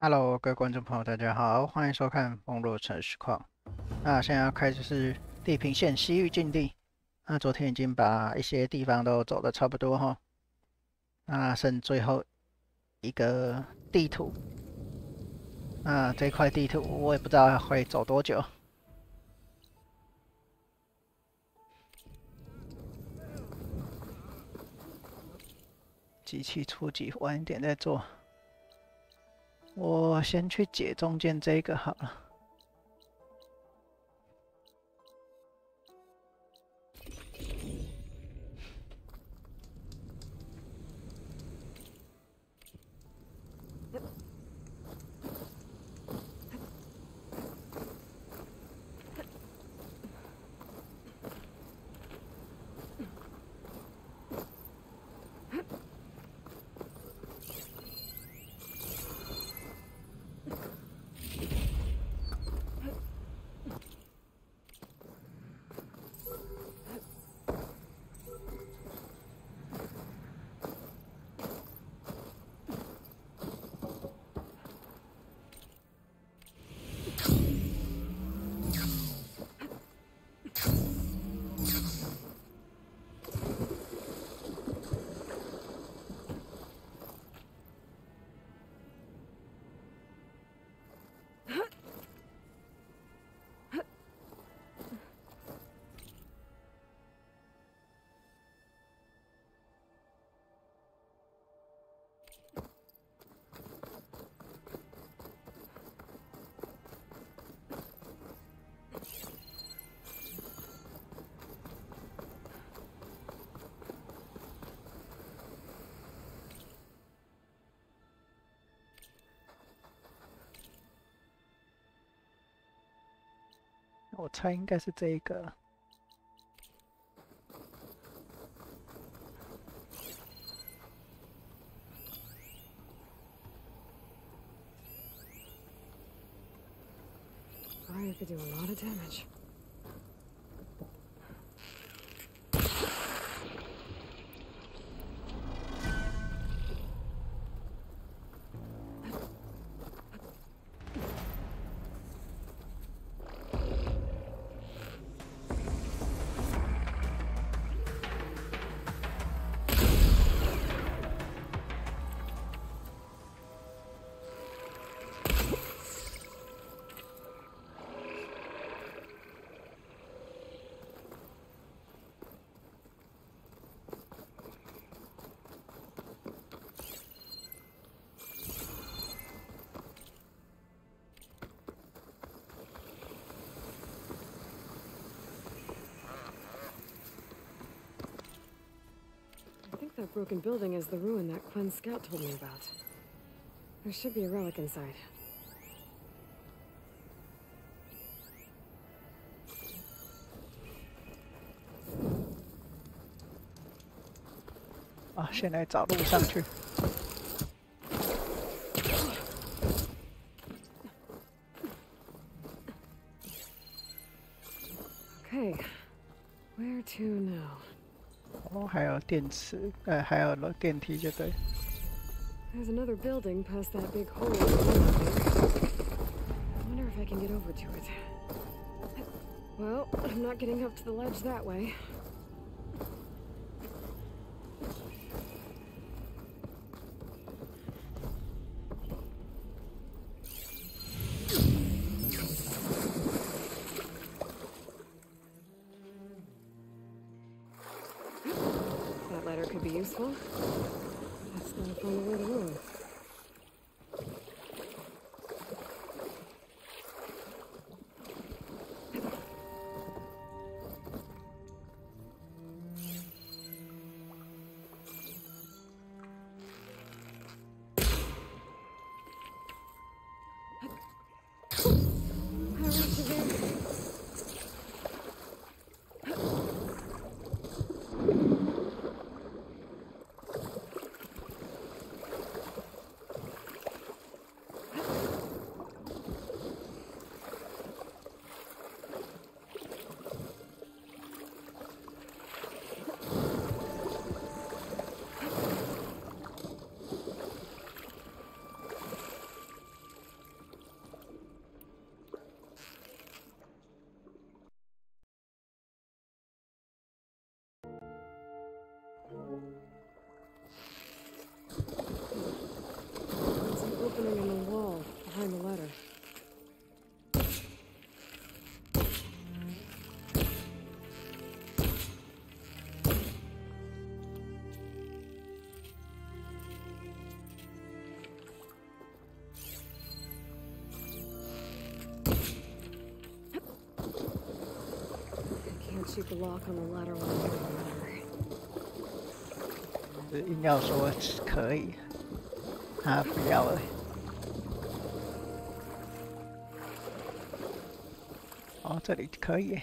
Hello，各位观众朋友，大家好，欢迎收看风若宸实况。那现在要开始是地平线西域禁地。那昨天已经把一些地方都走得差不多哈，那剩最后一个地图。那这块地图我也不知道会走多久。机器初级晚一点再做。我先去解中间这个好了。我猜应该是这一个。Fire could do a lot of damage. That broken building is the ruin that Quinn's scout told me about. There should be a relic inside. 啊，先来找路上去。Okay, where to now? 哦，还有电池，还有电梯就对。There's another building past that big hole. I wonder if I can get over to it. Well, I'm not getting up to the ledge that way. Could be useful. Let's go find a way to move. something in the wall behind the ladder. Shoot the lock on the ladder while I'm on the ladder. 硬要说可以，他不要了。哦，这里可以。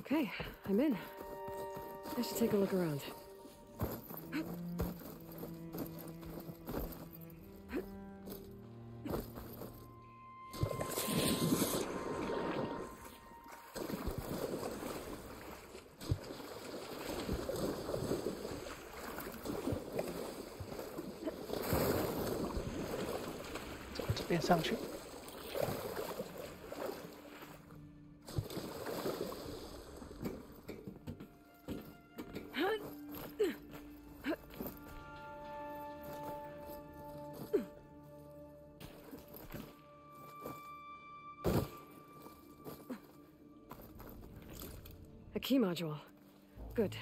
Okay, I'm in. I should take a look around.走这边上去。A key module. Good.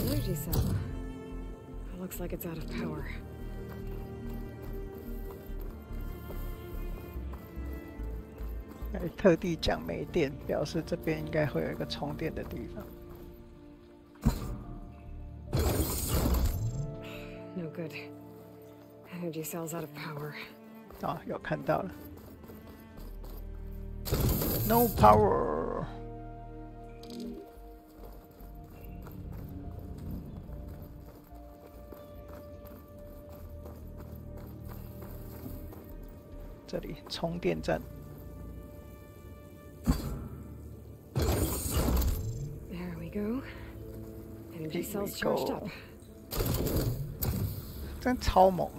Energy cell. It looks like it's out of power.还特地讲没电，表示这边应该会有一个充电的地方。No good. Energy cell's out of power. 哦，有看到了。No power. 这里充电站。There we go. Energy cells charged up. 真超猛，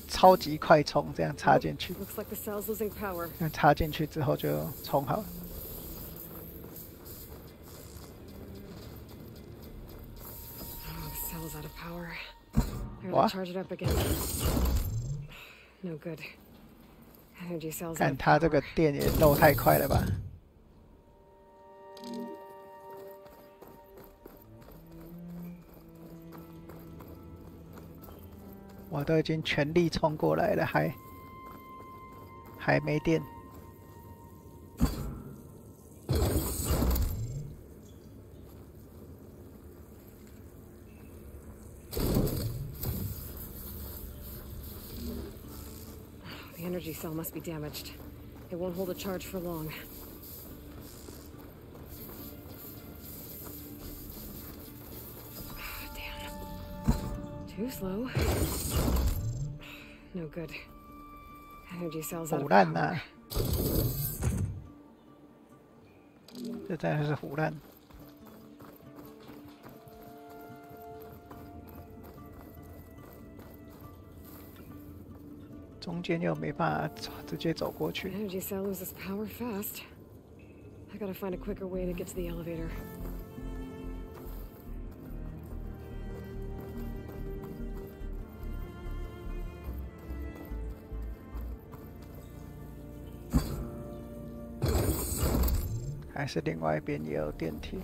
超级快充，这样插进去。Looks like the cell's losing power. 那插进去之后就充好了。Oh, the cell's out of power. I gotta charge it up again. No good. Energy cells. 看它这个电也漏太快了吧？我都已经全力冲过来了，还没电。The energy cell must be damaged. It won't hold a charge for long. Too slow. No good. Energy cells out of 腐烂 power. 呐！这真的是腐烂。中间又没办法直接走过去。 Energy cell loses power fast. I gotta find a quicker way to get to the elevator. 还是另外一边也有电梯，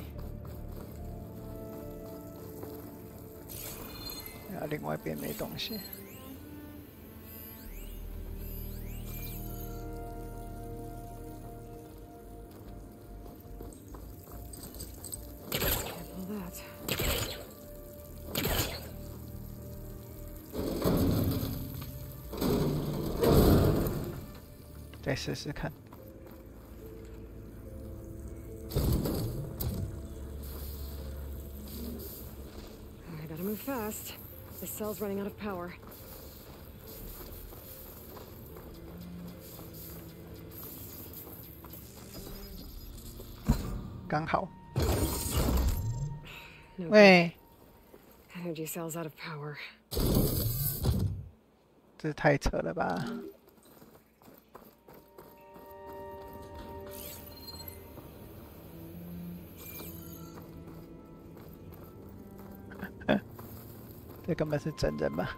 另外一边没东西。再试试看。 I gotta move fast. This cell's running out of power. 刚好。 No 喂， Energy cells out of power. 这太扯了吧！这根本是真人吧？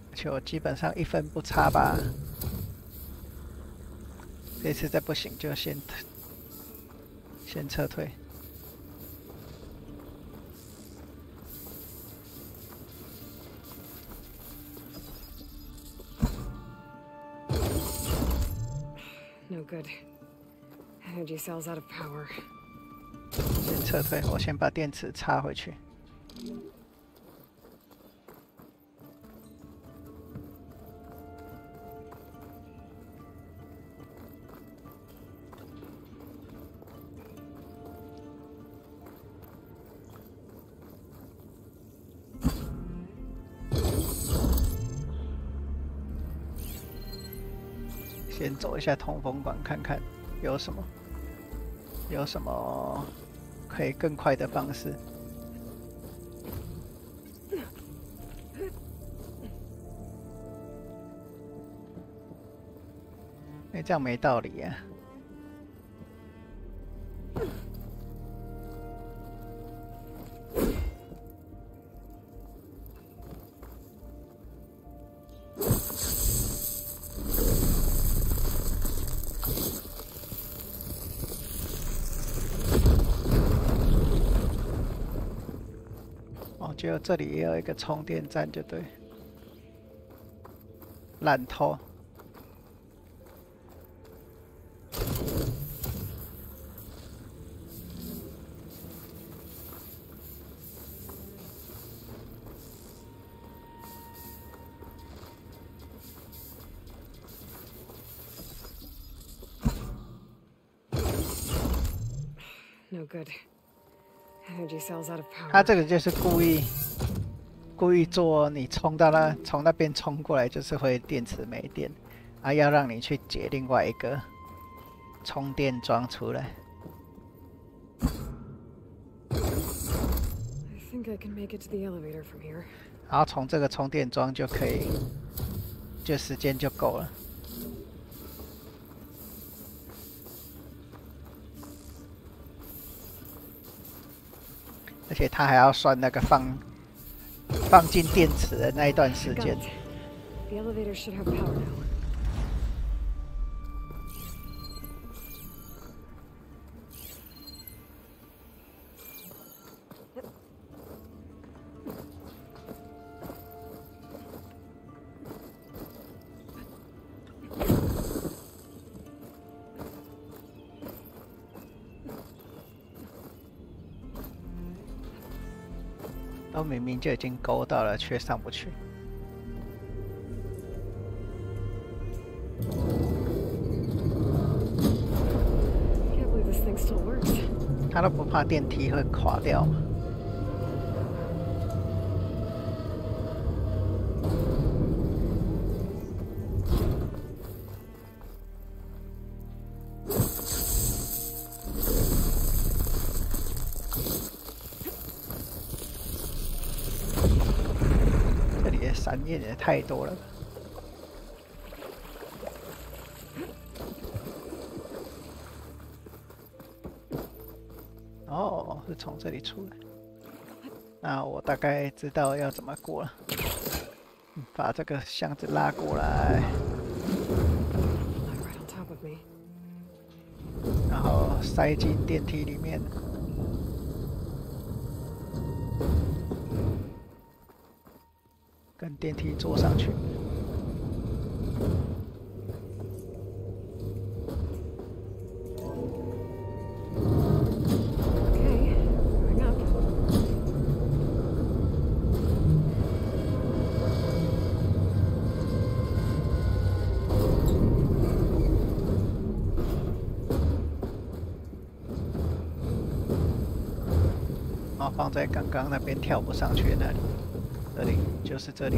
而且我基本上1分不差吧。这次再不行就先撤退。 No good. Energy cells out of power. 先撤退，我先把电池插回去。先走一下通风管，看看有什么可以更快的方式。这样没道理呀。结果这里也有一个充电站，就对。烂透。No good. Energy cells out of power. 他这个就是故意做你从那边冲过来，就是会电池没电，啊，要让你去解另外一个充电桩出来。I think I can make it to the elevator from here. 然后从这个充电桩就可以，就时间就够了。而且他还要算那个放进电池的那一段时间。The elevator should have power now. 都明明就已经勾到了，却上不去。Can't believe this thing still works. 他都不怕电梯会垮掉吗？闪焰也太多了吧。哦，是从这里出来。那我大概知道要怎么过了。把这个箱子拉过来，然后塞进电梯里面。跟电梯坐上去。然后放在刚刚那边跳不上去的那里。这里就是这里。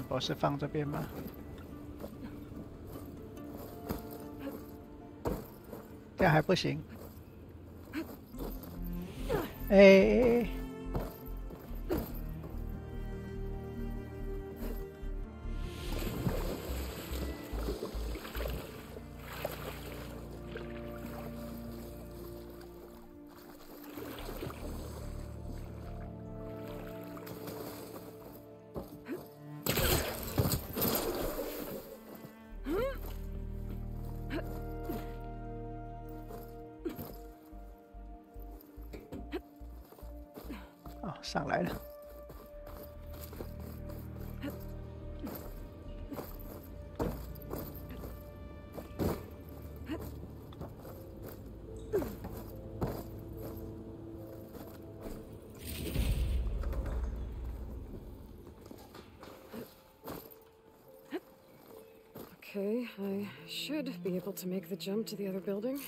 我是放这边吗？这样还不行。哎。上来了。Okay, I should be able to make the jump to the other building.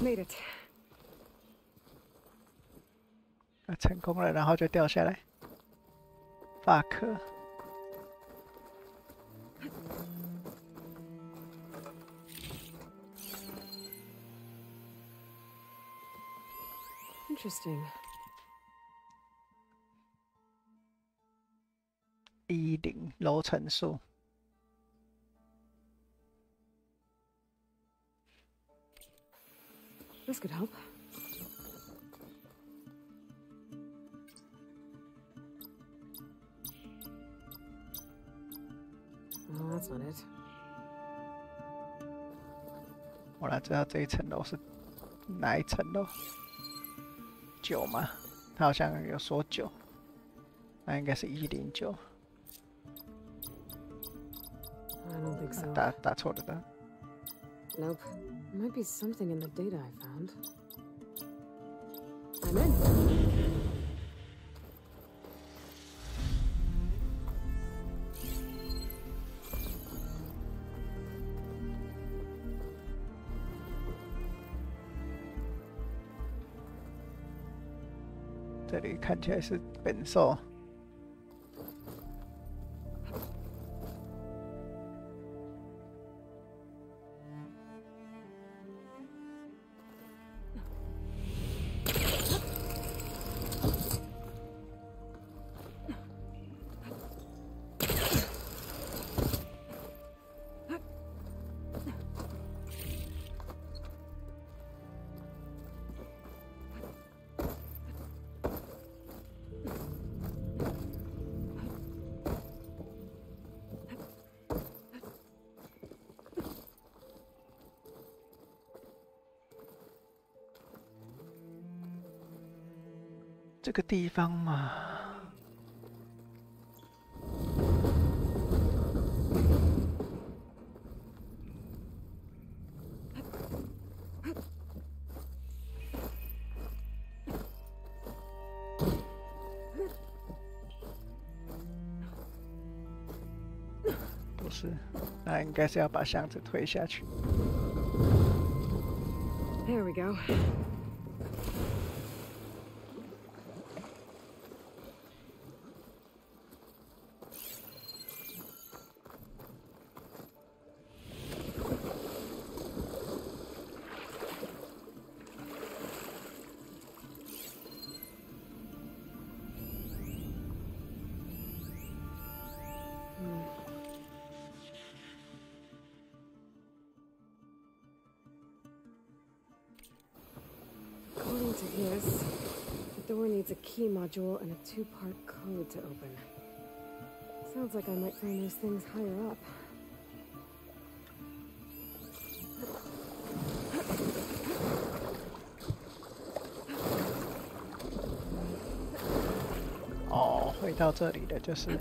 Made it. 成功了，然后就掉下来。fuck。Interesting. 10楼层数。This could help. Oh, that's not it. 知道这一层楼是哪一层楼？9吗？他好像有说9，那应该是109。I don't think so. 打错了的。Nope. Might be something in the data I found. I'm in. 这里看起来是本兽。这个地方嘛，不是，那应该是要把箱子推下去。There we go. According to this, the door needs a key module and a 2-part code to open. Sounds like I might find those things higher up. 哦，回到这里的就是。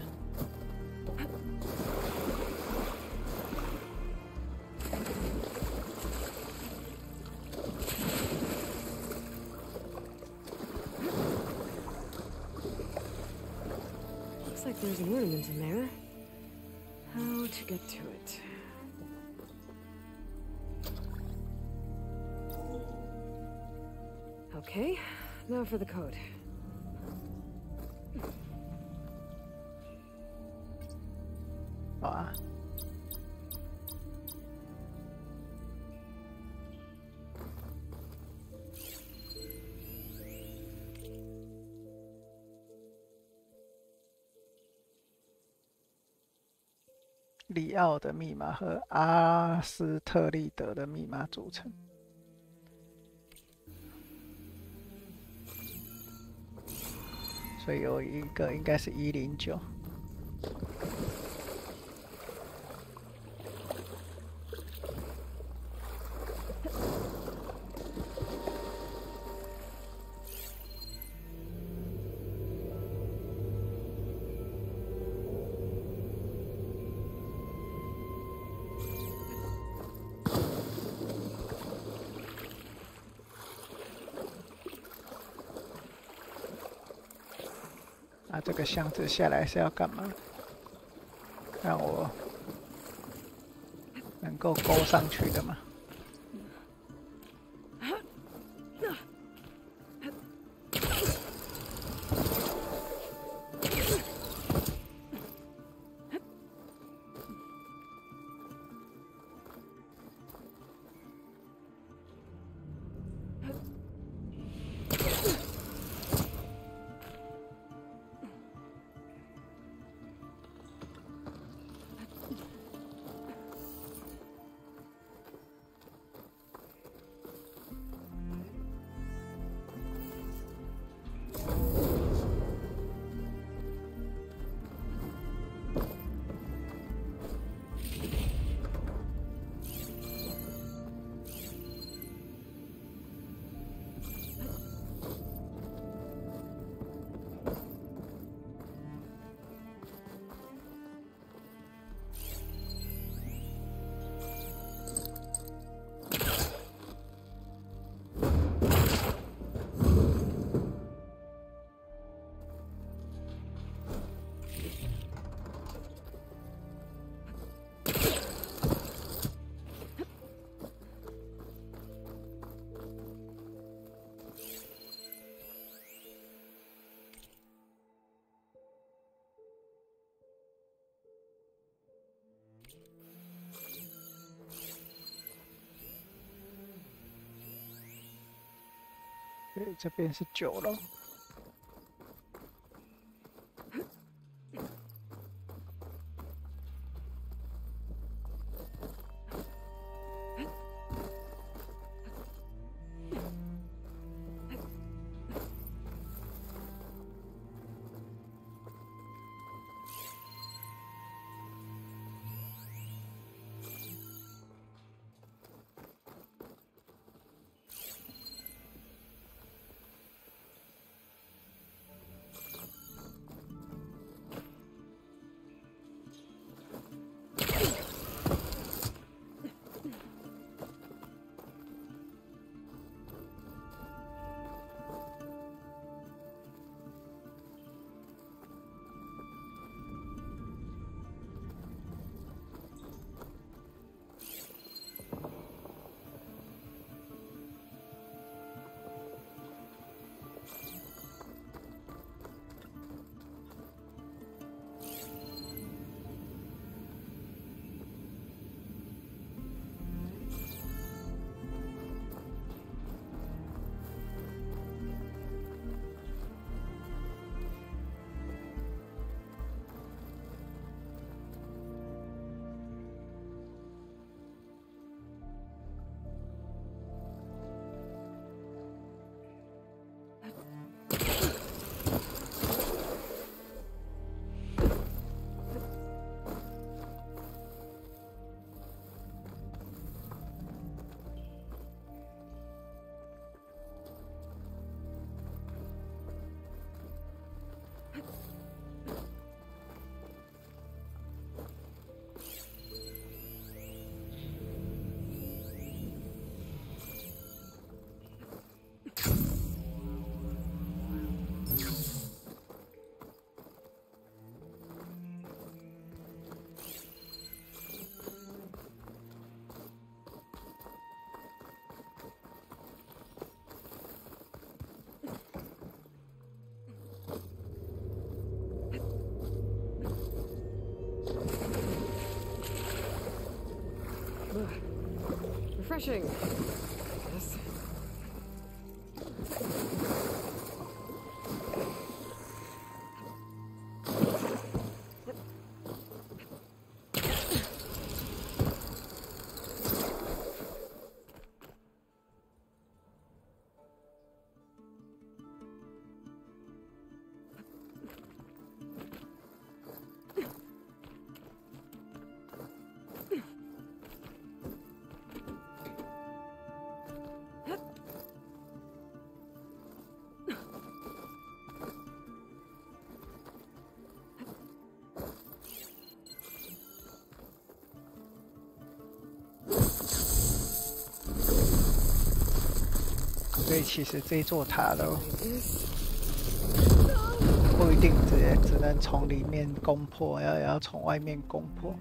Looks like there's an ornament in there. How to get to it? Okay, now for the code. 好啊。里奥的密码和阿斯特利德的密码组成。所以有一个应该是109。那这个箱子下来是要干嘛？让我能够勾上去的吗？对，这边是9楼。Refreshing. Yes.所以其实这座塔都不一定只能从里面攻破，要从外面攻破。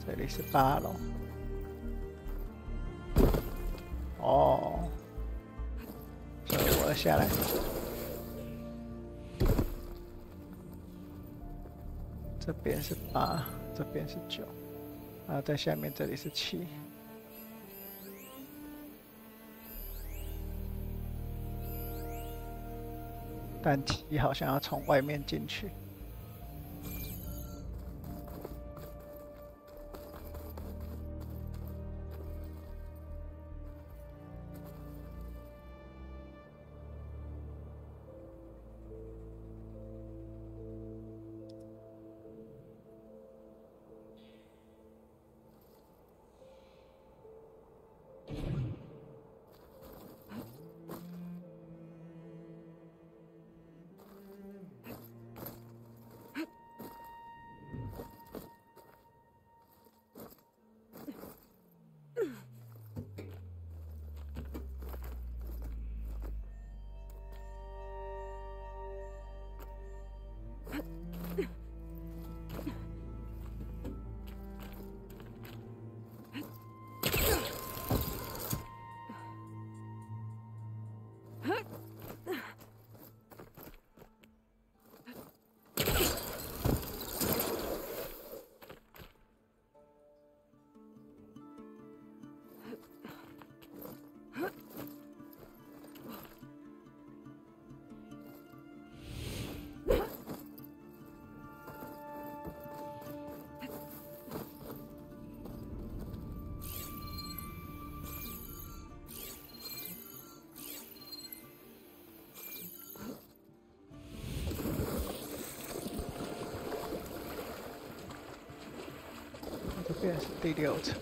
这里是8楼。哦，所以我要下来。这边是8，这边是9，然后在下面这里是7。但7好像要从外面进去。是第6层。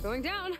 Going down.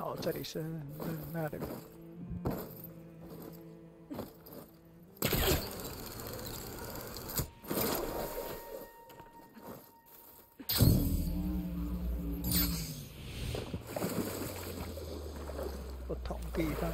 哦，这里是那里。不同地方。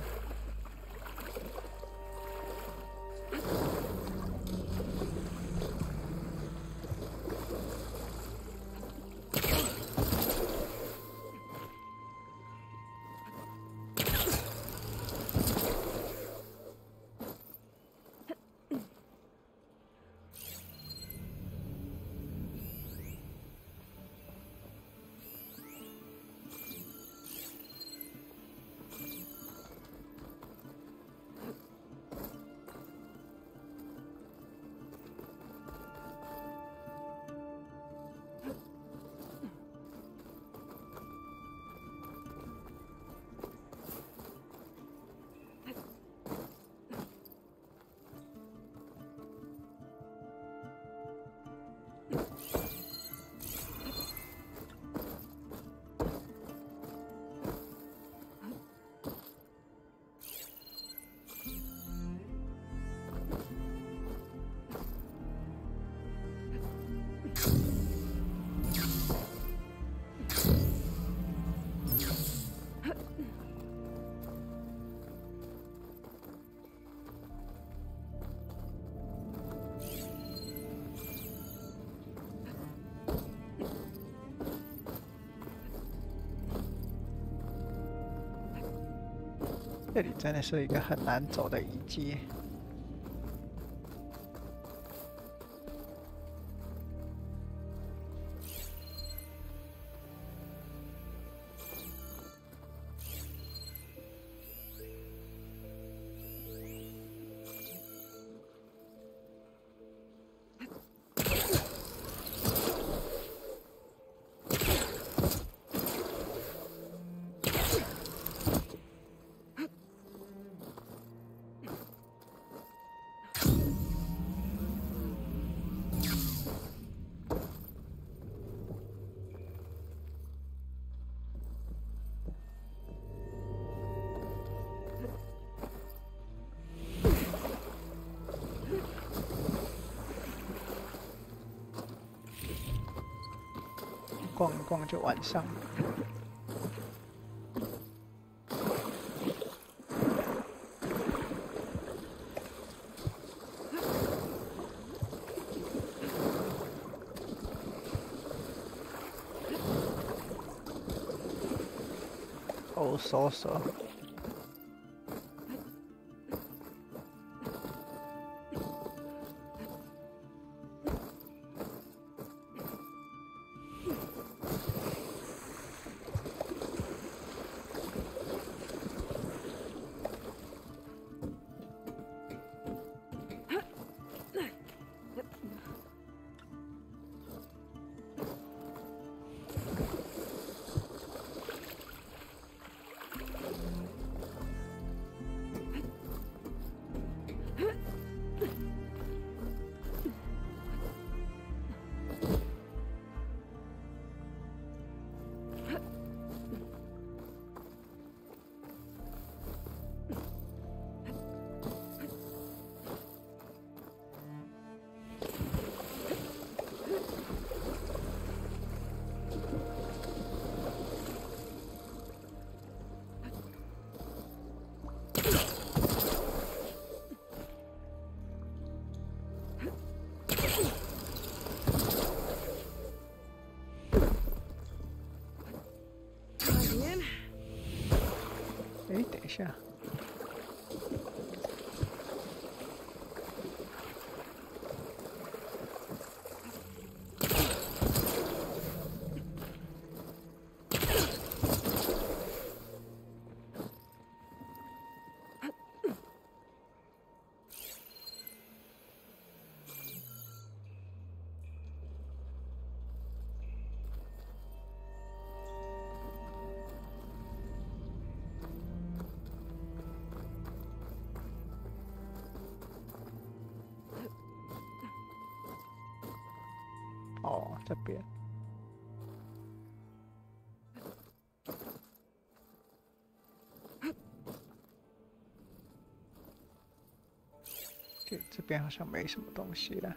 这里真的是一个很难走的遗迹。逛一逛就晚上了。哦，搜索。哎，等一下。哦，这边。这边好像没什么东西了。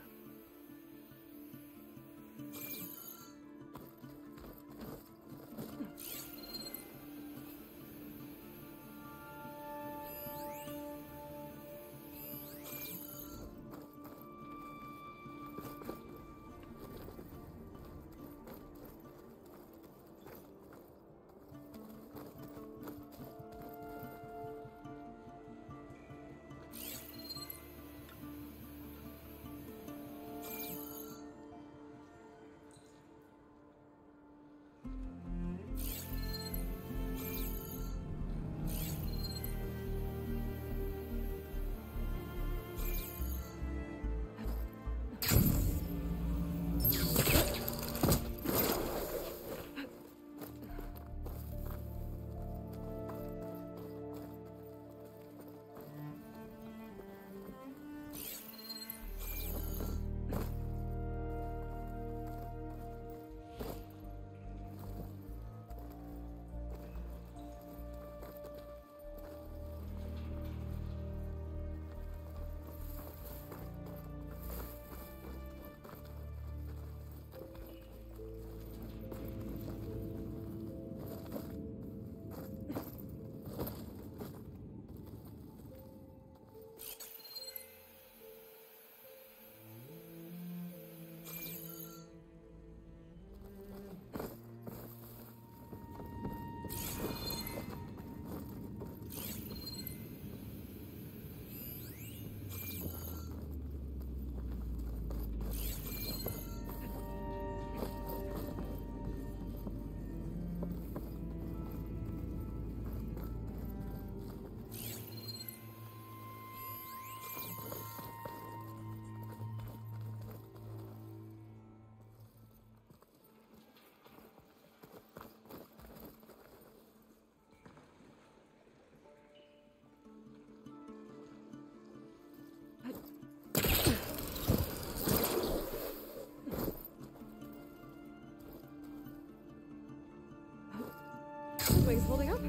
Everybody's holding up?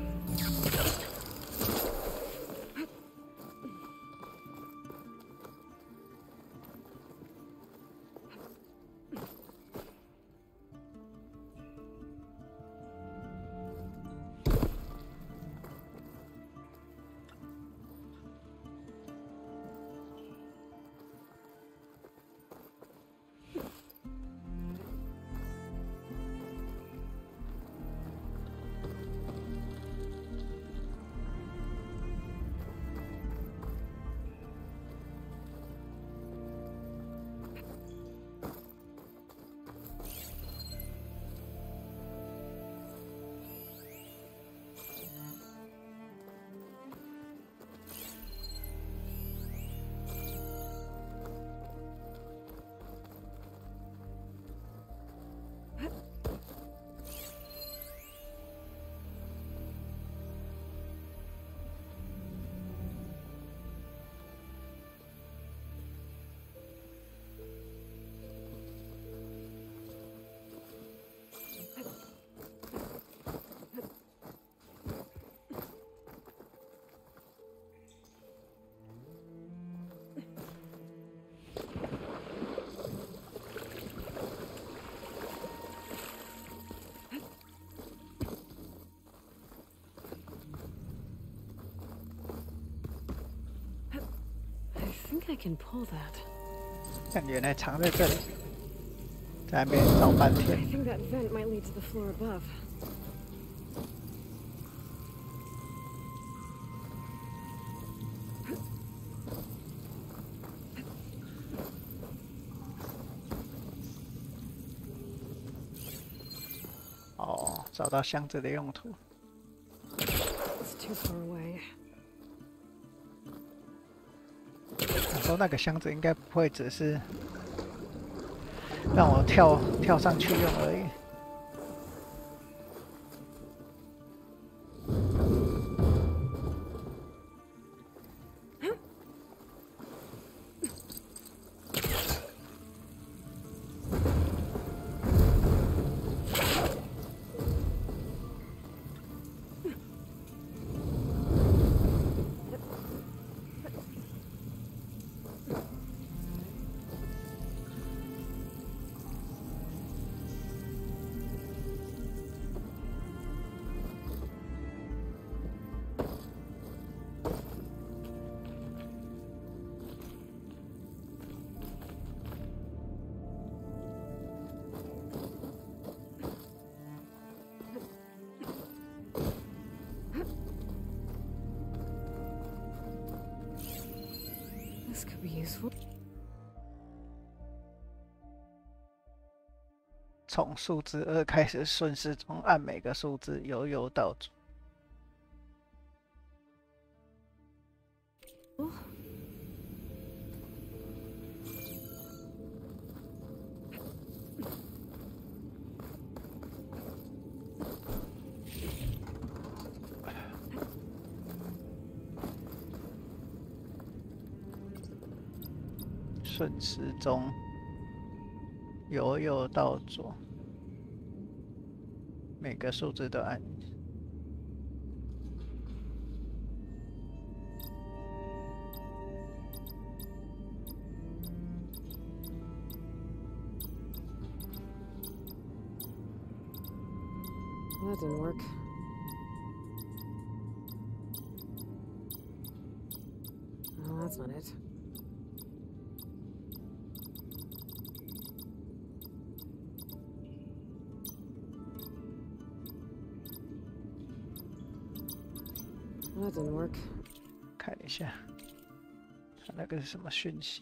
I think I can pull that. 看原来藏在这里，在那边找半 I 天。 think that vent might lead to the floor above. 哦，找到箱子的用途。 It's too far away. 我说那个箱子应该不会只是让我跳上去用而已。This could be useful. 从数字2开始，顺时钟按每个数字，由右到左。 顺时钟，由右到左，每个数字都按。Well, that didn't work. Oh, that's not it. Well, that didn't work. 看一下，它那个是什么讯息？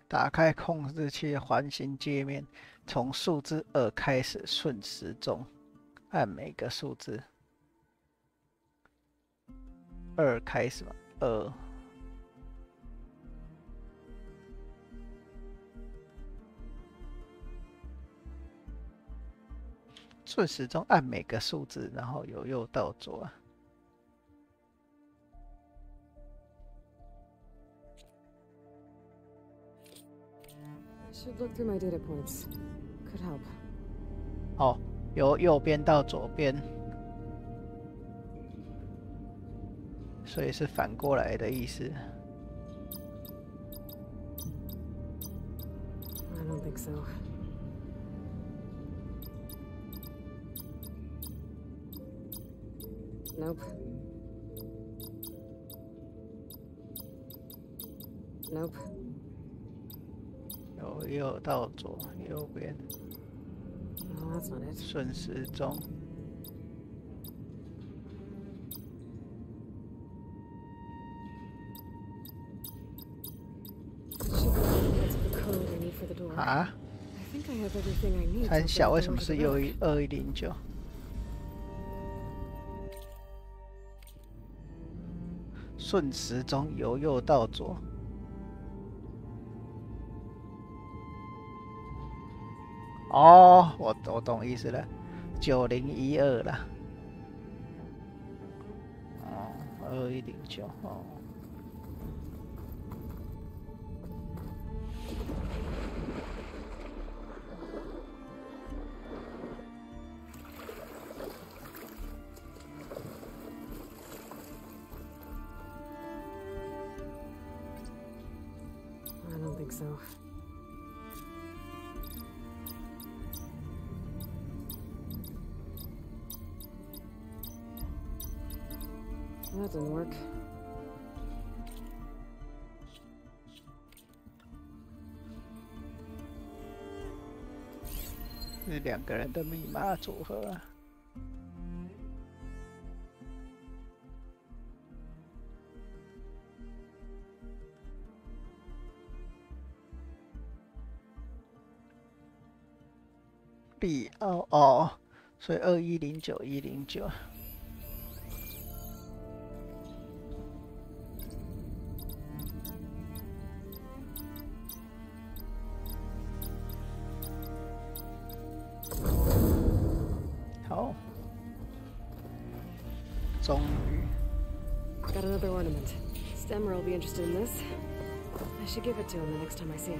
打开控制器环形界面，从数字2开始，顺时钟按每个数字。2开始吧，2。顺时钟按每个数字，然后由右到左啊。Should look through my data points. Could help. 哦，由右边到左边，所以是反过来的意思。I don't think so. Nope. Nope. 由右到左，右边 No, that's not it. 顺时钟。啊？很小，为什么是右2109？顺时钟由右到左。哦，我懂意思了，9012了。哦，2109哦。I don't think so. That didn't work. 是2个人的密码组合啊。利奥哦，所以2109109。好，终于。Got another ornament. Stemmer will be interested in this. I should give it to him the next time I see him.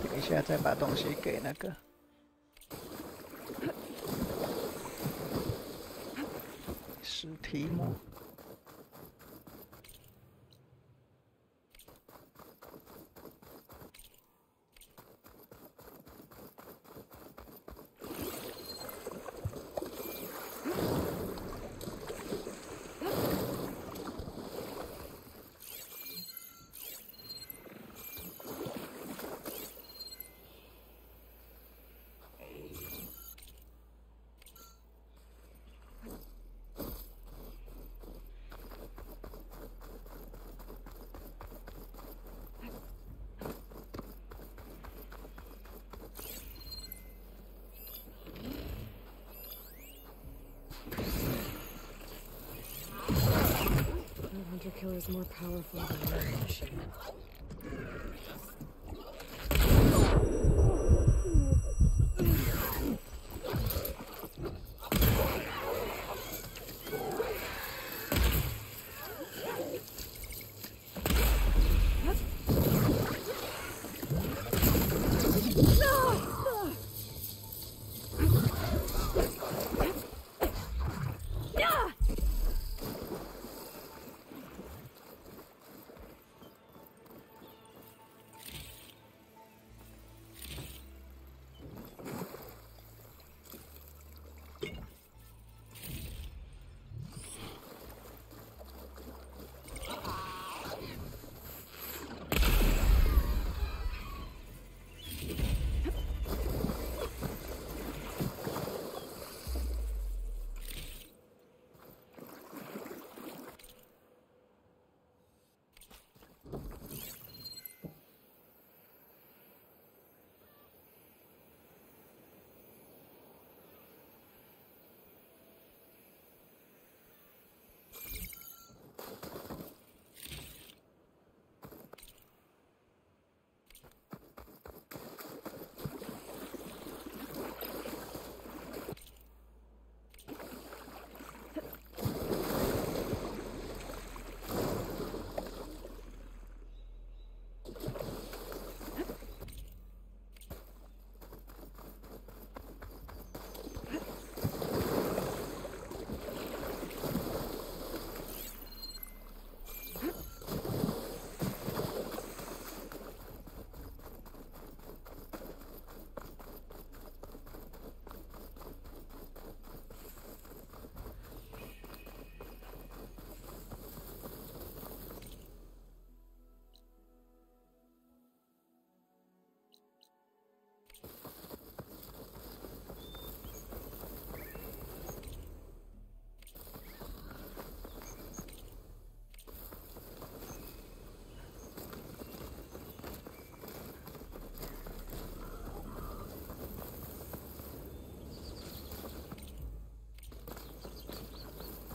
等一下再把东西给那个。实体目。Hunter killer is more powerful than a machine.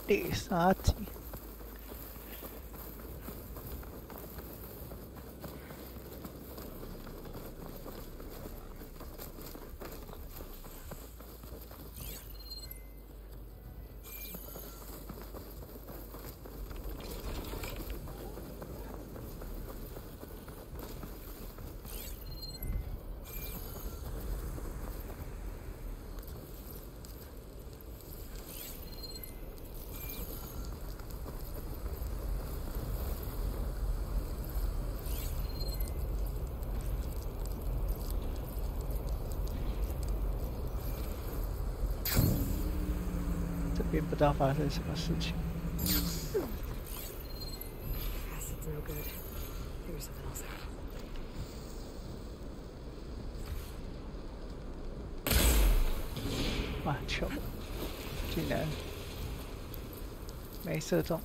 第3集。这边不知道发生什么事情。Acid's no good. Figure something else out. 哇，球竟然没射中。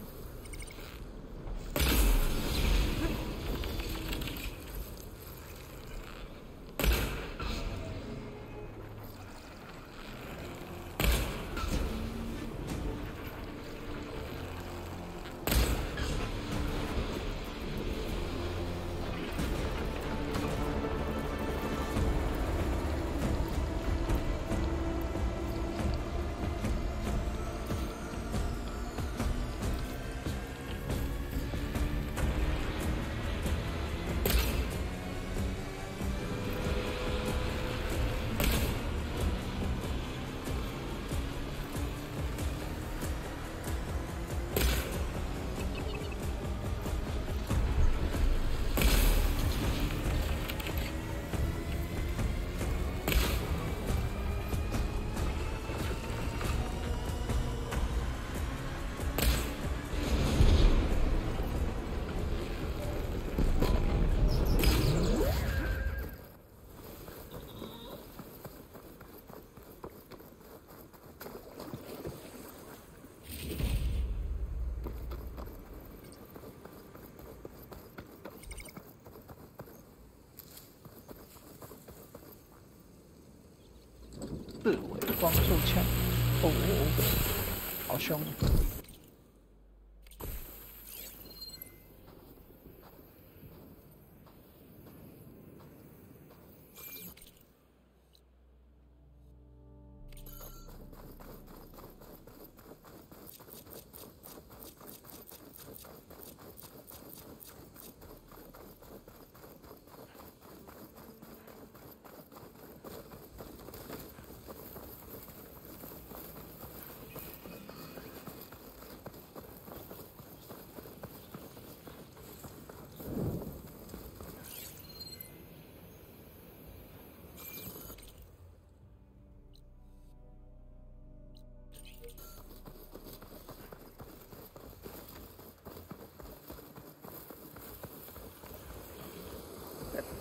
四维光束枪，好凶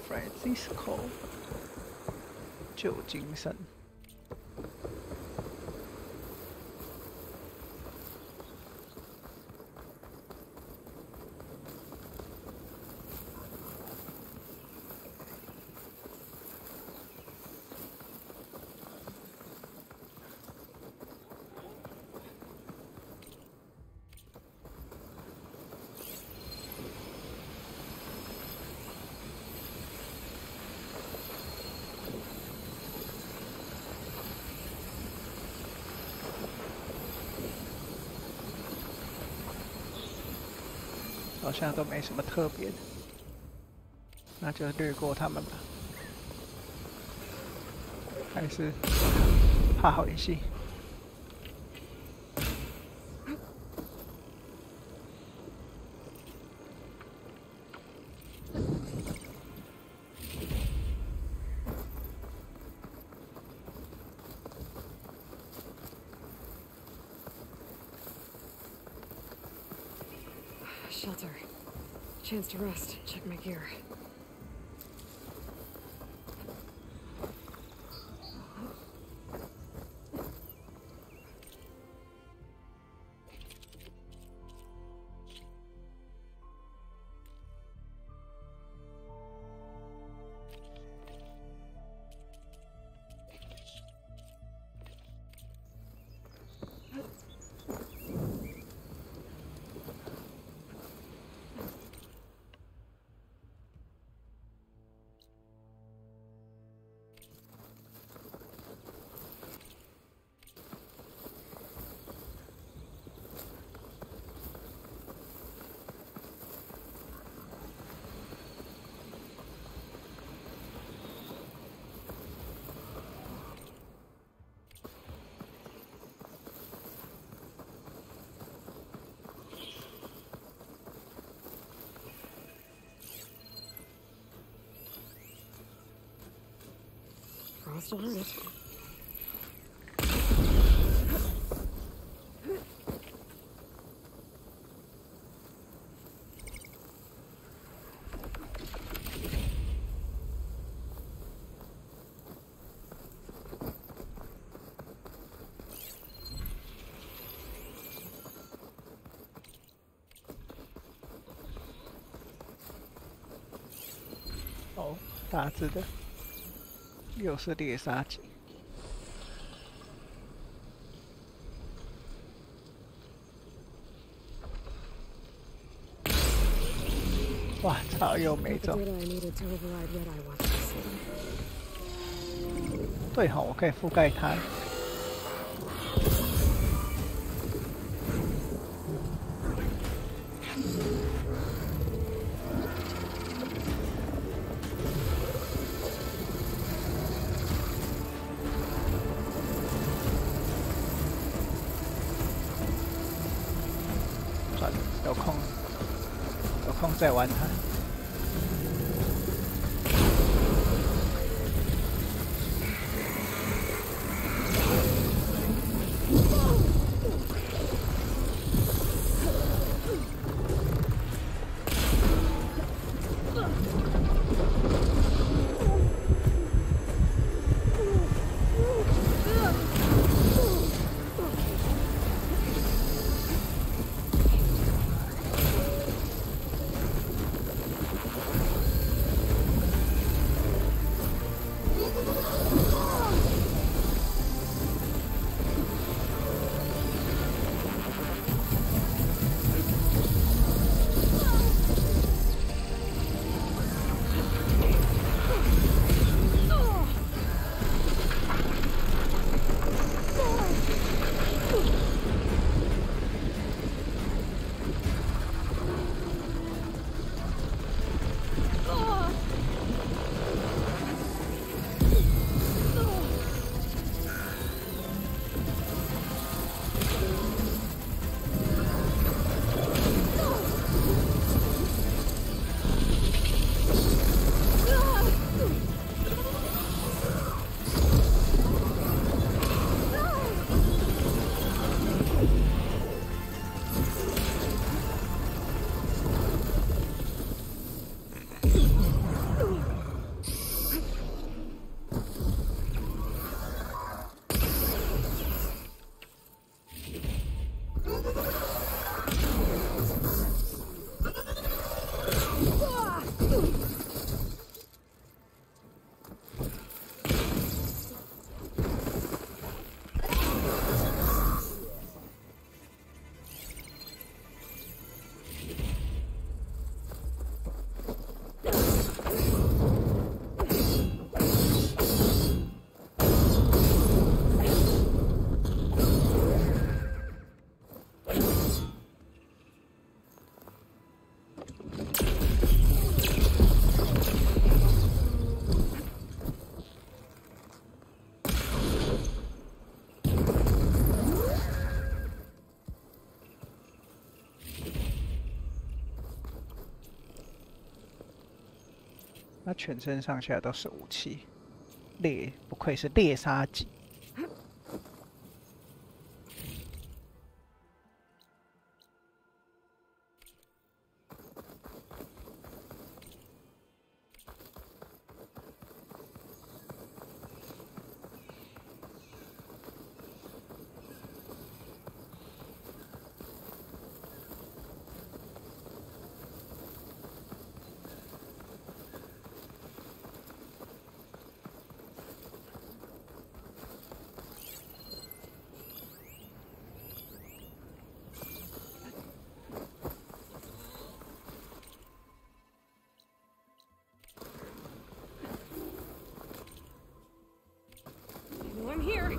！Francisco 旧金山。好像都没什么特别的，那就略过他们吧。还是怕好演戏。Shelter. Chance to rest. Check my gear. I'll still hurt it. 哦，大致的，又是猎杀机。哇操，又没中。对吼，我可以覆盖它。算了，有空再玩它。它全身上下都是武器，不愧是猎杀机。I'm here.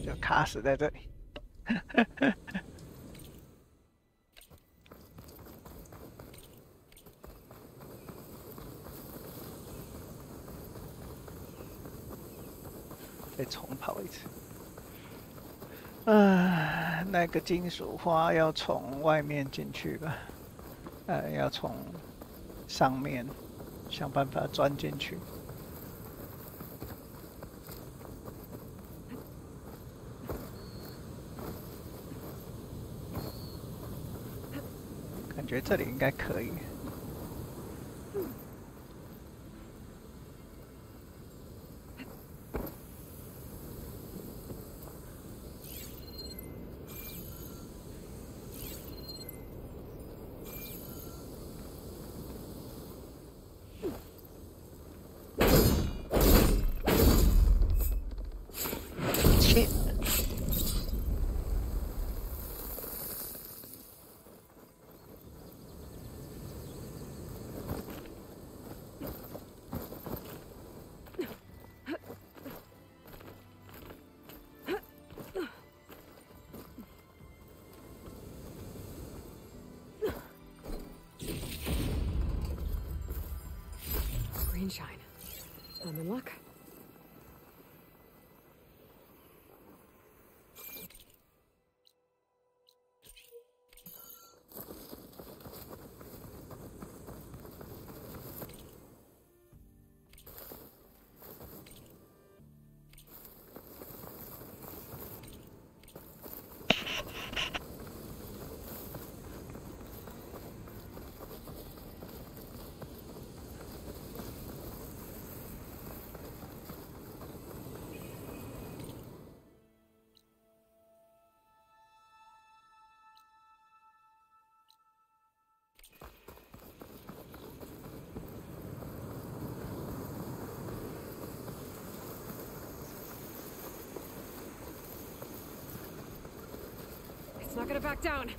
就卡死在这里。再重跑一次。那个金属花要从外面进去吧？要从上面想办法钻进去。感觉这里应该可以。Shine. I'm in luck. It's not gonna back down.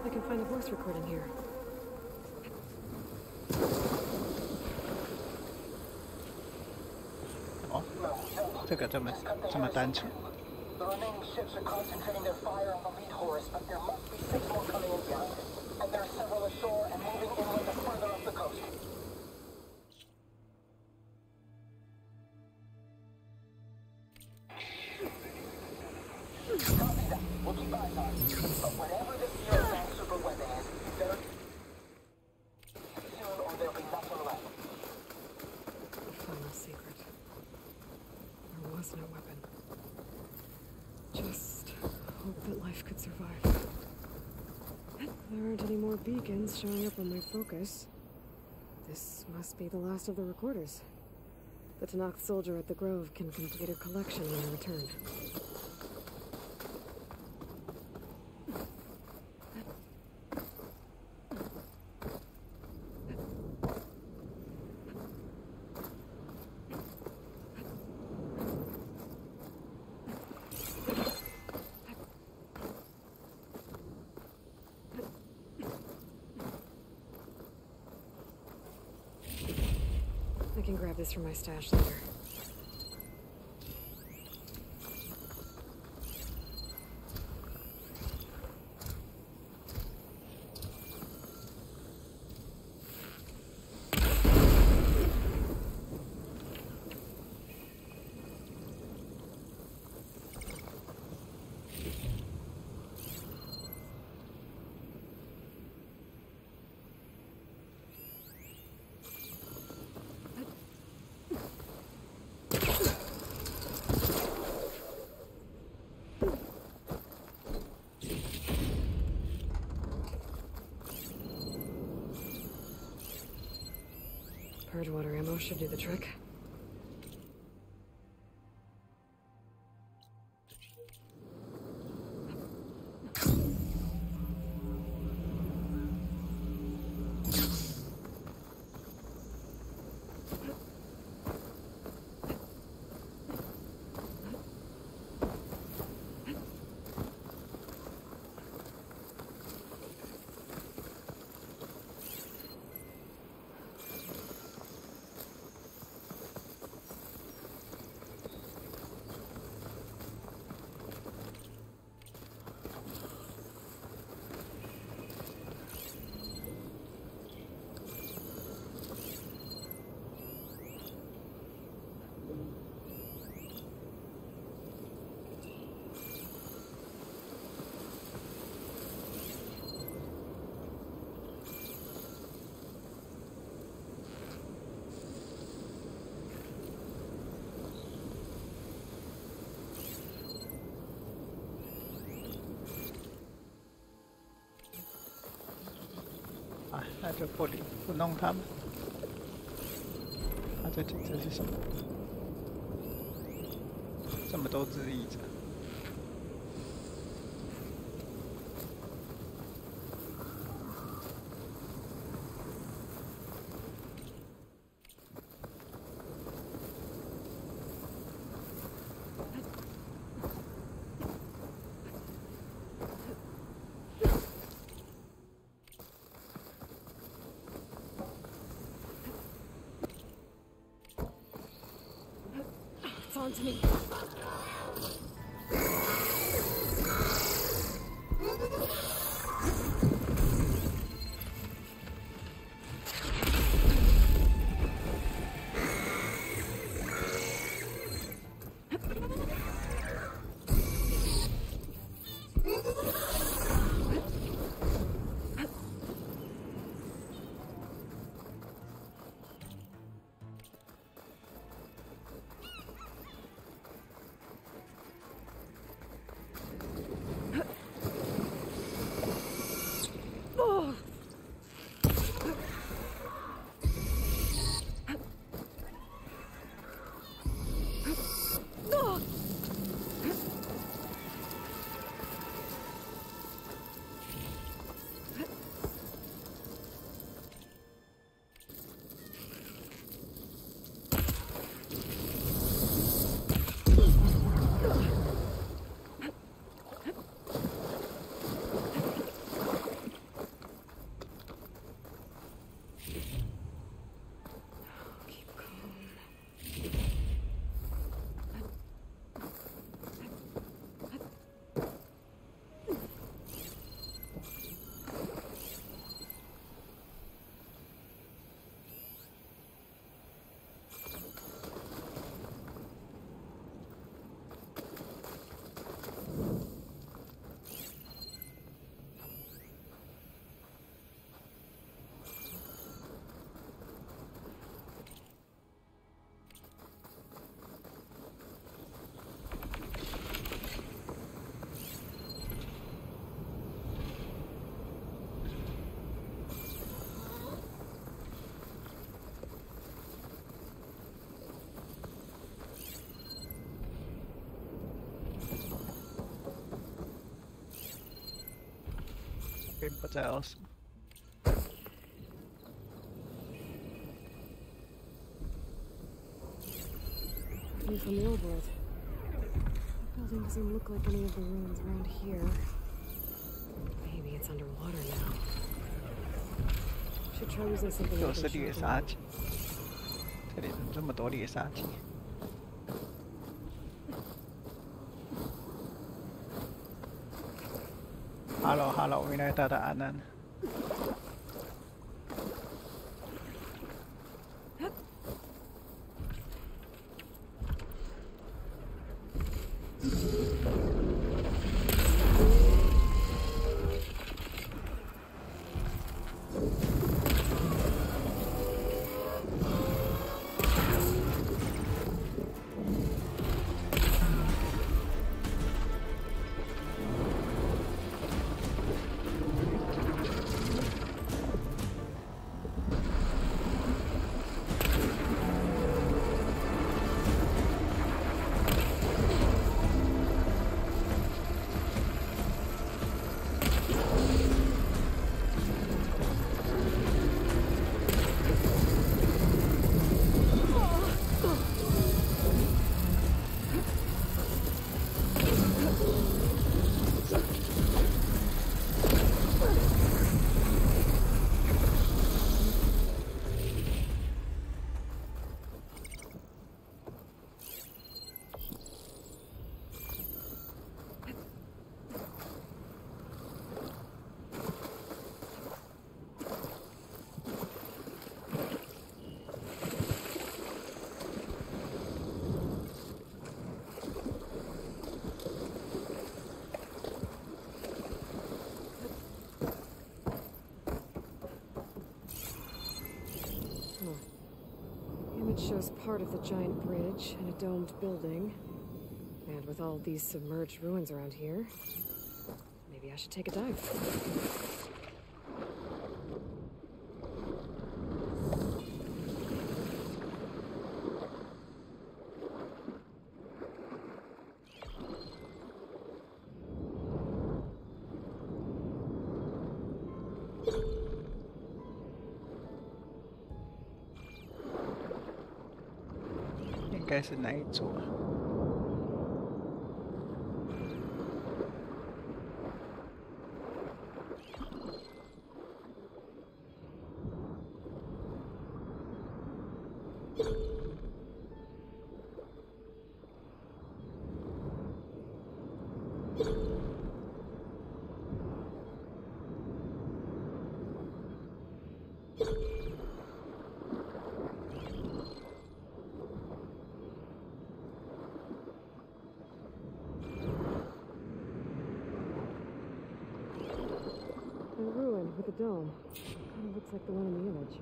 I can find a voice recording here. 哦，这个这么单纯。The remaining ships are concentrating their fire on the lead horse, but there must be 6 more coming in behind it. And there are several ashore and moving inland further up the coast. Copy that. We'll keep eyes on it. But whatever this Zero-Bank super weapon is, better soon or there'll be nothing left. The final secret. There was no weapon. Just hope that life could survive. There aren't any more beacons showing up on my focus. This must be the last of the recorders. The Tanakh soldier at the Grove can complete her collection when I return. I can grab this from my stash later. Purge water ammo should do the trick. 那就不弄他们。啊，这是什么？这么多只翼者。It's on to me.并不知道什么。View from the old world. The building doesn't look like any of the ruins around here. Maybe it's underwater now. Should try using something. 又是猎杀机，这里怎么这么多猎杀机？Hello， 未来大大安安。Shows part of the giant bridge and a domed building. And with all these submerged ruins around here, maybe I should take a dive. 该是哪一座啊？With a dome. Kind of looks like the one in the image.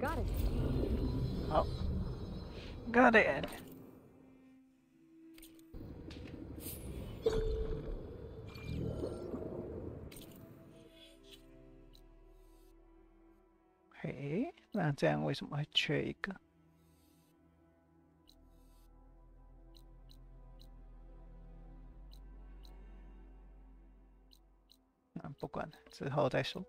Got it. Oh. Got it. Hey, 那这样为什么会缺一个？那不管了，之后再说。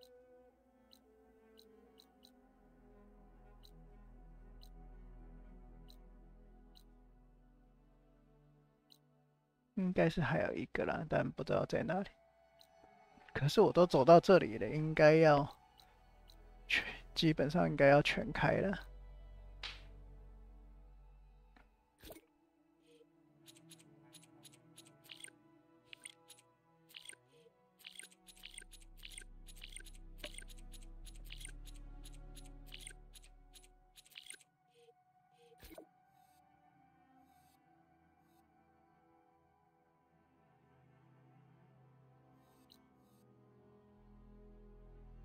应该是还有一个啦，但不知道在哪里。可是我都走到这里了，应该要基本上应该要全开了。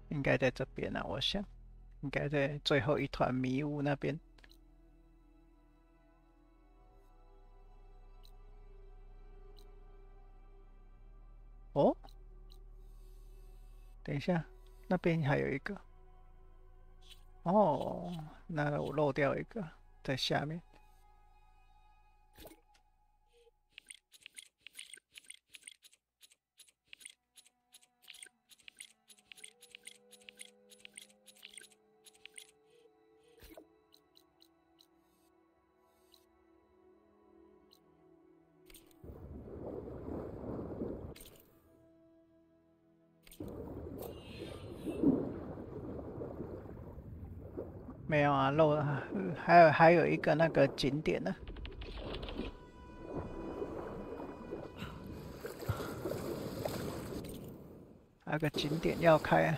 应该在这边啊，我想，应该在最后一团迷雾那边。哦，等一下，那边还有一个。哦，那我漏掉一个，在下面。没有啊，漏了，还有一个那个景点呢。还有个景点要开啊。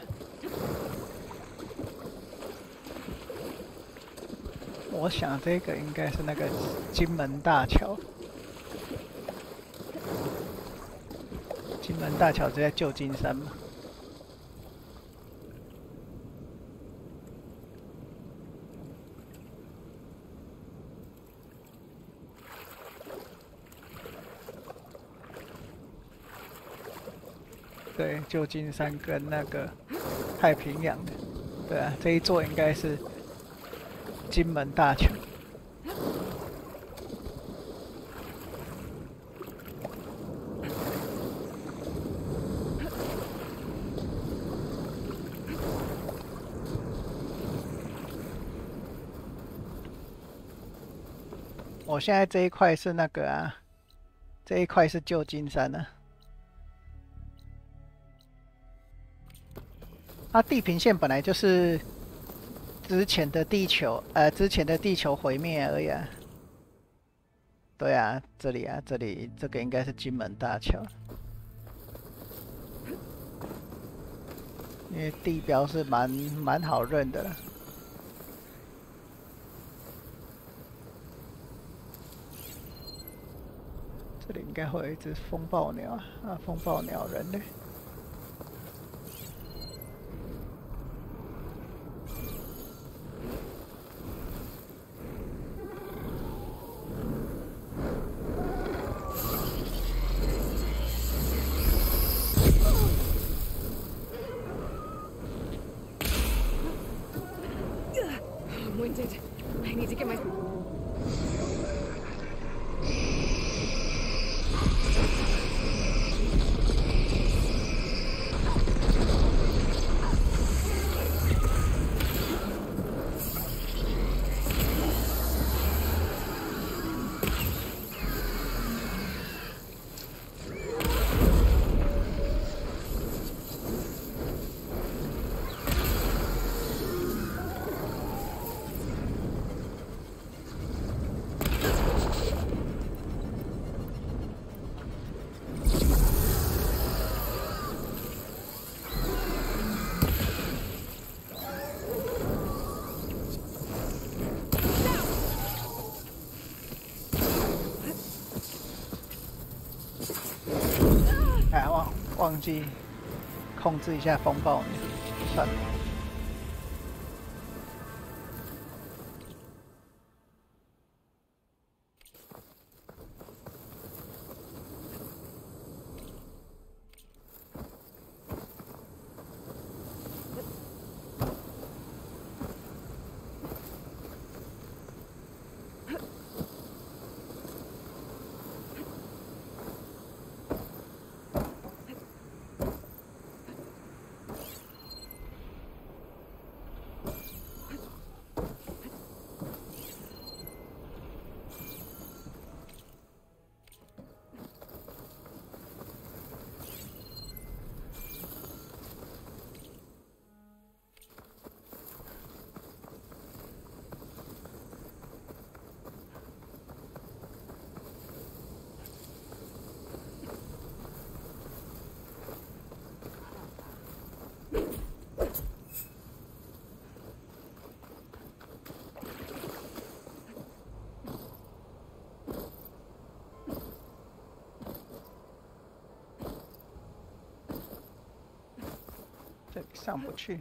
我想这个应该是那个金门大桥。金门大桥是在旧金山嘛？对，旧金山跟那个太平洋的，对啊，这一座应该是金门大桥。我现在这一块是那个啊，这一块是旧金山啊。它地平线本来就是之前的地球毁灭而已啊。对啊，这里啊，这个应该是金门大桥，因为地标是蛮好认的了。这里应该会有一只风暴鸟啊，风暴鸟人类。I need to get my...忘记控制一下风暴女，算了。这里上不去。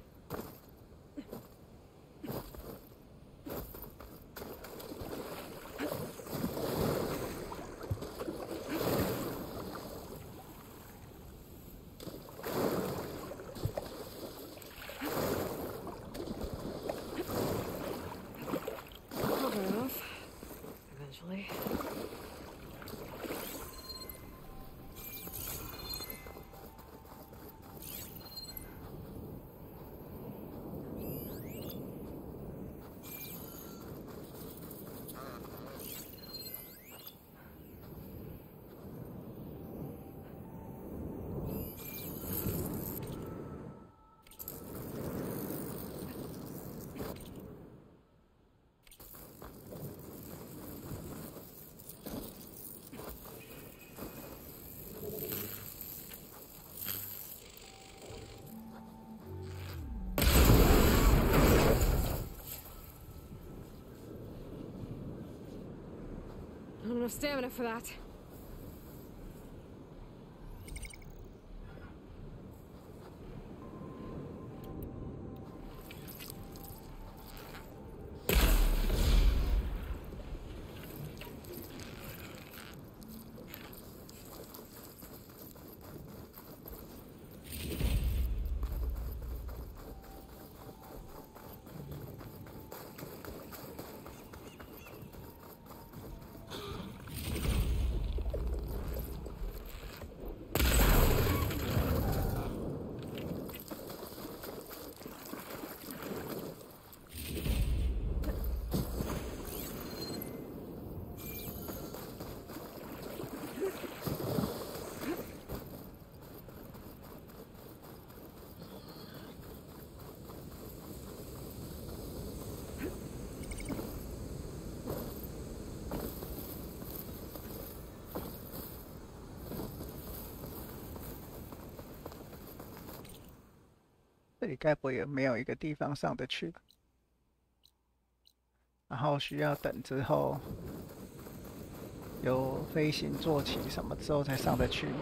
Eventually. I don't have stamina for that.这里该不会也没有一个地方上得去吧？然后需要等之后有飞行坐骑什么之后才上得去吗？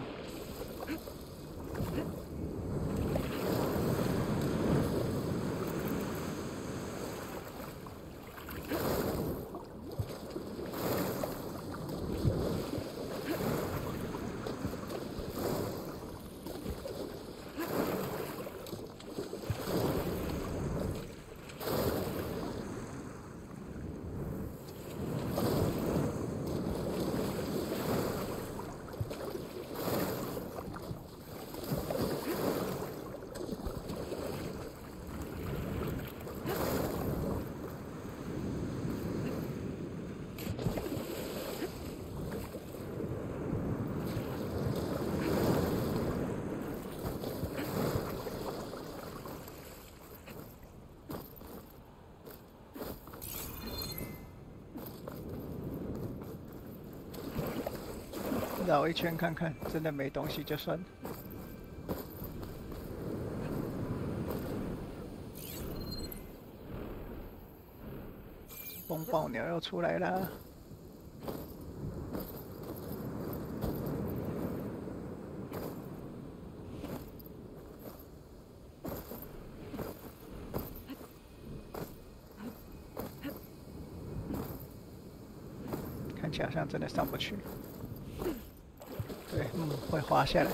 绕一圈看看，真的没东西就算了。风暴鸟又出来啦！看起来好像真的上不去。对，会滑下来。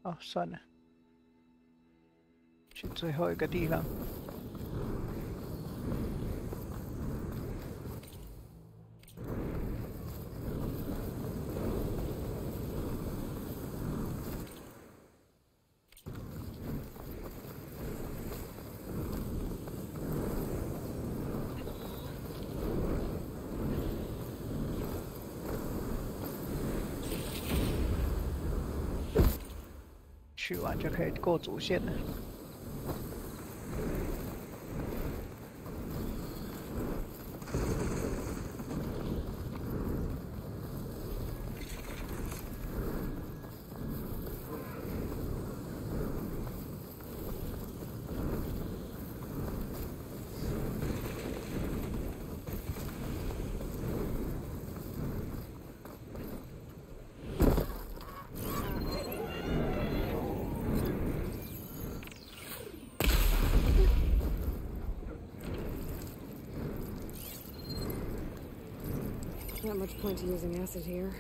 哦，算了，去最后一个地方。去完就可以过主线了。Not much point to using acid here.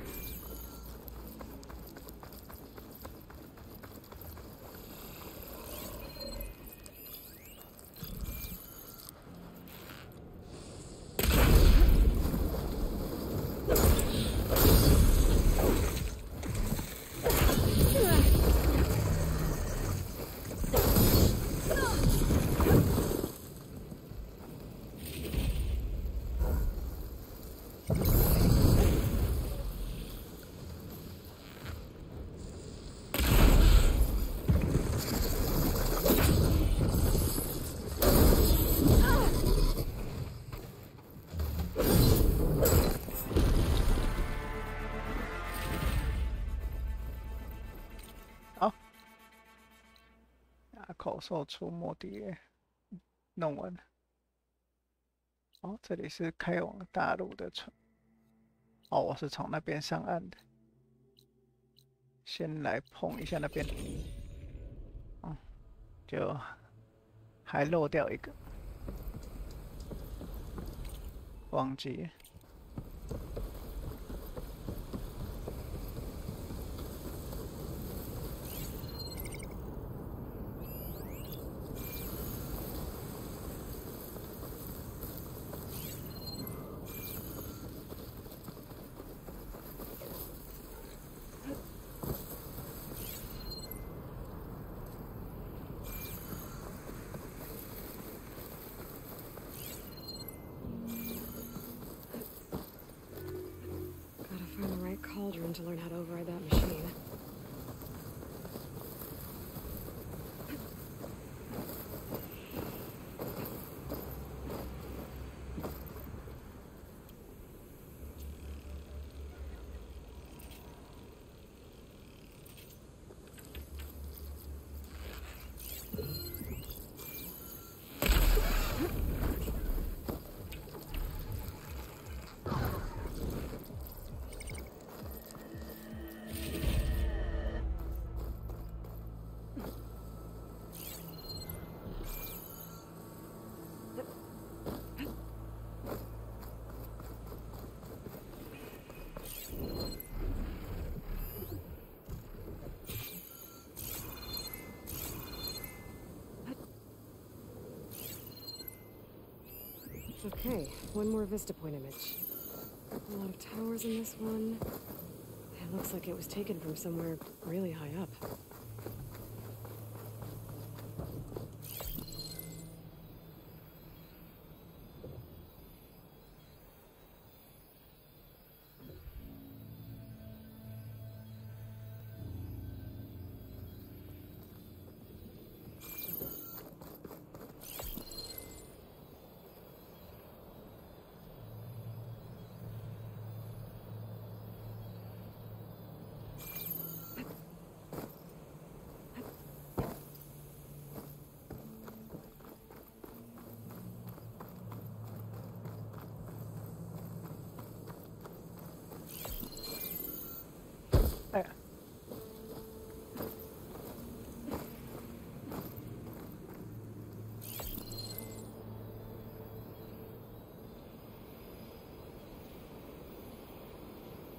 口兽出没地耶，弄完了。哦，这里是开往大陆的船。哦，我是从那边上岸的。先来碰一下那边。哦，就还漏掉一个，忘记。to learn how to override that machine. Okay, one more Vista Point image. A lot of towers in this one. It looks like it was taken from somewhere really high up.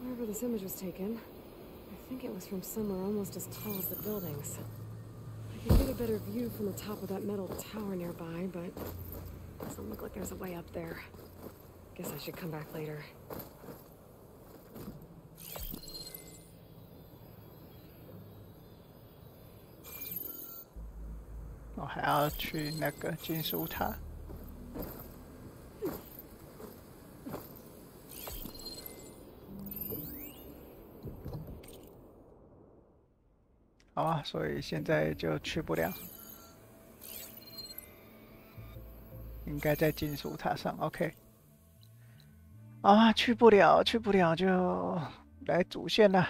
Wherever this image was taken, I think it was from somewhere almost as tall as the buildings. I can get a better view from the top of that metal tower nearby, but it doesn't look like there's a way up there. Guess I should come back later. 我还要去那个金属塔。好啊，所以现在就去不了，应该在金属塔上。OK。啊，去不了，去不了就来主线啦。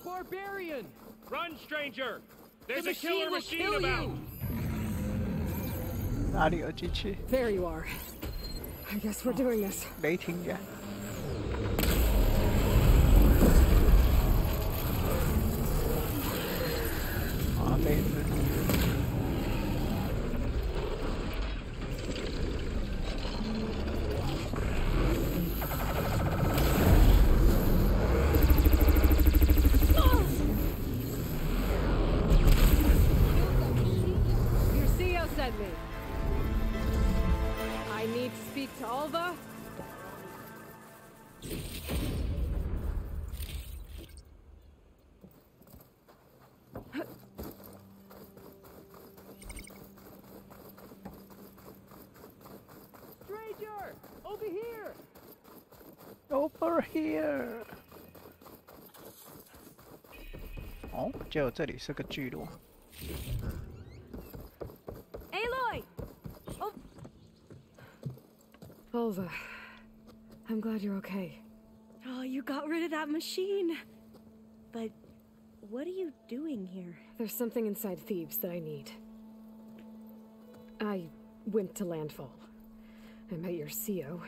Barbarian! Run, stranger! There's a killer machine about! 哪里有机器？ There you are. I guess we're doing this. 雷霆呀！啊，妹子。 Your CEO sent me. I need to speak to Alva. Stranger! Over here! Over here。哦，结果这里是个聚落。 Aloy! Oh. Alva, I'm glad you're okay. Oh, you got rid of that machine. But what are you doing here? There's something inside Thebes that I need. I went to landfall. I met your CEO.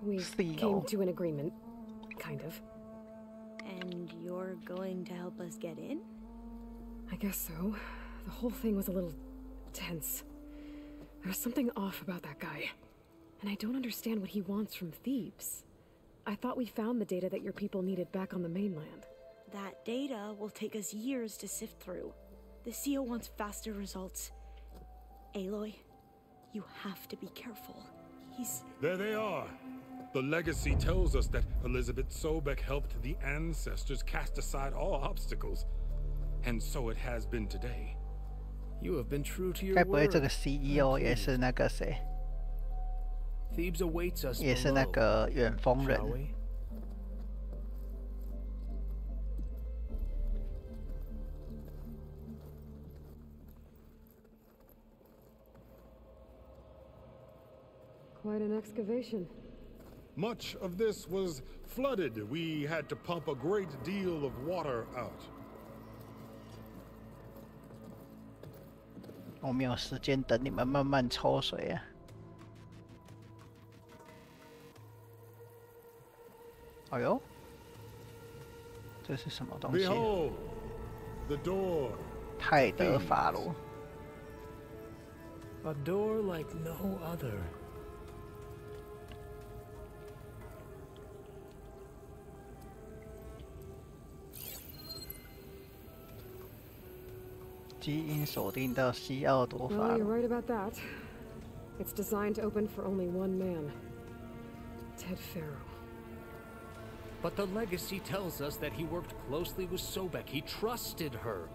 We came to an agreement, kind of. And you're going to help us get in? I guess so. The whole thing was a little tense. There was something off about that guy. And I don't understand what he wants from Thebes. I thought we found the data that your people needed back on the mainland. That data will take us years to sift through. The CEO wants faster results. Aloy, you have to be careful. He's... There they are. The legacy tells us that Elizabeth Sobek helped the ancestors cast aside all obstacles. And so it has been today. You have been true to 该 your 不会这个 word. CEO 也是那个谁？ Thebes awaits us 也是那 below, 个远峰人 shall？we? Quite an excavation. Much of this was flooded. We had to pump a great deal of water out. 我没有时间等你们慢慢抽水啊！哎呦，这是什么东西？ Behold, the door. 泰德法罗。 A door like no other. 基因锁定到西奥多法 Well, you're 罗。 right about that. It's designed to open for only one man. Ted Farrow. But the legacy tells us that he worked closely with Sobek. He trusted her.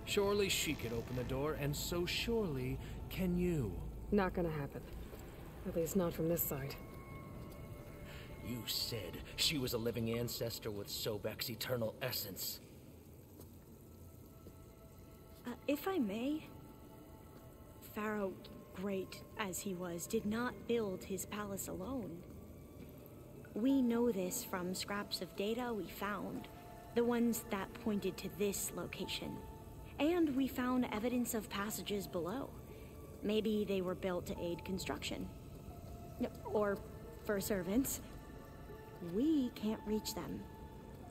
Surely she can open the door, and so surely can you. Not gonna happen. At least not from this side. You said she was a living ancestor with Sobek's eternal essence. If I may, Pharaoh, great as he was, did not build his palace alone. We know this from scraps of data we found, the ones that pointed to this location. And we found evidence of passages below. Maybe they were built to aid construction. Or for servants. We can't reach them.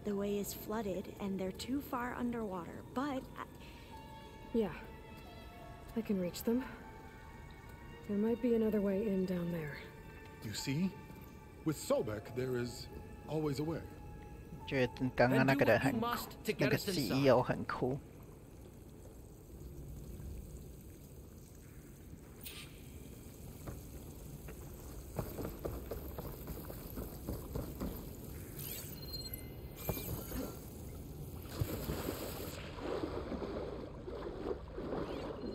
The way is flooded and they're too far underwater, but... Yeah. I can reach them. There might be another way in down there. You see? With Sobek, there is always a way. 觉得刚刚那个人很酷，那个 CEO 很酷。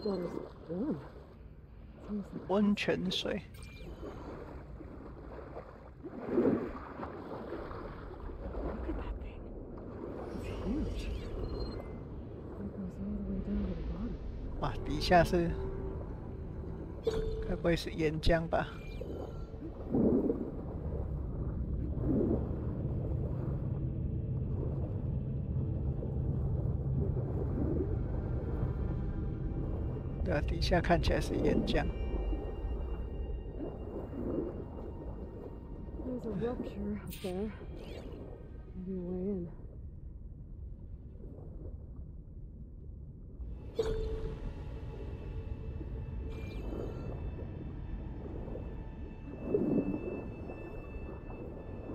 Water's warm. 温泉水。 Look at that thing. It's huge. It goes all the way down to the bottom. 哇，底下是，该不会是岩浆吧？对啊，底下看起来是岩浆。rupture up there. Maybe a way in.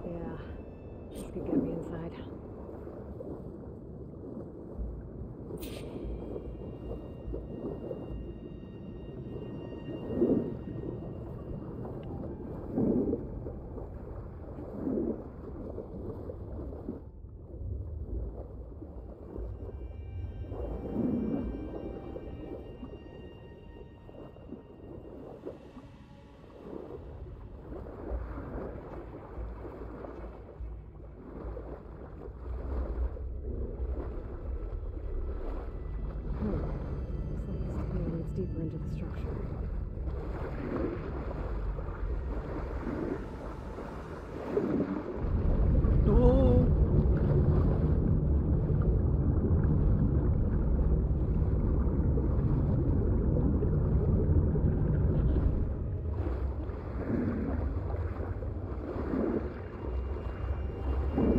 Yeah, this could get me inside. Deeper into the structure. Oh.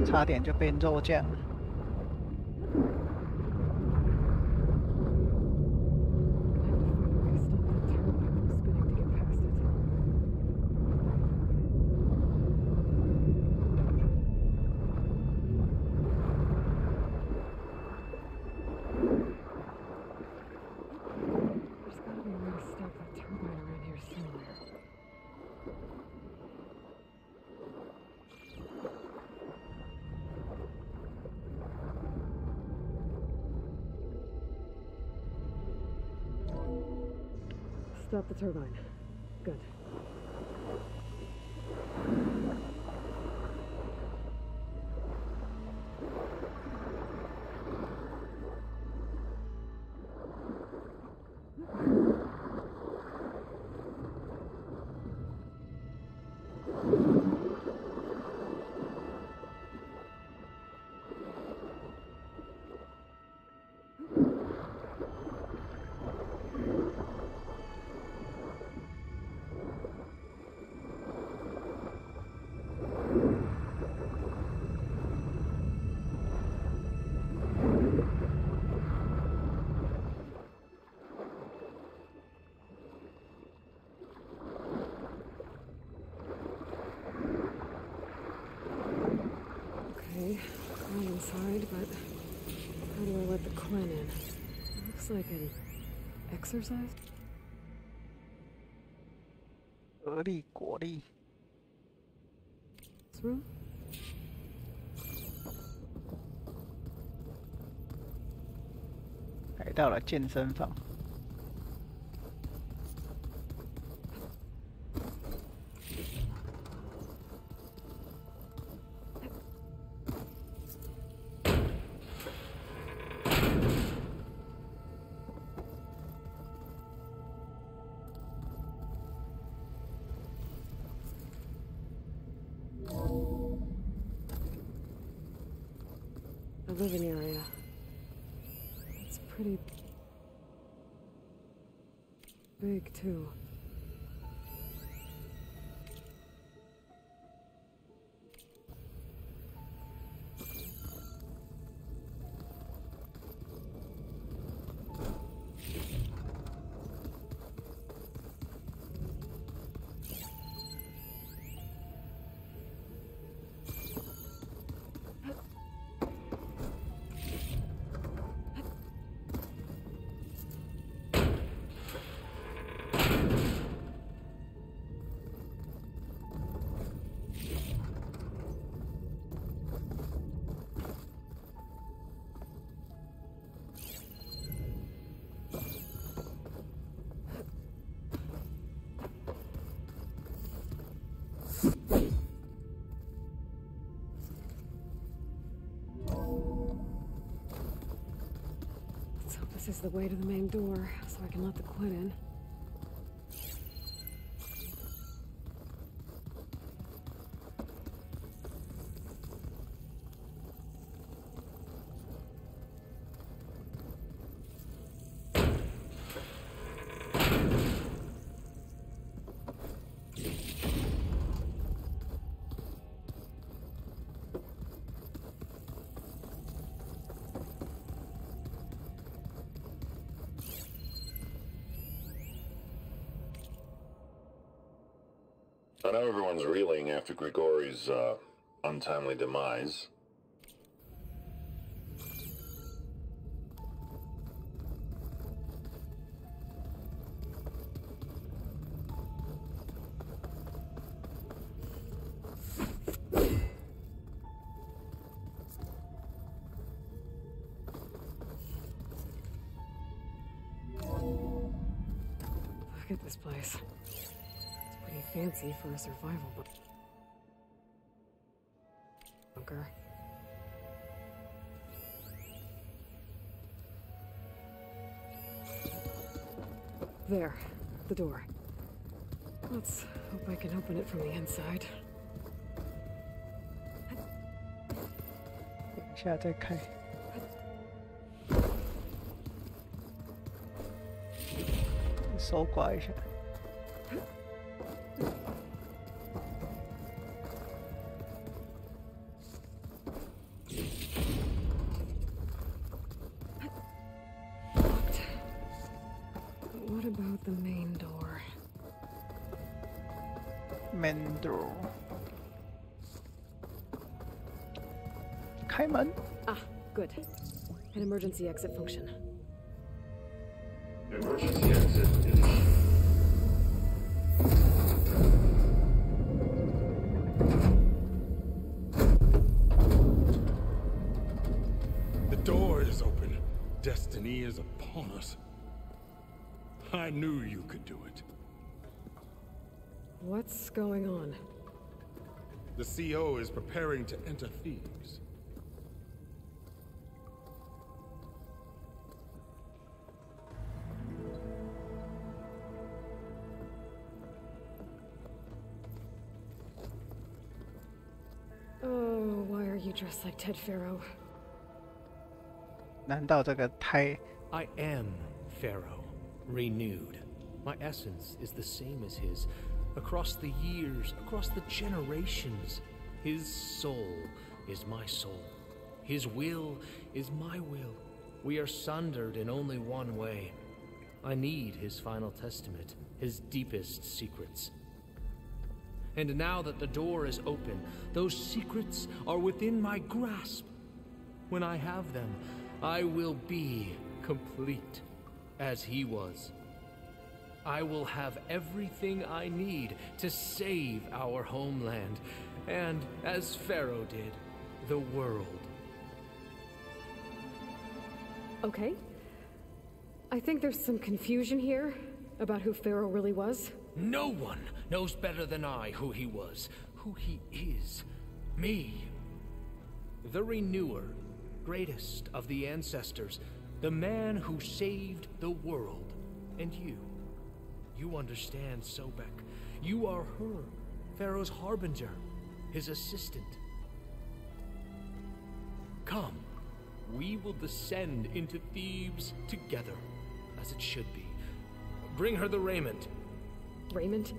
差点就变肉酱了。Stop the turbine. Good. Okay, I'm inside, but how do I let the Quinn in? It looks like an exercise. 合力果粒。 This room? 来到了健身房。 The living area. It's pretty big, too. Let's hope this is the way to the main door, so I can let the Quinn in. know everyone's reeling after Grigori's untimely demise. Look at this place. It's pretty fancy for a survival bunker. There, the door. Let's hope I can open it from the inside. 等一下再开。手刮一下。Locked. What about the main door? Main door。开门。 Ah, good. An emergency exit function. Emergency exit initiated. The door is open. Destiny is upon us. I knew you could do it. What's going on? The CO is preparing to enter Thebes. Oh, why are you dressed like Ted Pharaoh? 难道这个太 I am Pharaoh, renewed. My essence is the same as his. Across the years, across the generations, his soul is my soul. His will is my will. We are sundered in only one way. I need his final testament, his deepest secrets. And now that the door is open, those secrets are within my grasp. When I have them, I will be complete, as he was. I will have everything I need to save our homeland, and, as Pharaoh did, the world. Okay. I think there's some confusion here about who Pharaoh really was. No one knows better than I who he was, who he is. Me. The Renewer, greatest of the ancestors, the man who saved the world. And you. You understand, Sobek. You are her, Pharaoh's harbinger, his assistant. Come, we will descend into Thebes together, as it should be. Bring her the raiment. Raymond?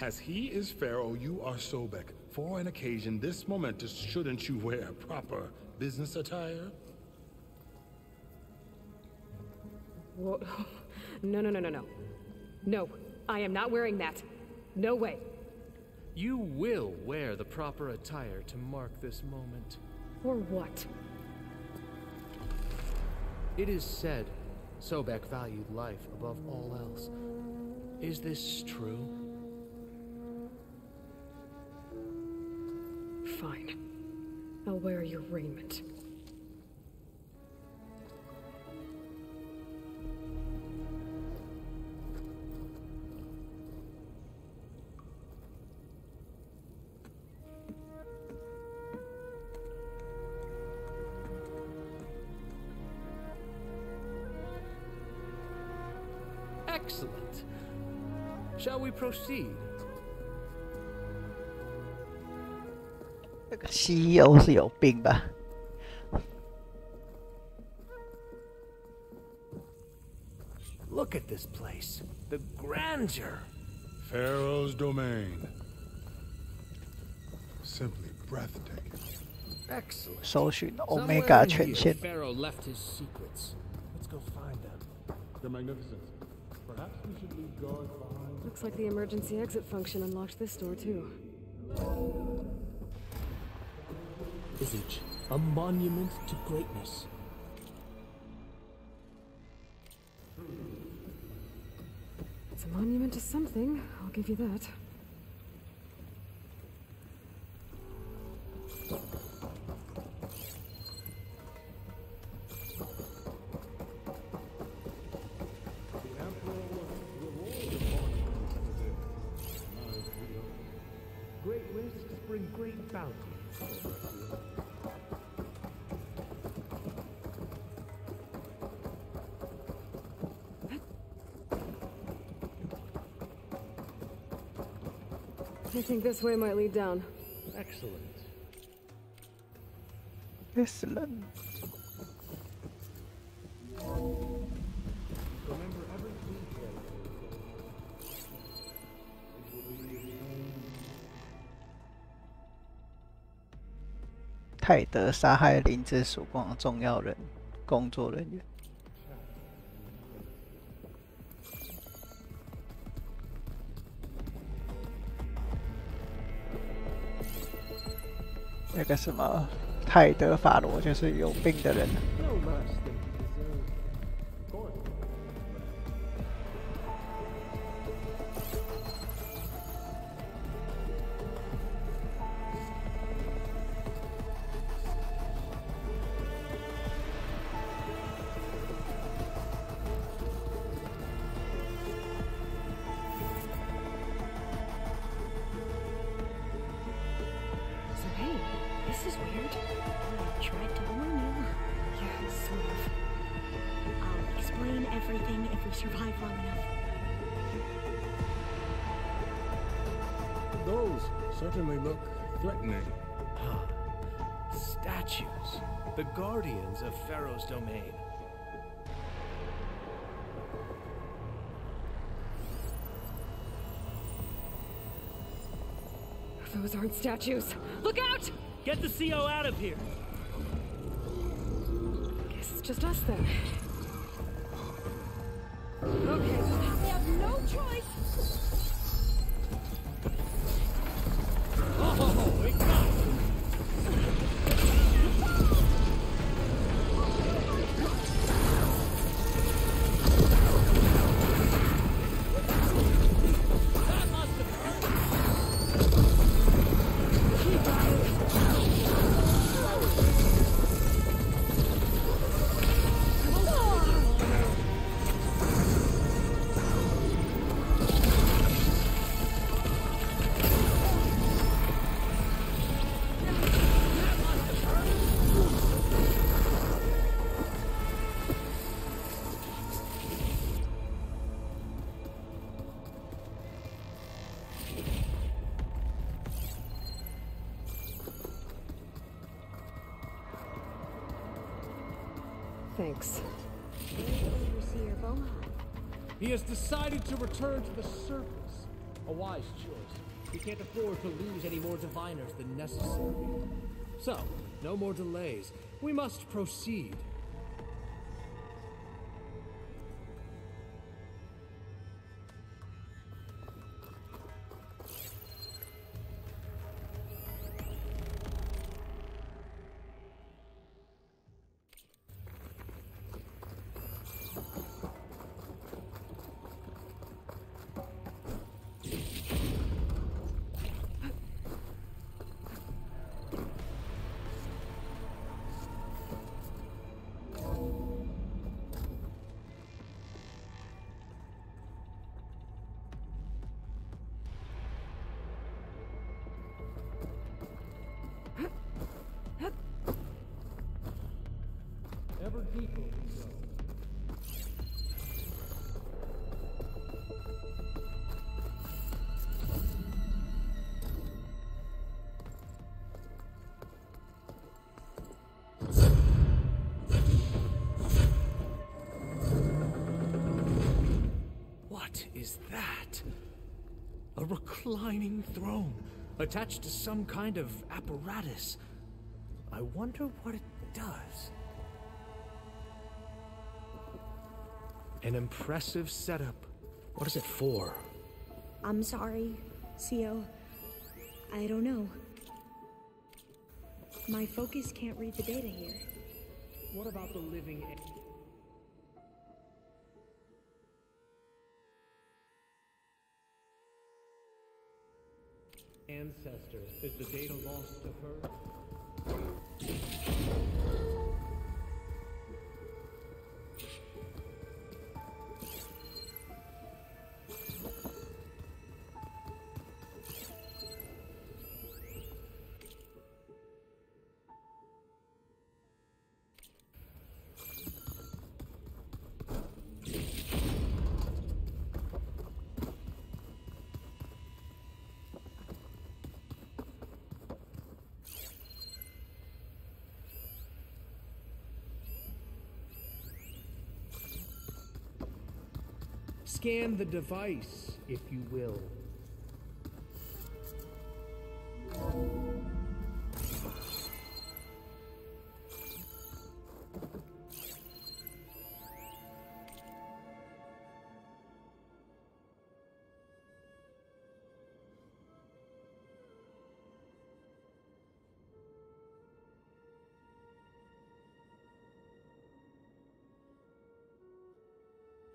As he is Pharaoh, you are Sobek. For an occasion this momentous, shouldn't you wear proper business attire? Whoa. No. No, I am not wearing that. No way. You will wear the proper attire to mark this moment. Or what? It is said Sobek valued life above all else. Is this true? Fine. I'll wear your raiment. Excellent. Shall we proceed? 这个 CEO 是有病吧？ Look at this place. The grandeur. Pharaoh's domain. Simply breathtaking. Excellent. 搜寻 Somewhere Omega in here, 权限。 Pharaoh left his secrets. Let's go find them. They're magnificent. But Looks like the emergency exit function unlocked this door too. Visage, a monument to greatness. It's a monument to something, I'll give you that. Great risks bring great bounty. I think this way might lead down. Excellent. Excellent. Remember every detail. 泰德杀害灵芝曙光的重要工作人员。那个什么泰德法罗就是有病的人。So hey, this is weird. I tried to warn you. Yeah, sort of. I'll explain everything if we survive long enough. Those certainly look threatening. Statues, the guardians of Pharaoh's domain. Those aren't statues. Look out! Get the CO out of here! Guess it's just us then. Okay, we have no choice. Oh, it got you. That must have hurt. Thanks. Overseer Bohan. He has decided to return to the surface. A wise choice. We can't afford to lose any more diviners than necessary. So, no more delays. We must proceed. Ever deeper we go. What is that? A reclining throne attached to some kind of apparatus. I wonder what it does. An impressive setup What is it for? I'm sorry, Co. I don't know. My focus can't read the data here. What about the living ancestor? Is the data lost to her? Scan the device, if you will.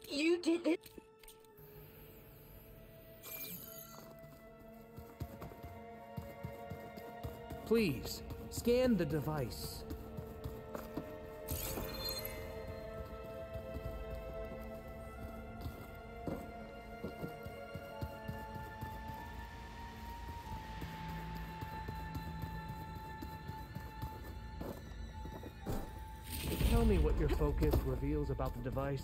You did this? Please, scan the device. Tell me what your focus reveals about the device.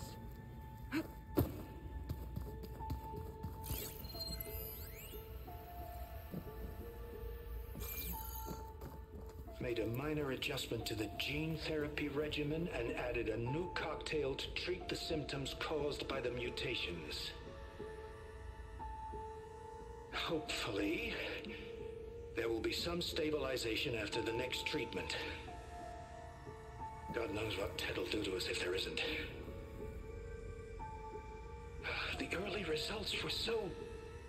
Made a minor adjustment to the gene therapy regimen and added a new cocktail to treat the symptoms caused by the mutations. Hopefully, there will be some stabilization after the next treatment. God knows what Ted'll do to us if there isn't. The early results were so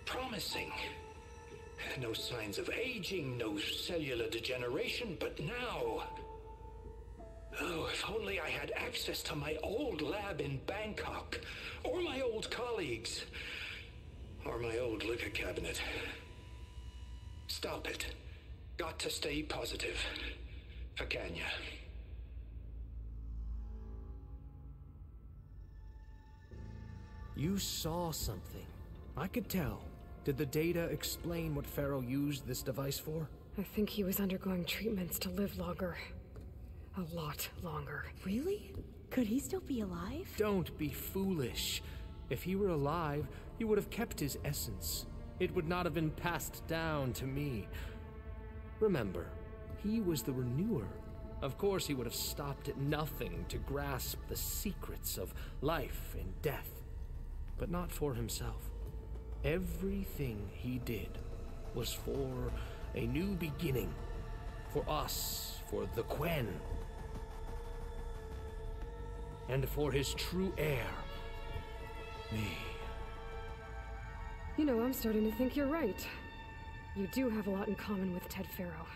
promising. No signs of aging, no cellular degeneration, but now... Oh, if only I had access to my old lab in Bangkok, or my old colleagues, or my old liquor cabinet. Stop it. Got to stay positive. For Kenya. You saw something. I could tell. Did the data explain what Pharaoh used this device for? I think he was undergoing treatments to live longer. A lot longer. Really? Could he still be alive? Don't be foolish. If he were alive, he would have kept his essence. It would not have been passed down to me. Remember, he was the renewer. Of course he would have stopped at nothing to grasp the secrets of life and death. But not for himself. Everything he did was for a new beginning. For us, for the Quen. And for his true heir, me. You know, I'm starting to think you're right. You do have a lot in common with Ted Pharaoh.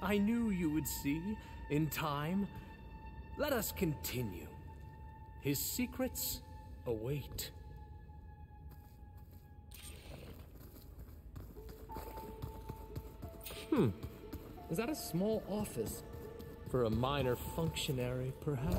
I knew you would see, in time. Let us continue. His secrets await. Is that a small office? For a minor functionary, perhaps?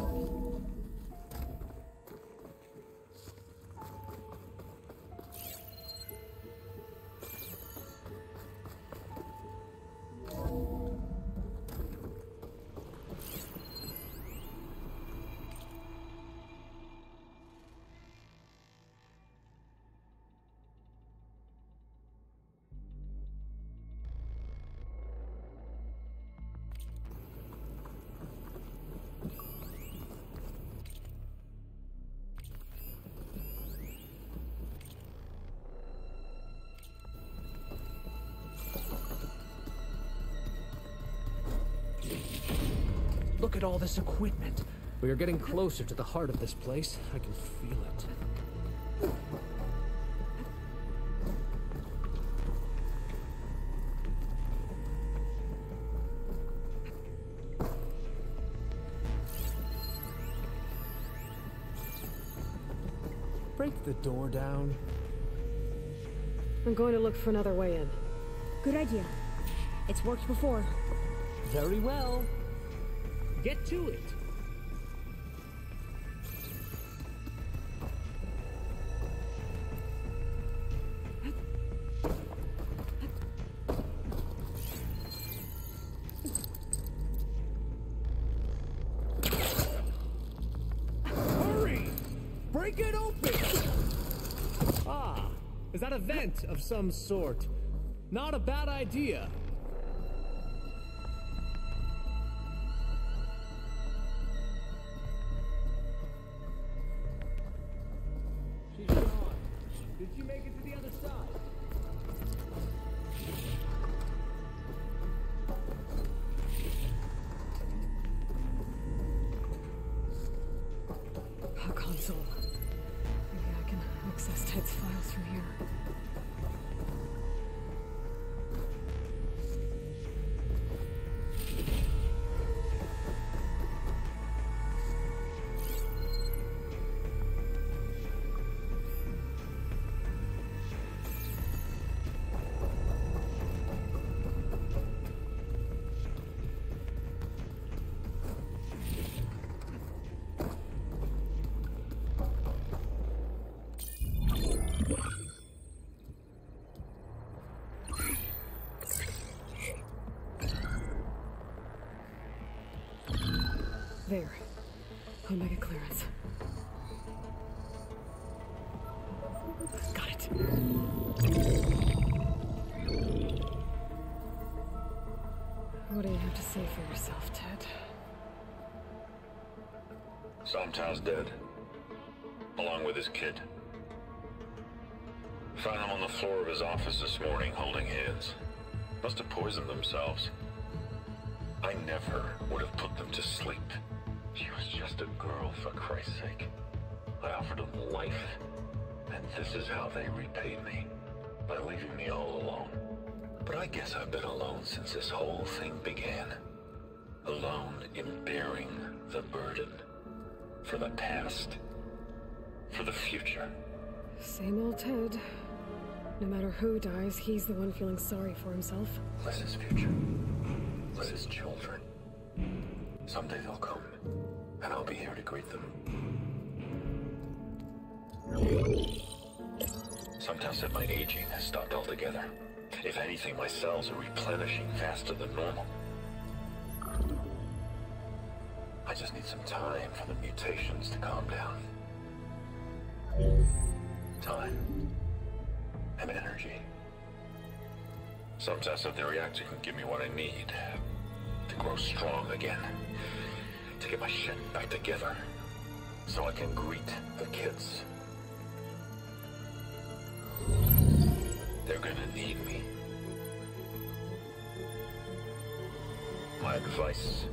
Look at all this equipment. We are getting closer to the heart of this place. I can feel it. break the door down? I'm going to look for another way in. Good idea. It's worked before. Very well. Get to it. Hurry! Break it open! Ah, is that a vent of some sort? Not a bad idea. She's gone. Did she make it to the other side? A console. Maybe I can access Ted's files from here. There. Omega clearance. Got it. What do you have to say for yourself, Ted? Sometimes dead. Along with his kid. Found him on the floor of his office this morning, holding hands. Must have poisoned themselves. I never would have put them to sleep. She was just a girl, for Christ's sake. I offered them life, and this is how they repaid me. By leaving me all alone. But I guess I've been alone since this whole thing began. Alone in bearing the burden. For the past. For the future. Same old Ted. No matter who dies, he's the one feeling sorry for himself. What's his future? What's his children? Someday they'll come, and I'll be here to greet them. Sometimes my aging has stopped altogether. If anything, my cells are replenishing faster than normal. I just need some time for the mutations to calm down. Time. And energy. Some tests of the reactor can give me what I need to grow strong again, to get my shit back together, so I can greet the kids. They're gonna need me. My advice,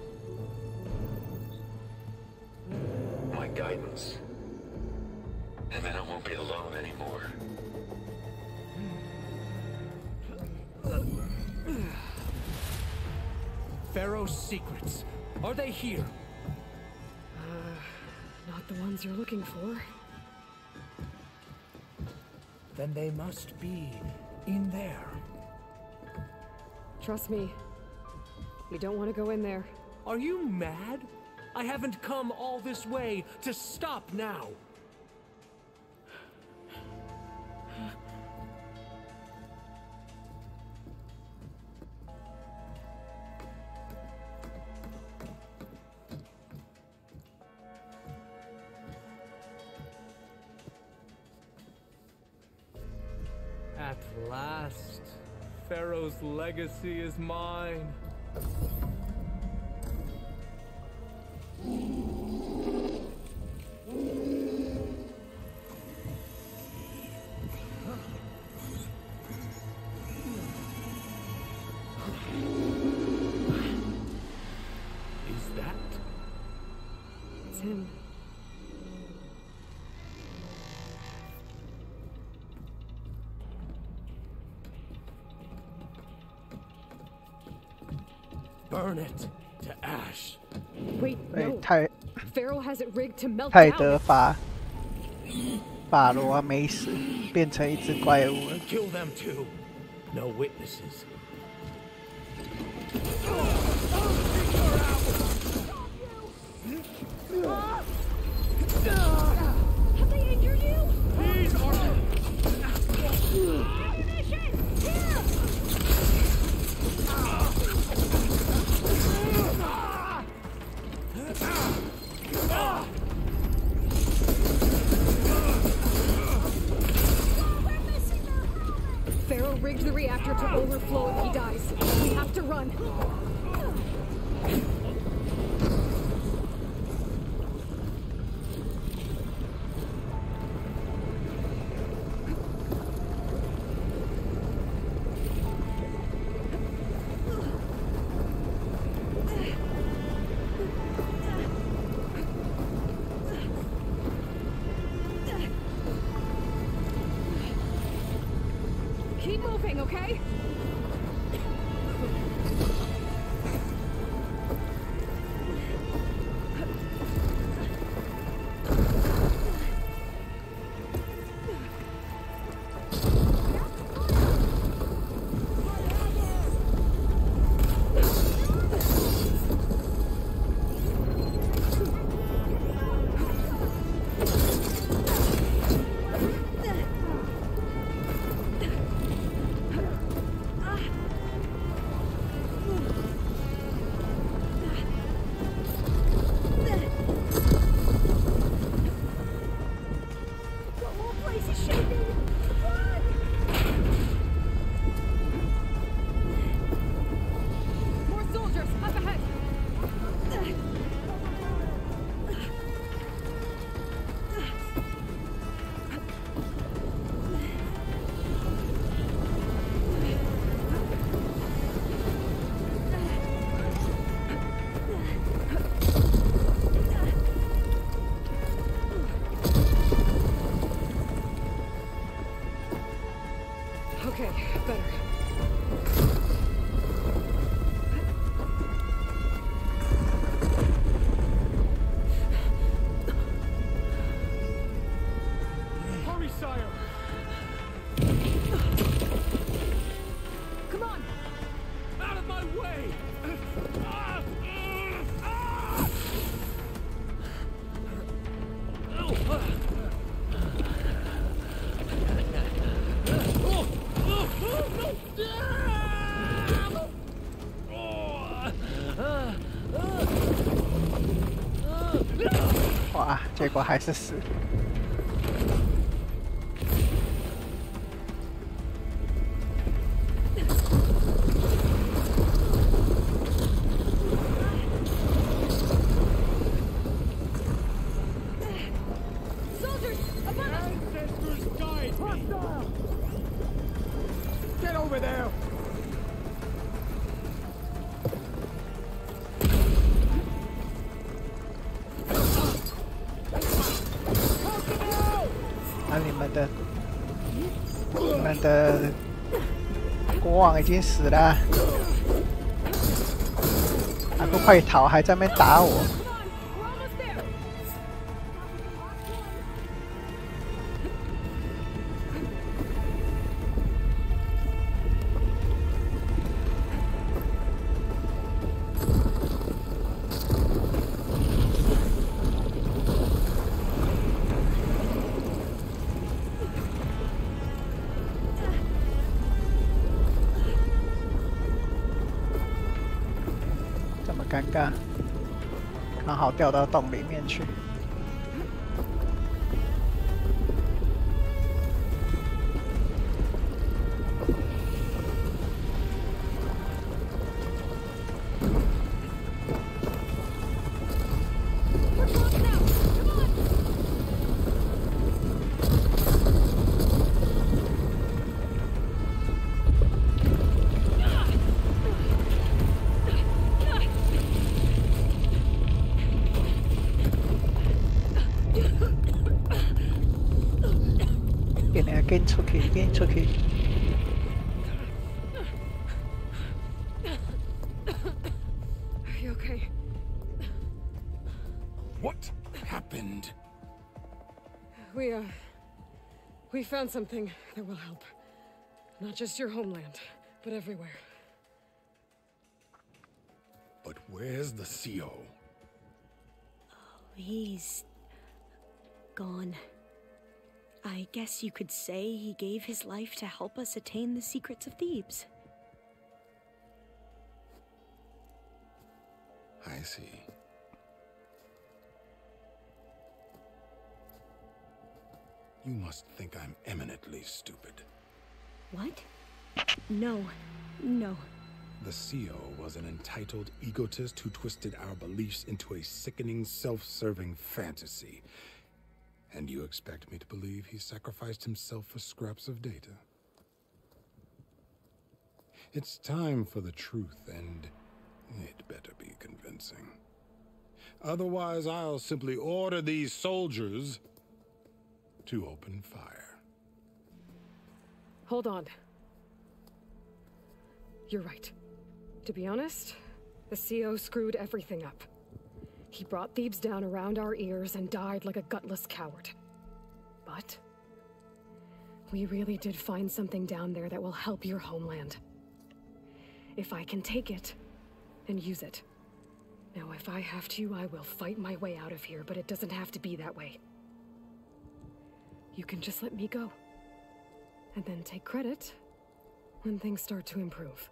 my guidance, and then I won't be alone anymore. Pharaoh's secrets. Are they here? Not the ones you're looking for. Then they must be in there. Trust me. You don't want to go in there. Are you mad? I haven't come all this way to stop now. At last, Pharaoh's legacy is mine. Is that? It's him. Burn it to ash. Wait, no. Pharaoh Pharaoh has it rigged to melt 泰 down. 德法法罗没死，变成一只怪物了。 Kill them too. No witnesses. Have they injured you? These are Ammunition! Here! Pharaoh rigged the reactor to overflow if he dies. We have to run. Keep moving, okay? More soldiers up ahead. 哇，结果还是死。Soldiers, above us! Ancestors died me. Get over there. Possible! 啊，你们的国王已经死了，还不快逃，还在那边打我。 Come on, we're almost there. 这么尴尬，刚好掉到洞里面去。跟出去，跟出去。 Are you okay? What happened? We, We found something that will help. Not just your homeland, but everywhere. But where's the CO? He's gone. I guess you could say he gave his life to help us attain the secrets of Thebes. I see. You must think I'm eminently stupid. What? No. The CO was an entitled egotist who twisted our beliefs into a sickening, self-serving fantasy. And you expect me to believe he sacrificed himself for scraps of data? It's time for the truth, and it better be convincing. Otherwise, I'll simply order these soldiers to open fire. Hold on. You're right. To be honest, the CO screwed everything up. He brought Thebes down around our ears and died like a gutless coward. But we really did find something down there that will help your homeland. If I can take it, then use it. Now, if I have to, I will fight my way out of here, but it doesn't have to be that way. You can just let me go. And then take credit when things start to improve.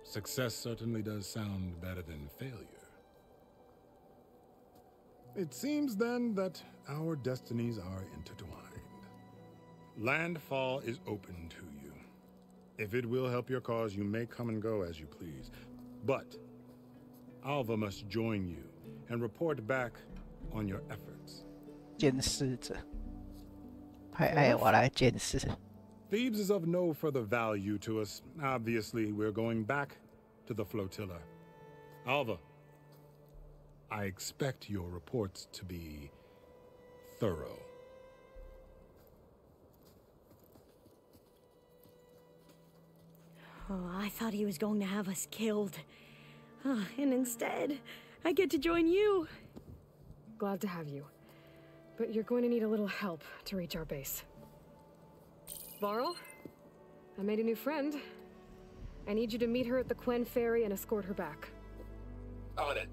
Success certainly does sound better than failure. It seems then that our destinies are intertwined. Landfall is open to you. If it will help your cause, you may come and go as you please. But Alva must join you and report back on your efforts. 监视者，派艾娃来监视。 Thebes is of no further value to us. Obviously, we're going back to the flotilla. Alva, I expect your reports to be thorough. Oh, I thought he was going to have us killed. Oh, and instead, I get to join you. Glad to have you. But you're going to need a little help to reach our base. Varl, I made a new friend. I need you to meet her at the Quen Ferry and escort her back. On it.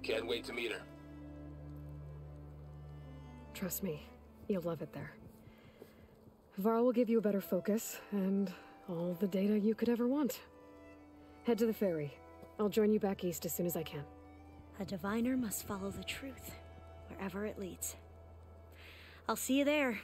Can't wait to meet her. Trust me, you'll love it there. Varl will give you a better focus and all the data you could ever want. Head to the ferry. I'll join you back east as soon as I can. A diviner must follow the truth, wherever it leads. I'll see you there.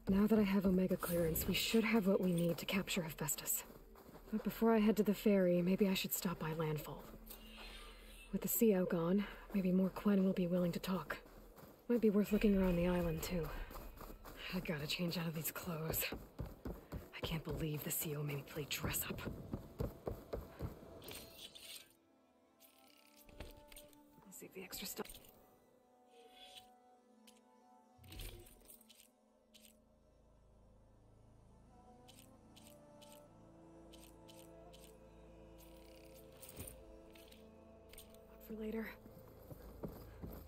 Now that I have Omega clearance, we should have what we need to capture Hephaestus. But before I head to the ferry, maybe I should stop by Landfall. With the CO gone, maybe more Quen will be willing to talk. Might be worth looking around the island, too. I gotta change out of these clothes. I can't believe the CO made me play dress up. I'll save the extra stuff. For later.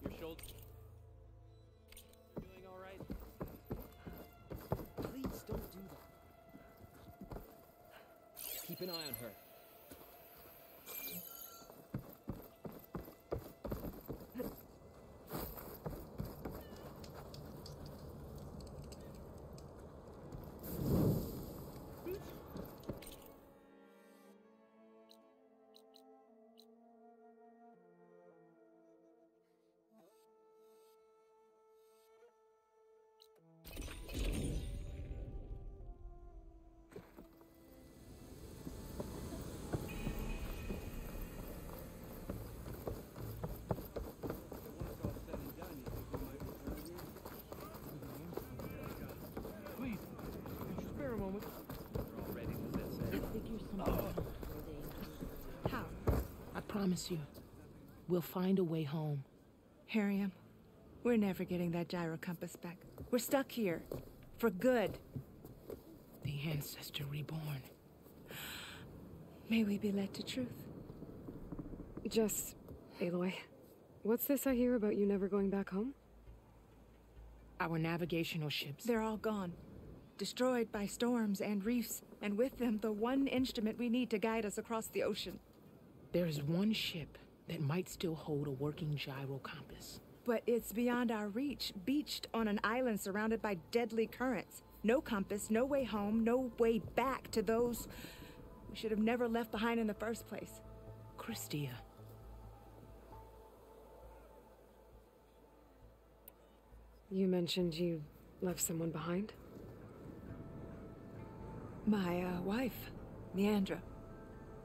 Your shoulder. Feeling all right? Please don't do that. Keep an eye on her. How? I promise you, we'll find a way home. Harriam, we're never getting that gyro compass back. We're stuck here. For good. The ancestor reborn. May we be led to truth. Just, Aloy, what's this I hear about you never going back home? Our navigational ships. They're all gone. Destroyed by storms and reefs, and with them the one instrument we need to guide us across the ocean. There is one ship that might still hold a working gyro compass. But it's beyond our reach, beached on an island surrounded by deadly currents. No compass, no way home, no way back to those we should have never left behind in the first place. Christia. You mentioned you left someone behind? My wife, Neandra.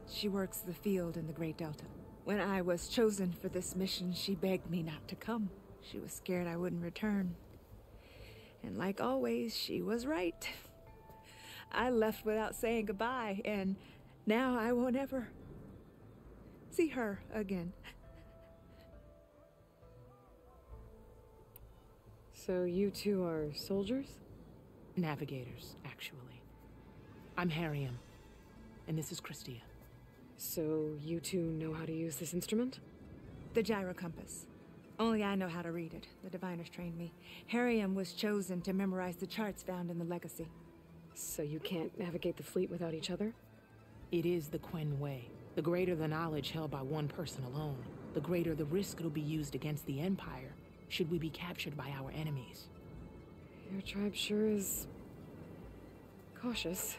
She works the field in the Great Delta. When I was chosen for this mission, she begged me not to come. She was scared I wouldn't return. And like always, she was right. I left without saying goodbye, and now I won't ever see her again. So you two are soldiers? Navigators, actually. I'm Harriam, and this is Christia. So you two know how to use this instrument? The gyro compass. Only I know how to read it. The diviners trained me. Harriam was chosen to memorize the charts found in the legacy. So you can't navigate the fleet without each other? It is the Quen way. The greater the knowledge held by one person alone, the greater the risk it'll be used against the Empire, should we be captured by our enemies. Your tribe sure is cautious.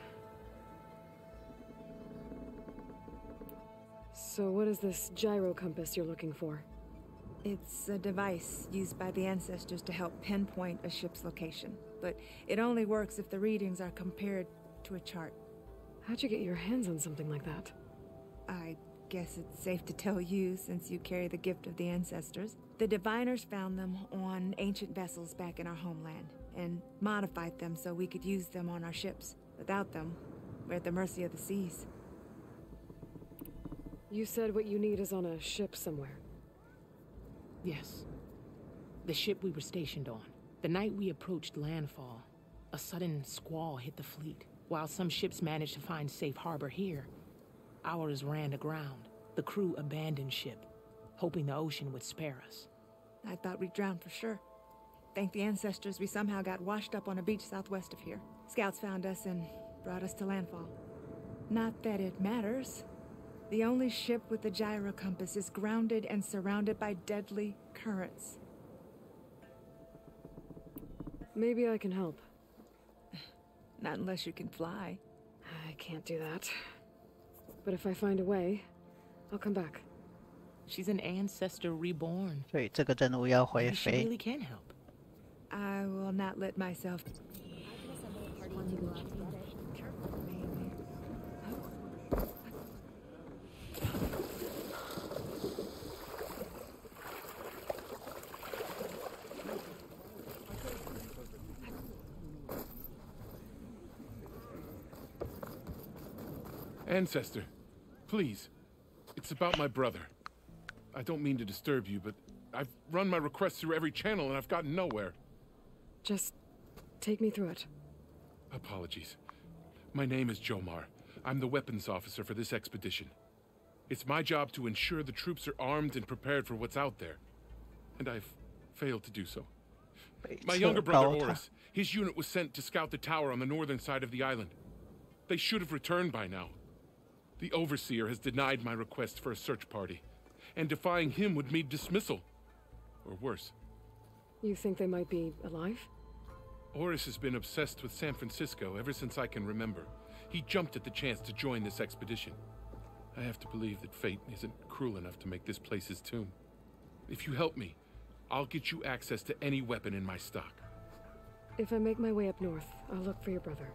So what is this gyro compass you're looking for? It's a device used by the ancestors to help pinpoint a ship's location, but it only works if the readings are compared to a chart. How'd you get your hands on something like that? I guess it's safe to tell you, since you carry the gift of the ancestors. The diviners found them on ancient vessels back in our homeland, and modified them so we could use them on our ships. Without them, we're at the mercy of the seas. You said what you need is on a ship somewhere. Yes. The ship we were stationed on. The night we approached landfall, a sudden squall hit the fleet. While some ships managed to find safe harbor here, ours ran aground. The crew abandoned ship, hoping the ocean would spare us. I thought we'd drown for sure. Thank the ancestors, we somehow got washed up on a beach southwest of here. Scouts found us and brought us to landfall. Not that it matters. The only ship with the gyro compass is grounded and surrounded by deadly currents. Maybe I can help. Not unless you can fly. I can't do that. But if I find a way, I'll come back. She's an ancestor reborn. 所以这个任务要回 Maybe she 飞。 really can help. I will not let myself... Ancestor, please. It's about my brother. I don't mean to disturb you, but I've run my request through every channel and I've gotten nowhere. Just take me through it. Apologies. My name is Jomar. I'm the weapons officer for this expedition. It's my job to ensure the troops are armed and prepared for what's out there. And I've failed to do so. My younger brother, Oris, his unit was sent to scout the tower on the northern side of the island. They should have returned by now. The Overseer has denied my request for a search party, and defying him would mean dismissal. Or worse. You think they might be alive? Oris has been obsessed with San Francisco ever since I can remember. He jumped at the chance to join this expedition. I have to believe that fate isn't cruel enough to make this place his tomb. If you help me, I'll get you access to any weapon in my stock. If I make my way up north, I'll look for your brother.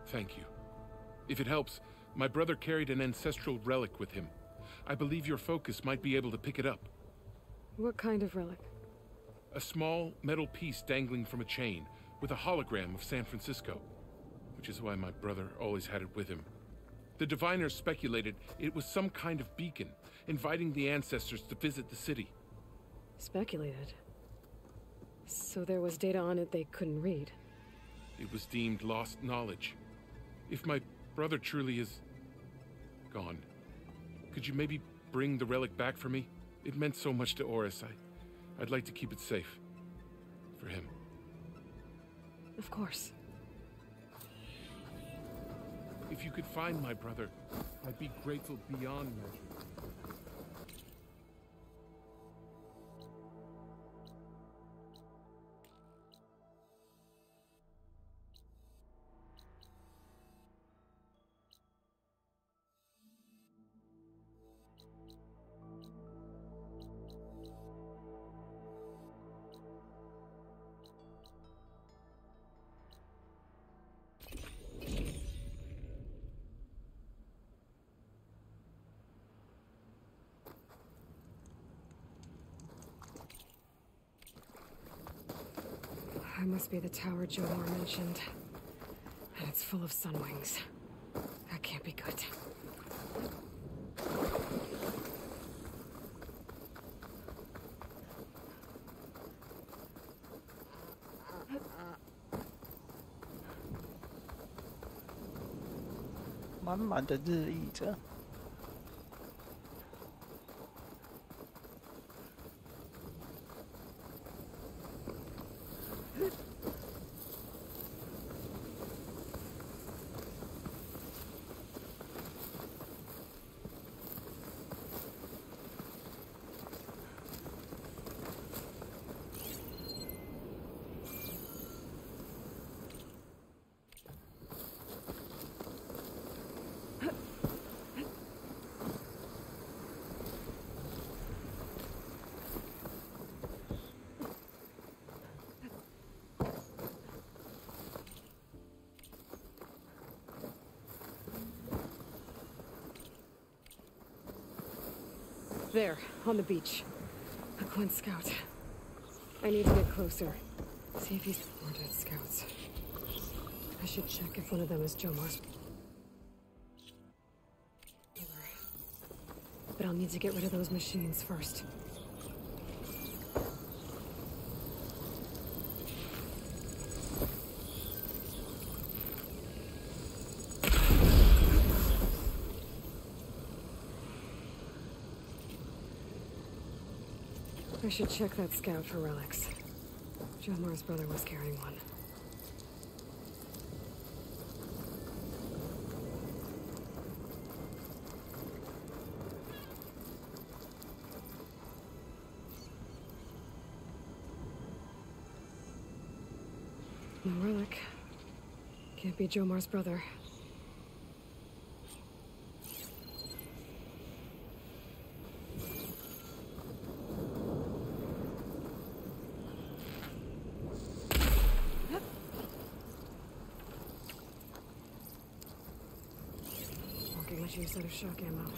Thank you. If it helps, my brother carried an ancestral relic with him. I believe your focus might be able to pick it up. What kind of relic? A small metal piece dangling from a chain with a hologram of San Francisco, which is why my brother always had it with him. The diviners speculated it was some kind of beacon, inviting the ancestors to visit the city. Speculated? So there was data on it they couldn't read? It was deemed lost knowledge. If my brother truly is gone, could you maybe bring the relic back for me? It meant so much to Oris. I'd like to keep it safe. For him. Of course. If you could find my brother, I'd be grateful beyond measure. It must be the tower Jomar mentioned. And it's full of sunwings. That can't be good.满满的日译者。There, on the beach. A Quinn scout. I need to get closer. See if he's more dead scouts. I should check if one of them is Jomar's. But I'll need to get rid of those machines first. I should check that scout for relics. Jomar's brother was carrying one. No relic. Can't be Jomar's brother. Much use out of shock ammo.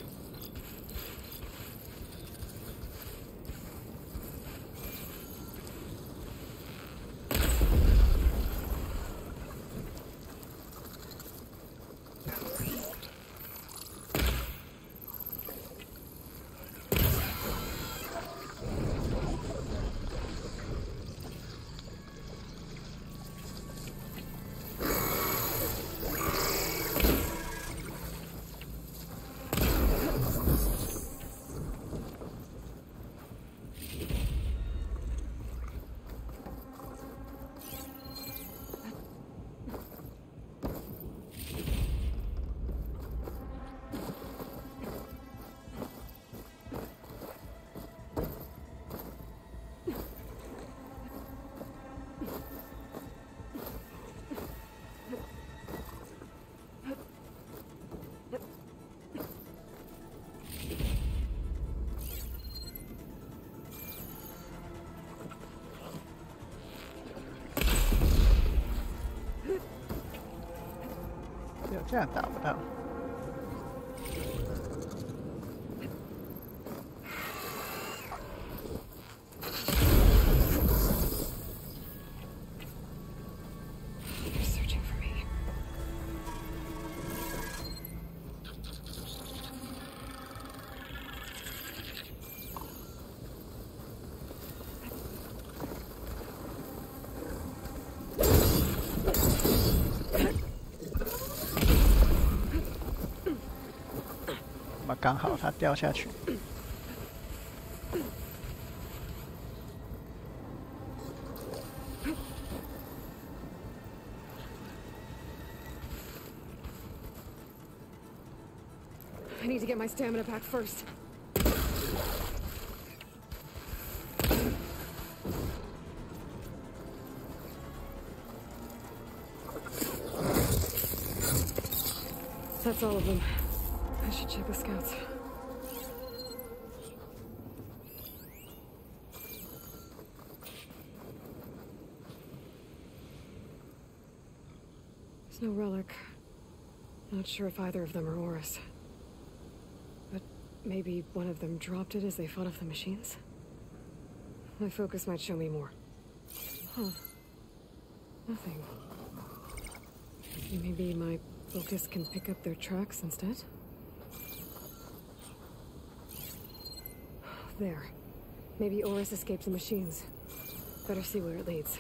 这样打不到。刚好它掉下去。I need to get my stamina back first. That's all of them. I should check the scouts. There's no relic. Not sure if either of them are Oris. But maybe one of them dropped it as they fought off the machines? My focus might show me more. Huh. Nothing. Maybe my focus can pick up their tracks instead? There. Maybe Oris escaped the machines. Better see where it leads.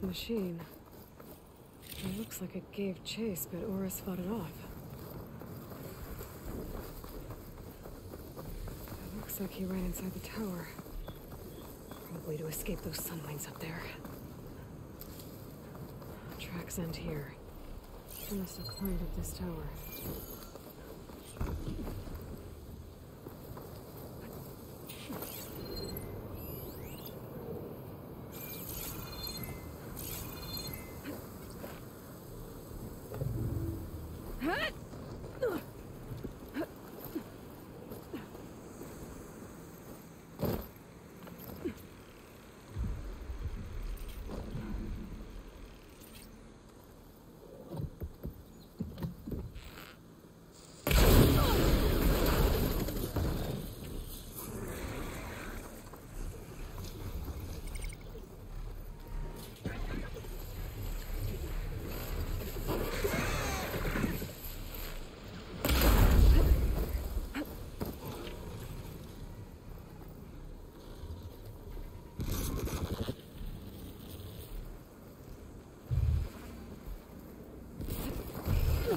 Machine. It looks like it gave chase, but Oris fought it off. It looks like he ran inside the tower. Probably to escape those sunwings up there. Tracks end here. He must have climbed up this tower.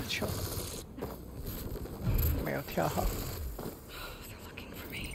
球没有跳好。They're looking for me.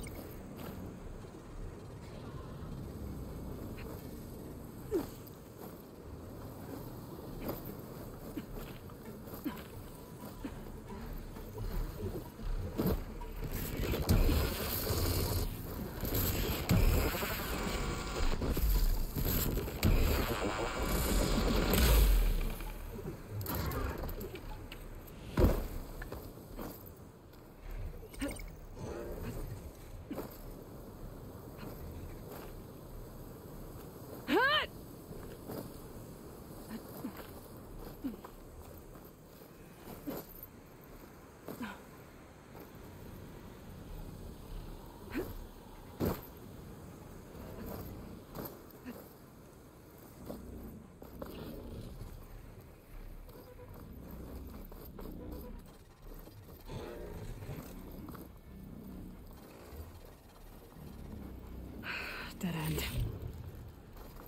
Dead end.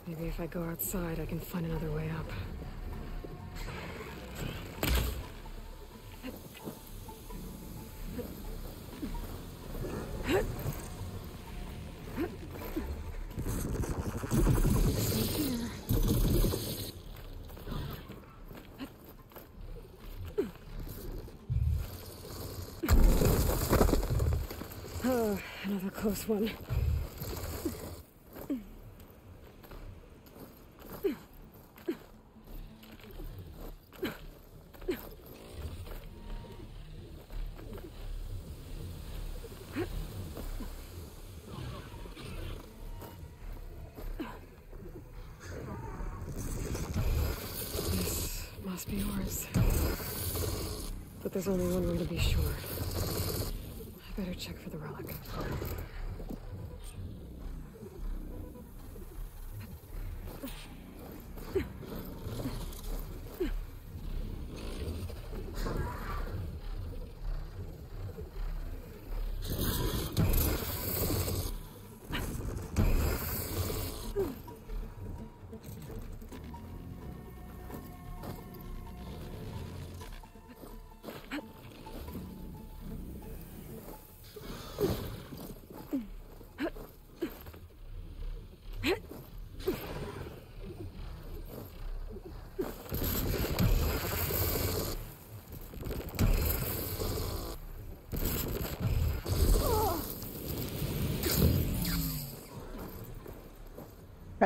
Maybe if I go outside, I can find another way up. Oh, another close one. Must be yours. But there's only one way to be sure. I better check for the relic.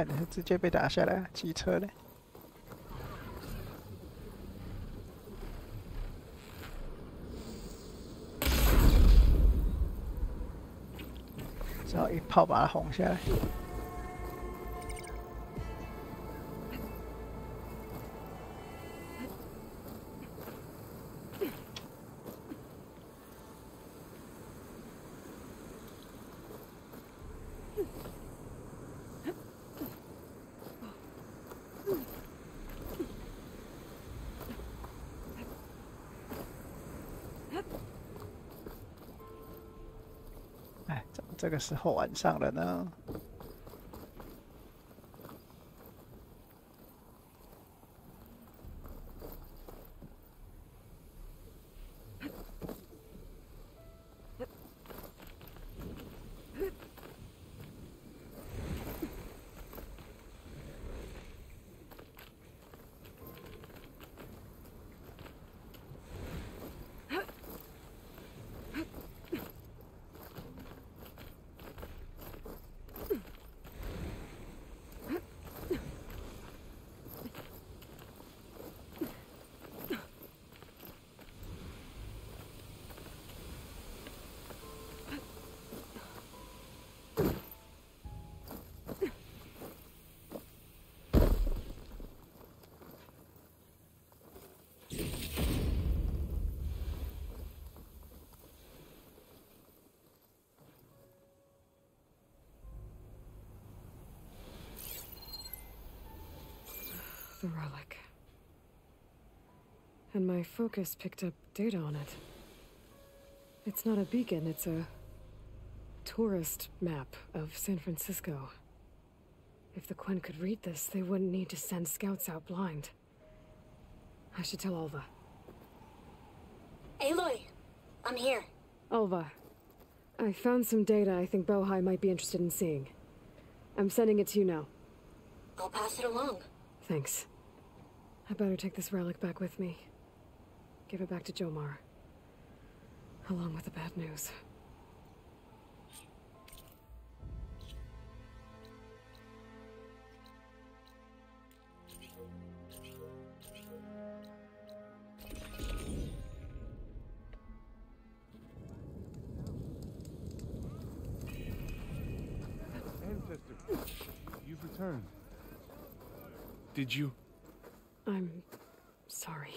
看，直接被打下来，机车嘞。只好一炮把它轰下来。哎，怎么这个时候晚上了呢？The relic. And my focus picked up data on it. It's not a beacon, it's a tourist map of San Francisco. If the Quen could read this, they wouldn't need to send scouts out blind. I should tell Alva. Aloy, I'm here. Alva, I found some data I think Bohai might be interested in seeing. I'm sending it to you now. I'll pass it along. Thanks. I better take this relic back with me. Give it back to Jomar. Along with the bad news. Ancestor, you've returned. Did you? I'm sorry.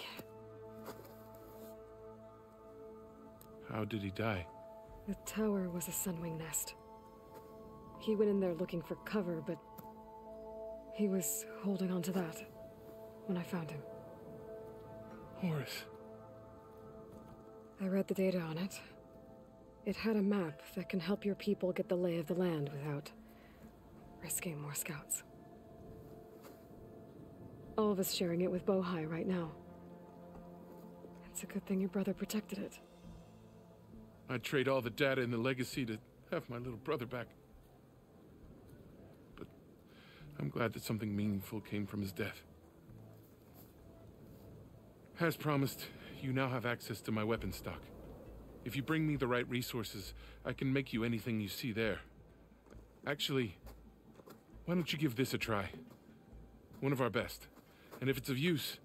How did he die? The tower was a sunwing nest. He went in there looking for cover, but he was holding on to that when I found him. Horace. I read the data on it. It had a map that can help your people get the lay of the land without risking more scouts. Alva's sharing it with Bohai right now. It's a good thing your brother protected it. I'd trade all the data and the legacy to have my little brother back. But I'm glad that something meaningful came from his death. As promised, you now have access to my weapon stock. If you bring me the right resources, I can make you anything you see there. Actually, why don't you give this a try? One of our best. And if it's of use,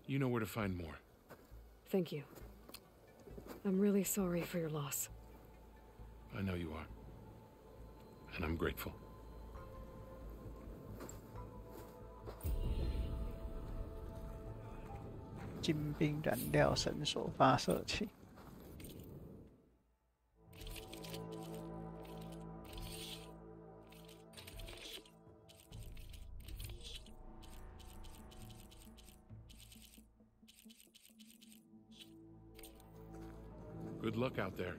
you know where to find more. Thank you. I'm really sorry for your loss. I know you are. And I'm grateful. 精兵燃料绳索发射器。Good luck out there.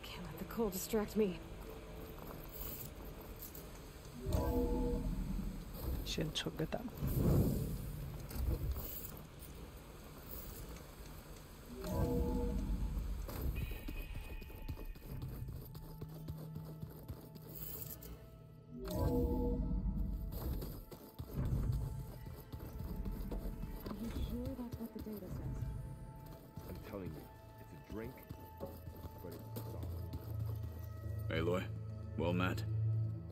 Can't let the cold distract me. 先存个档。Aloy, well met.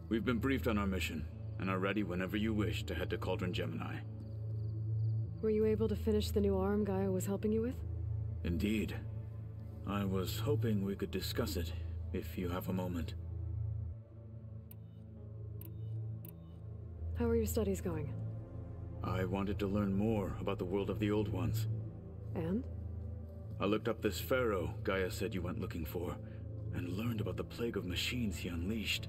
We've been briefed on our mission, and are ready whenever you wish to head to Cauldron Gemini. Were you able to finish the new arm Gaia was helping you with? Indeed. I was hoping we could discuss it, if you have a moment. How are your studies going? I wanted to learn more about the world of the Old Ones. And? I looked up this pharaoh Gaia said you went looking for, and learned about the plague of machines he unleashed.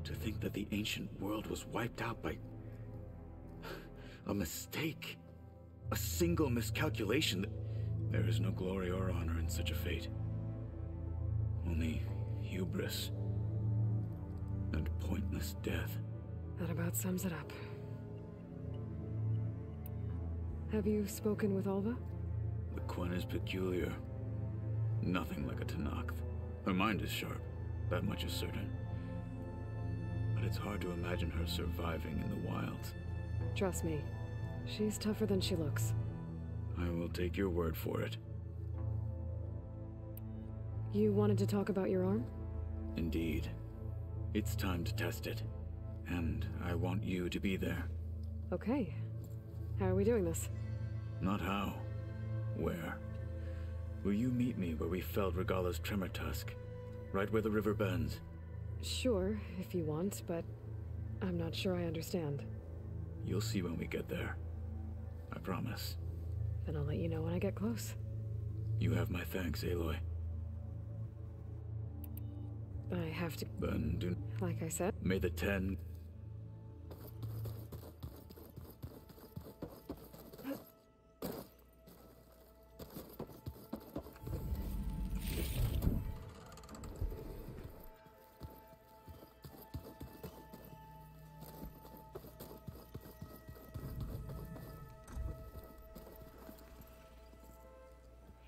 To think that the ancient world was wiped out by a mistake. A single miscalculation. There is no glory or honor in such a fate. Only hubris and pointless death. That about sums it up. Have you spoken with Alva? The Quen is peculiar. Nothing like a Tenakth. Her mind is sharp, that much is certain. But it's hard to imagine her surviving in the wilds. Trust me, she's tougher than she looks. I will take your word for it. You wanted to talk about your arm? Indeed. It's time to test it. And I want you to be there. Okay. How are we doing this? Not how. Where? Will you meet me where we felled Regala's tremor tusk? Right where the river bends? Sure, if you want, but I'm not sure I understand. You'll see when we get there. I promise. Then I'll let you know when I get close. You have my thanks, Aloy. I have to... Then do... Like I said... May the 10...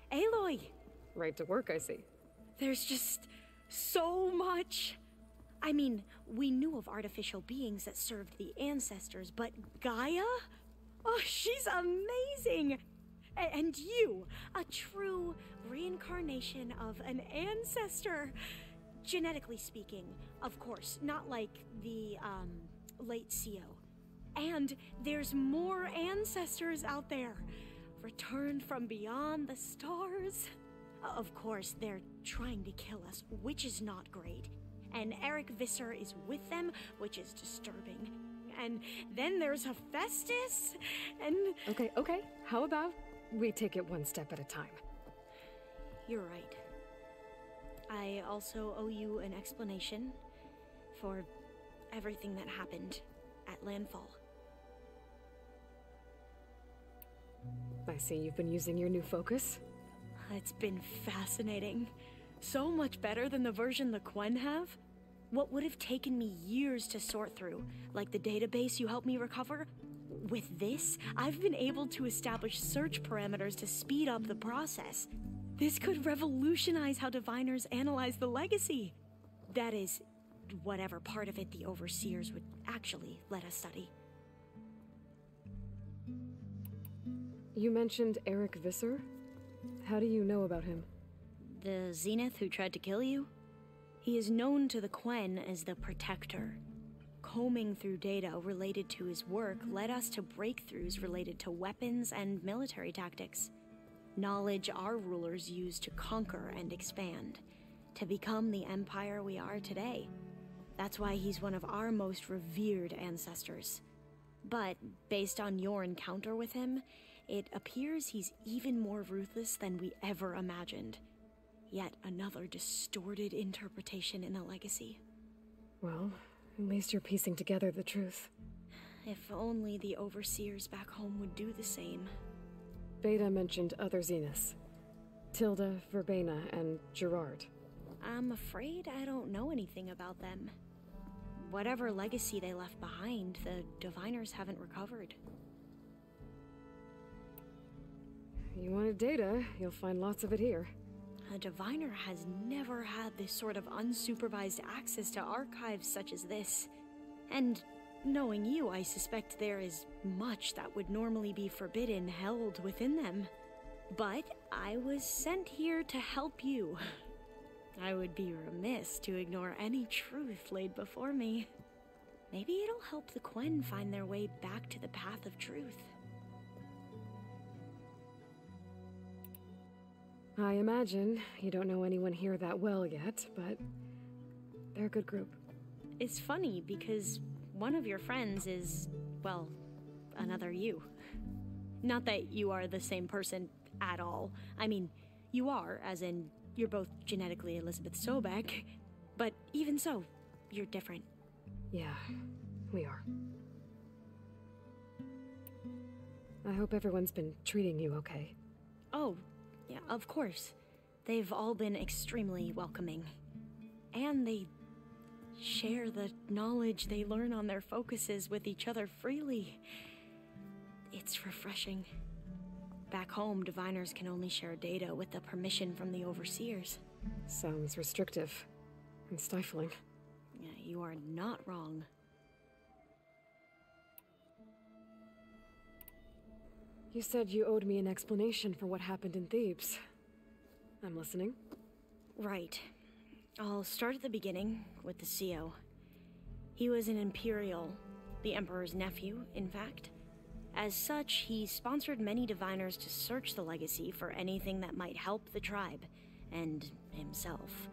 Aloy! Right to work, I see. There's just so much. I mean, we knew of artificial beings that served the ancestors, but Gaia? Oh, she's amazing! And you, a true reincarnation of an ancestor. Genetically speaking, of course, not like the, late CO. And there's more ancestors out there, returned from beyond the stars. Of course, they're trying to kill us, which is not great. And Eric Visser is with them, which is disturbing. And then there's Hephaestus, and... Okay. How about we take it one step at a time? You're right. I also owe you an explanation for everything that happened at Landfall. I see you've been using your new focus. It's been fascinating. So much better than the version the Quen have. What would have taken me years to sort through, like the database you helped me recover, with this, I've been able to establish search parameters to speed up the process. This could revolutionize how diviners analyze the legacy. That is, whatever part of it the Overseers would actually let us study. You mentioned Eric Visser? How do you know about him? The Zenith who tried to kill you? He is known to the Quen as the Protector. Combing through data related to his work led us to breakthroughs related to weapons and military tactics. Knowledge our rulers used to conquer and expand, to become the empire we are today. That's why he's one of our most revered ancestors. But based on your encounter with him, it appears he's even more ruthless than we ever imagined. Yet another distorted interpretation in the legacy. Well, at least you're piecing together the truth. If only the Overseers back home would do the same. Beta mentioned other Zeniths. Tilda, Verbena, and Gerard. I'm afraid I don't know anything about them. Whatever legacy they left behind, the Diviners haven't recovered. You wanted data, you'll find lots of it here. A Diviner has never had this sort of unsupervised access to archives such as this. And knowing you, I suspect there is much that would normally be forbidden held within them. But I was sent here to help you. I would be remiss to ignore any truth laid before me. Maybe it'll help the Quen find their way back to the path of truth. I imagine you don't know anyone here that well yet, but they're a good group. It's funny because one of your friends is, well, another you. Not that you are the same person at all. I mean, you are, as in, you're both genetically Elizabeth Sobek, but even so, you're different. Yeah, we are. I hope everyone's been treating you okay. Oh, yeah, of course. They've all been extremely welcoming. And they share the knowledge they learn on their focuses with each other freely. It's refreshing. Back home, diviners can only share data with the permission from the overseers. Sounds restrictive and stifling. Yeah, you are not wrong. You said you owed me an explanation for what happened in Thebes. I'm listening. Right. I'll start at the beginning with the CO. He was an Imperial, the Emperor's nephew, in fact. As such, he sponsored many diviners to search the legacy for anything that might help the tribe, and himself.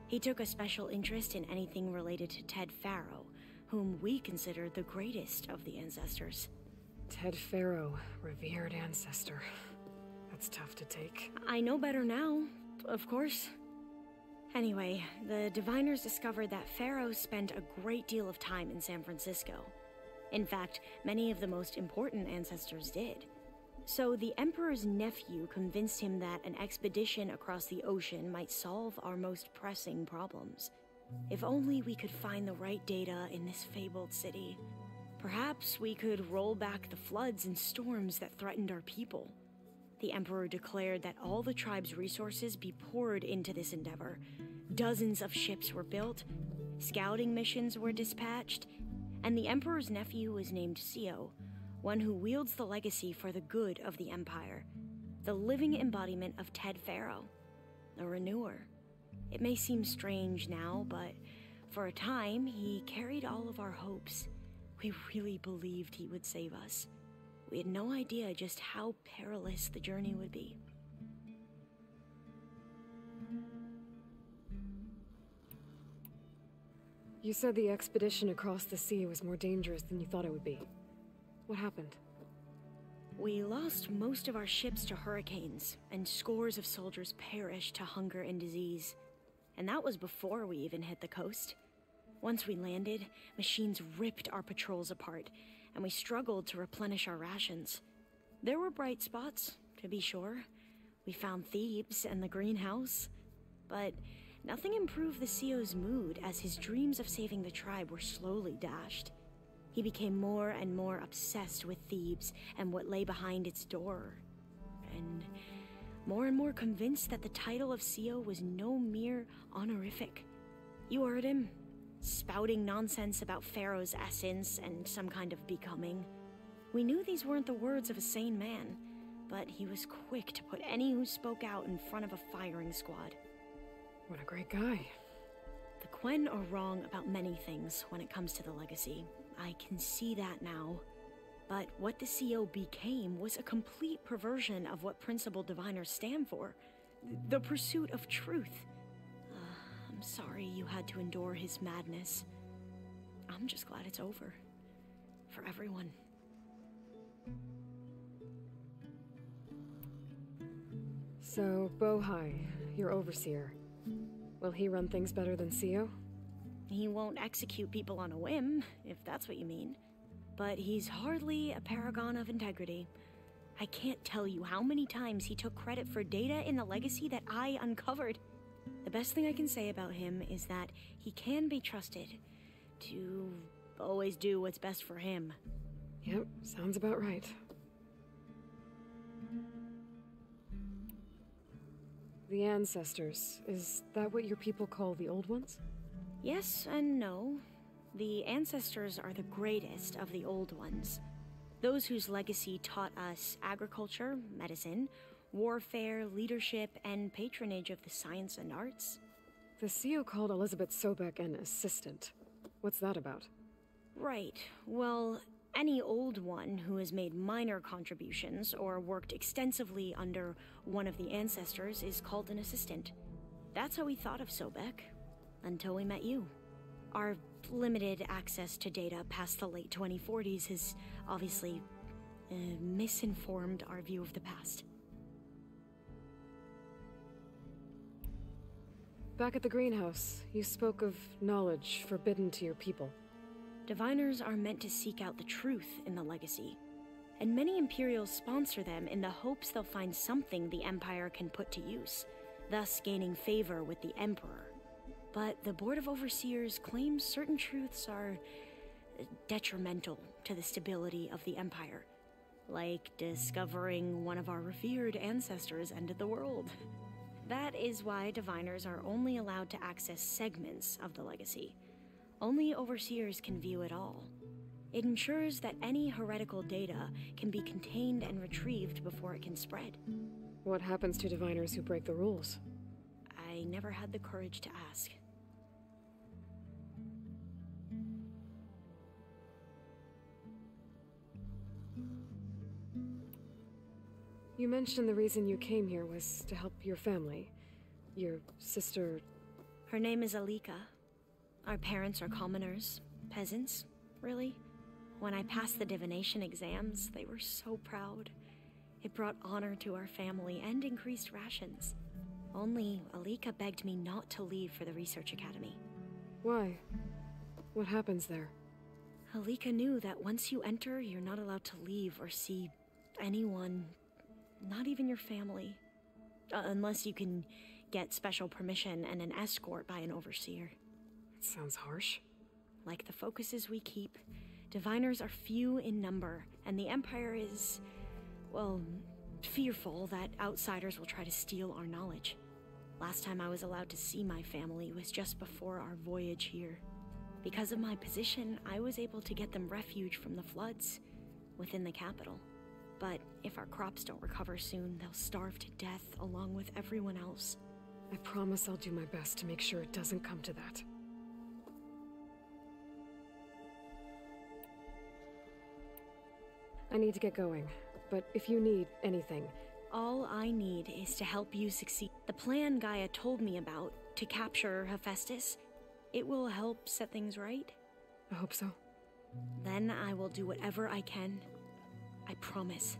He took a special interest in anything related to Ted Faro, whom we consider the greatest of the ancestors. Ted Faro, revered ancestor. That's tough to take. I know better now, of course. Anyway, the diviners discovered that Faro spent a great deal of time in San Francisco. In fact, many of the most important ancestors did. So the Emperor's nephew convinced him that an expedition across the ocean might solve our most pressing problems. If only we could find the right data in this fabled city. Perhaps we could roll back the floods and storms that threatened our people. The Emperor declared that all the tribe's resources be poured into this endeavor. Dozens of ships were built, scouting missions were dispatched, and the Emperor's nephew was named CO, one who wields the legacy for the good of the Empire, the living embodiment of Ted Faro, a renewer. It may seem strange now, but for a time, he carried all of our hopes. We really believed he would save us. We had no idea just how perilous the journey would be. You said the expedition across the sea was more dangerous than you thought it would be. What happened? We lost most of our ships to hurricanes, and scores of soldiers perished to hunger and disease. And that was before we even hit the coast. Once we landed, machines ripped our patrols apart, and we struggled to replenish our rations. There were bright spots, to be sure. We found Thebes and the greenhouse, but nothing improved the CO's mood as his dreams of saving the tribe were slowly dashed. He became more and more obsessed with Thebes and what lay behind its door, and more convinced that the title of CO was no mere honorific. You heard him, spouting nonsense about Pharaoh's essence and some kind of becoming. We knew these weren't the words of a sane man, but he was quick to put any who spoke out in front of a firing squad. What a great guy. The Quen are wrong about many things when it comes to the legacy. I can see that now. But what the CO became was a complete perversion of what principled diviners stand for. The pursuit of truth. I'm sorry you had to endure his madness. I'm just glad it's over. For everyone. So, Bohai, your overseer. Will he run things better than CO? He won't execute people on a whim, if that's what you mean. But he's hardly a paragon of integrity. I can't tell you how many times he took credit for data in the legacy that I uncovered. The best thing I can say about him is that he can be trusted to always do what's best for him. Yep, sounds about right. The ancestors, is that what your people call the old ones? Yes and no. The ancestors are the greatest of the old ones. Those whose legacy taught us agriculture, medicine, warfare, leadership, and patronage of the science and arts. The CEO called Elizabeth Sobek an assistant. What's that about? Right. Well, any old one who has made minor contributions or worked extensively under one of the ancestors is called an assistant. That's how we thought of Sobek, until we met you. Our limited access to data past the late 2040s has obviously misinformed our view of the past. Back at the greenhouse, you spoke of knowledge forbidden to your people. Diviners are meant to seek out the truth in the legacy, and many Imperials sponsor them in the hopes they'll find something the Empire can put to use, thus gaining favor with the Emperor. But the Board of Overseers claims certain truths are detrimental to the stability of the Empire, like discovering one of our revered ancestors ended the world. That is why Diviners are only allowed to access segments of the legacy. Only Overseers can view it all. It ensures that any heretical data can be contained and retrieved before it can spread. What happens to Diviners who break the rules? I never had the courage to ask. You mentioned the reason you came here was to help your family. Your sister... Her name is Alika. Our parents are commoners. Peasants, really. When I passed the divination exams, they were so proud. It brought honor to our family and increased rations. Only Alika begged me not to leave for the research academy. Why? What happens there? Alika knew that once you enter, you're not allowed to leave or see anyone, not even your family. Unless you can get special permission and an escort by an overseer. That sounds harsh. Like the focuses we keep, Diviners are few in number, and the Empire is, well, fearful that outsiders will try to steal our knowledge. Last time I was allowed to see my family was just before our voyage here. Because of my position, I was able to get them refuge from the floods within the capital. But if our crops don't recover soon, they'll starve to death along with everyone else. I promise I'll do my best to make sure it doesn't come to that. I need to get going, but if you need anything... All I need is to help you succeed. The plan Gaia told me about to capture Hephaestus, it will help set things right. I hope so. Then I will do whatever I can. I promise.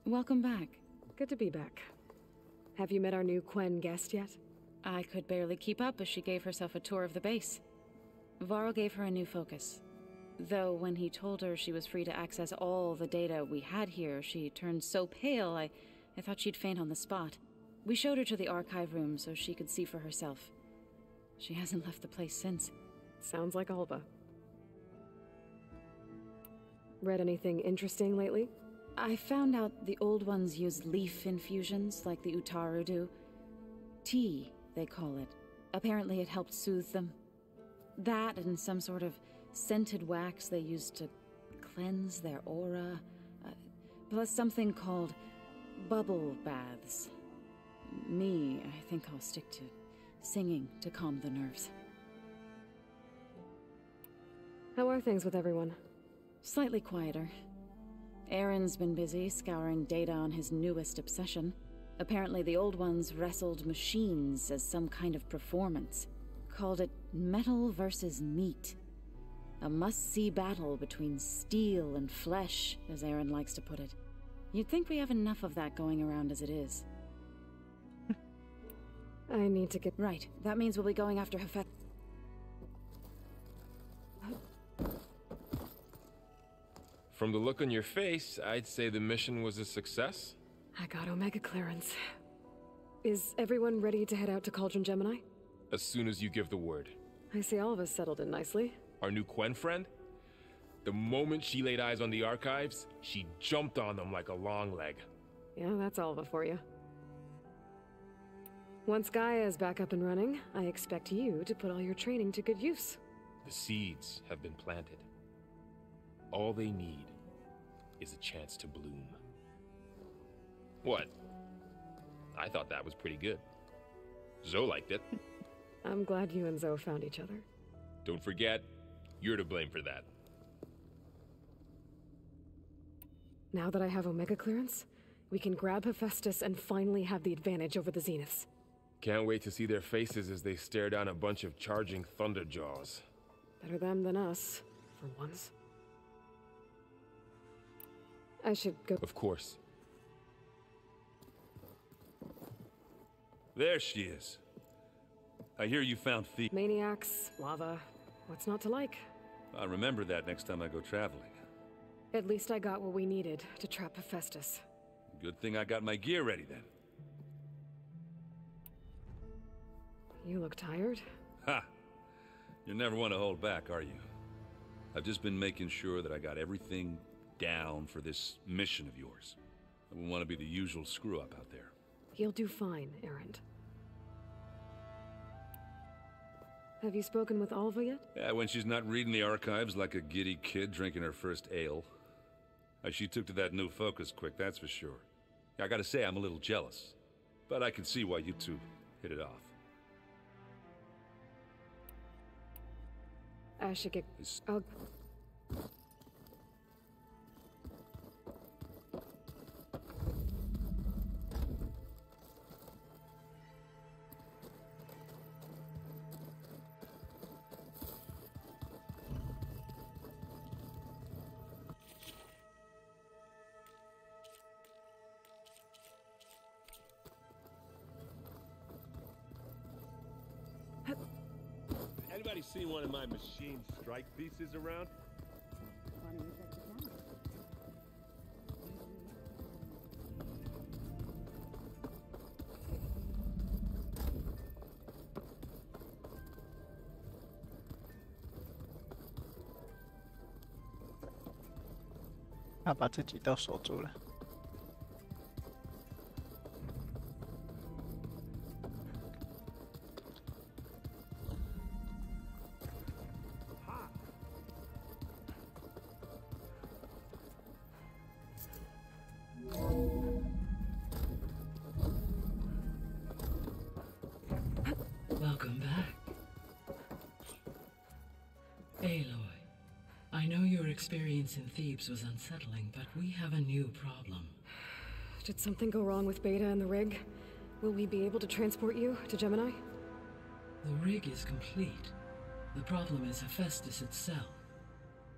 Welcome back. Good to be back. Have you met our new Quen guest yet? I could barely keep up as she gave herself a tour of the base. Varl gave her a new focus. Though when he told her she was free to access all the data we had here, she turned so pale I thought she'd faint on the spot. We showed her to the archive room so she could see for herself. She hasn't left the place since. Sounds like Alva. Read anything interesting lately? I found out the old ones use leaf infusions like the Utaru do. Tea, they call it. Apparently it helped soothe them. That and some sort of scented wax they used to cleanse their aura. Plus something called bubble baths. Me, I think I'll stick to singing to calm the nerves. How are things with everyone? Slightly quieter. Aaron's been busy scouring data on his newest obsession. Apparently the old ones wrestled machines as some kind of performance. Called it metal versus meat. A must-see battle between steel and flesh, as Aaron likes to put it. You'd think we have enough of that going around as it is. I need to get... Right. That means we'll be going after Hephaestus. From the look on your face, I'd say the mission was a success. I got Omega clearance. Is everyone ready to head out to Cauldron Gemini? As soon as you give the word. I see all of us settled in nicely. Our new Quen friend? The moment she laid eyes on the archives, she jumped on them like a long leg. Yeah, that's Alva for you. Once Gaia is back up and running, I expect you to put all your training to good use. The seeds have been planted. all they need is a chance to bloom. What? I thought that was pretty good. Zoe liked it. I'm glad you and Zoe found each other. Don't forget, you're to blame for that. Now that I have Omega clearance, we can grab Hephaestus and finally have the advantage over the Zeniths. Can't wait to see their faces as they stare down a bunch of charging Thunderjaws. Better them than us, for once. I should go. Of course. There she is. I hear you found thieves. Maniacs, lava. What's not to like? I'll remember that next time I go traveling. At least I got what we needed to trap Hephaestus. Good thing I got my gear ready then. You look tired. Ha! You never want to hold back, are you? I've just been making sure that I got everything down for this mission of yours. I wouldn't want to be the usual screw-up out there. You'll do fine, Errand. Have you spoken with Alva yet? Yeah, when she's not reading the archives like a giddy kid drinking her first ale. She took to that new focus quick, that's for sure. I gotta say, I'm a little jealous. But I can see why you two hit it off. I should get... I'll... Anybody seen one of my machine strike pieces around?他把自己都锁住了。Welcome back. Aloy, I know your experience in Thebes was unsettling, but we have a new problem. Did something go wrong with Beta and the rig? Will we be able to transport you to Gemini? The rig is complete. The problem is Hephaestus itself.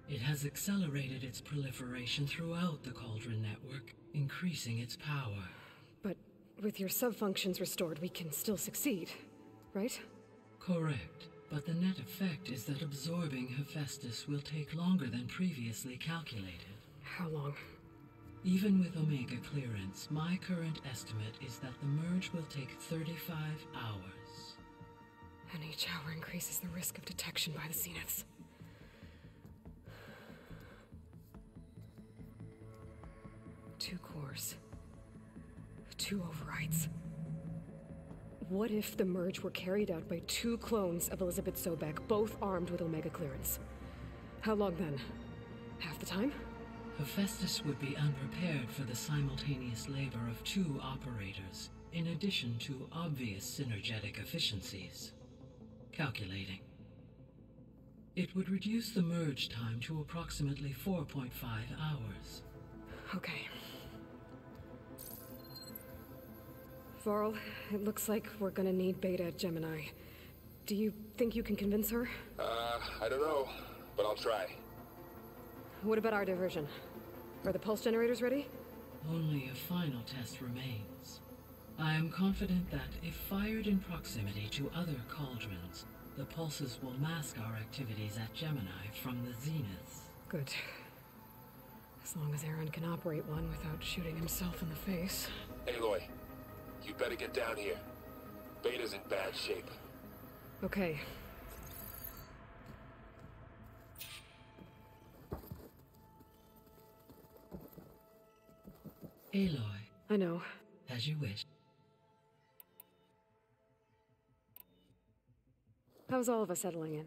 It has accelerated its proliferation throughout the Cauldron network, increasing its power. But with your sub-functions restored, we can still succeed, right? Correct. But the net effect is that absorbing Hephaestus will take longer than previously calculated. How long? Even with Omega clearance, my current estimate is that the merge will take 35 hours. And each hour increases the risk of detection by the Zeniths. Two cores. Two overrides. What if the merge were carried out by two clones of Elizabeth Sobek, both armed with Omega clearance? How long then? Half the time? Hephaestus would be unprepared for the simultaneous labor of two operators, in addition to obvious synergetic efficiencies. Calculating. It would reduce the merge time to approximately 4.5 hours. Okay. Varl, it looks like we're gonna need Beta at Gemini. Do you think you can convince her? I don't know, but I'll try. What about our diversion? Are the pulse generators ready? Only a final test remains. I am confident that if fired in proximity to other cauldrons, the pulses will mask our activities at Gemini from the Zeniths. Good. As long as Aaron can operate one without shooting himself in the face. Aloy, you better get down here. Beta's in bad shape. Okay. Aloy. I know. As you wish. How's all of us settling in?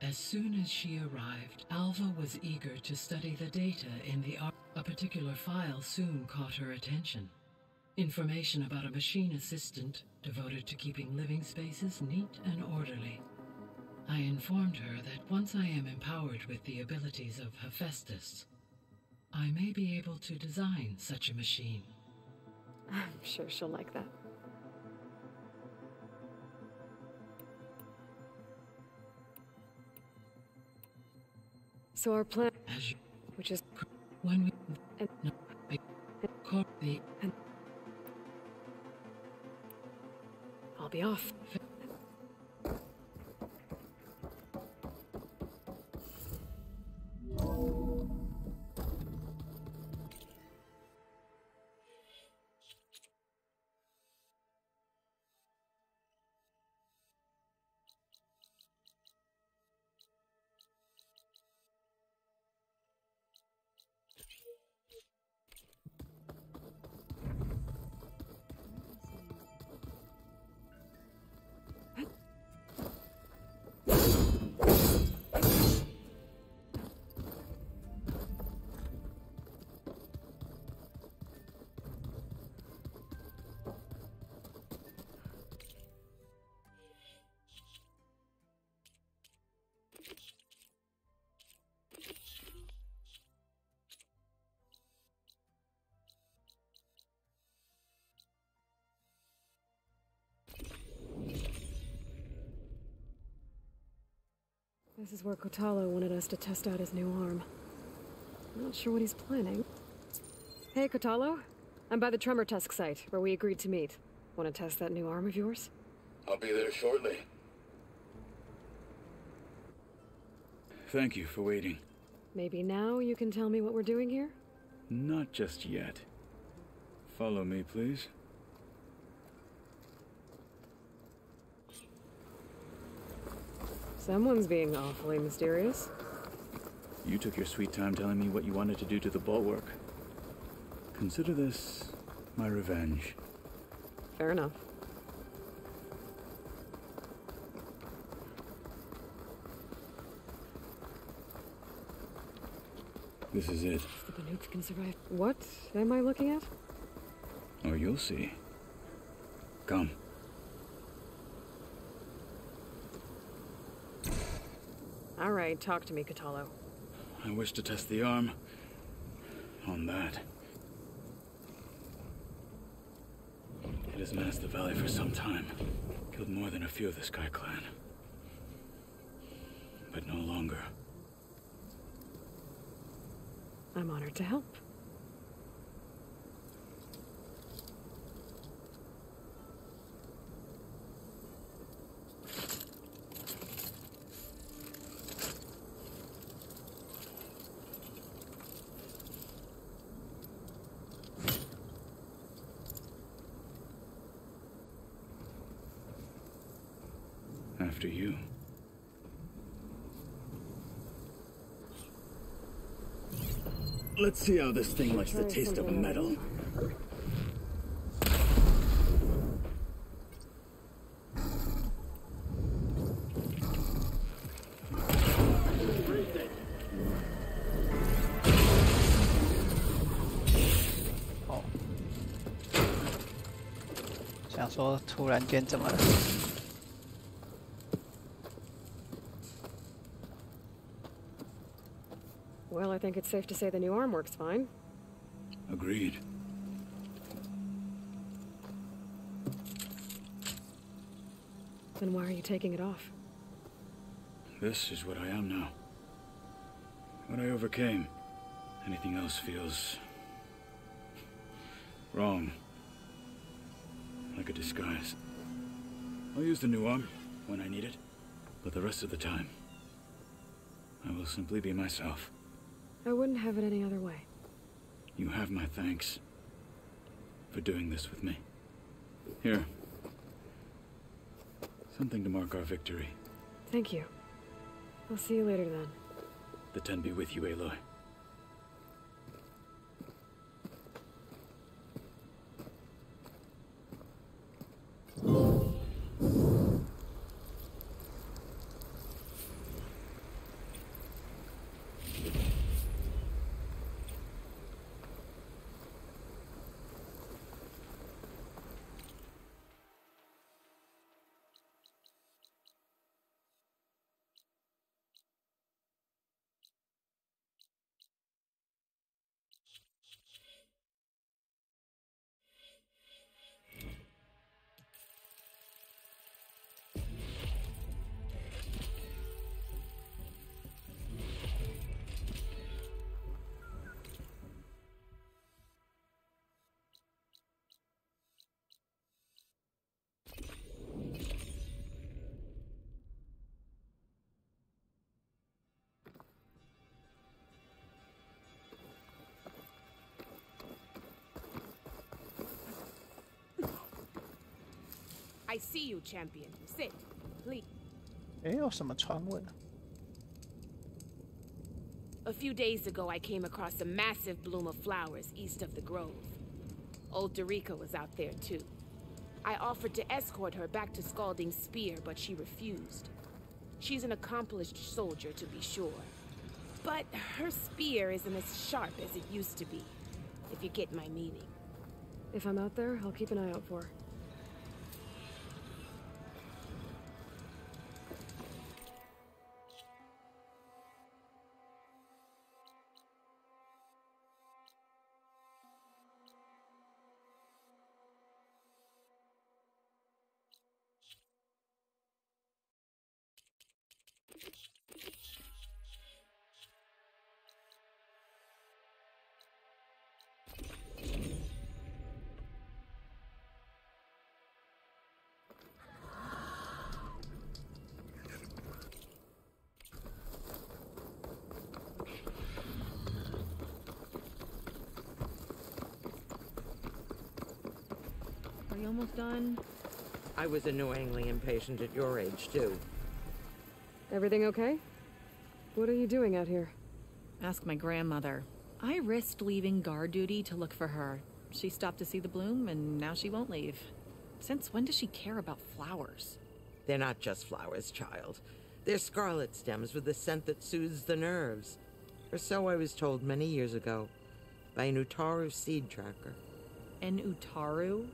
As soon as she arrived, Alva was eager to study the data in the A particular file soon caught her attention. Information about a machine assistant devoted to keeping living spaces neat and orderly. I informed her that once I am empowered with the abilities of Hephaestus, I may be able to design such a machine. I'm sure she'll like that. So our plan, which is when we I'll be off. This is where Kotalo wanted us to test out his new arm. I'm not sure what he's planning. Hey, Kotalo. I'm by the Tremor Tusk site, where we agreed to meet. Want to test that new arm of yours? I'll be there shortly. Thank you for waiting. Maybe now you can tell me what we're doing here? Not just yet. Follow me, please. Someone's being awfully mysterious. You took your sweet time telling me what you wanted to do to the bulwark. Consider this my revenge. Fair enough. This is it. The Banoots can survive. What am I looking at? Oh, you'll see. Come. All right, talk to me, Kotalo. I wish to test the arm on that. It has menaced the valley for some time. Killed more than a few of the Sky Clan. But no longer. I'm honored to help. After you. Let's see how this thing likes the taste of metal.哦，想说突然间怎么了？ Well, I think it's safe to say the new arm works fine. Agreed. Then why are you taking it off? This is what I am now. What I overcame. Anything else feels wrong. Like a disguise. I'll use the new arm when I need it, but the rest of the time, I will simply be myself. I wouldn't have it any other way. You have my thanks for doing this with me. Here. Something to mark our victory. Thank you. I'll see you later then. The Ten be with you, Aloy. I see you, champion. Sit, please. 诶，有什么传闻？ A few days ago, I came across a massive bloom of flowers east of the grove. Old Dorica was out there, too. I offered to escort her back to Scalding Spear, but she refused. She's an accomplished soldier, to be sure. But her spear isn't as sharp as it used to be, if you get my meaning. If I'm out there, I'll keep an eye out for her. Are you almost done? I was annoyingly impatient at your age, too. Everything okay? What are you doing out here? Ask my grandmother. I risked leaving guard duty to look for her. She stopped to see the bloom, and now she won't leave. Since when does she care about flowers? They're not just flowers, child. They're scarlet stems with a scent that soothes the nerves. Or so I was told many years ago, by an Utaru seed tracker. An Utaru?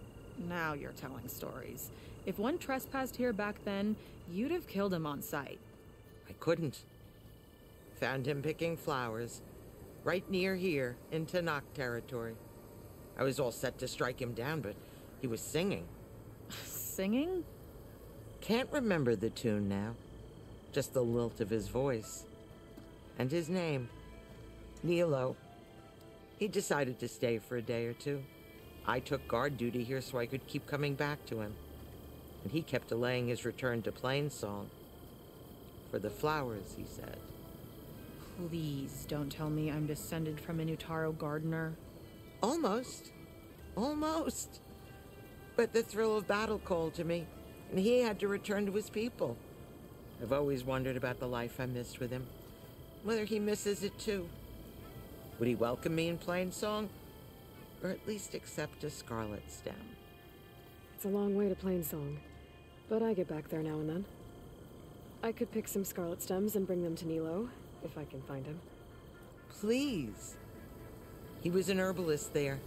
Now you're telling stories. If one trespassed here back then, you'd have killed him on sight. I couldn't. Found him picking flowers, right near here, in Tanakh territory. I was all set to strike him down, but he was singing. Singing? Can't remember the tune now. Just the lilt of his voice. And his name. Nilo. He decided to stay for a day or two. I took guard duty here so I could keep coming back to him. And he kept delaying his return to Plainsong. For the flowers, he said. Please don't tell me I'm descended from an Utaru gardener. Almost. Almost. But the thrill of battle called to me, and he had to return to his people. I've always wondered about the life I missed with him. Whether he misses it too. Would he welcome me in Plainsong? Or at least accept a scarlet stem? It's a long way to Plainsong, but I get back there now and then. I could pick some scarlet stems and bring them to Nilo, if I can find him. Please. He was an herbalist there.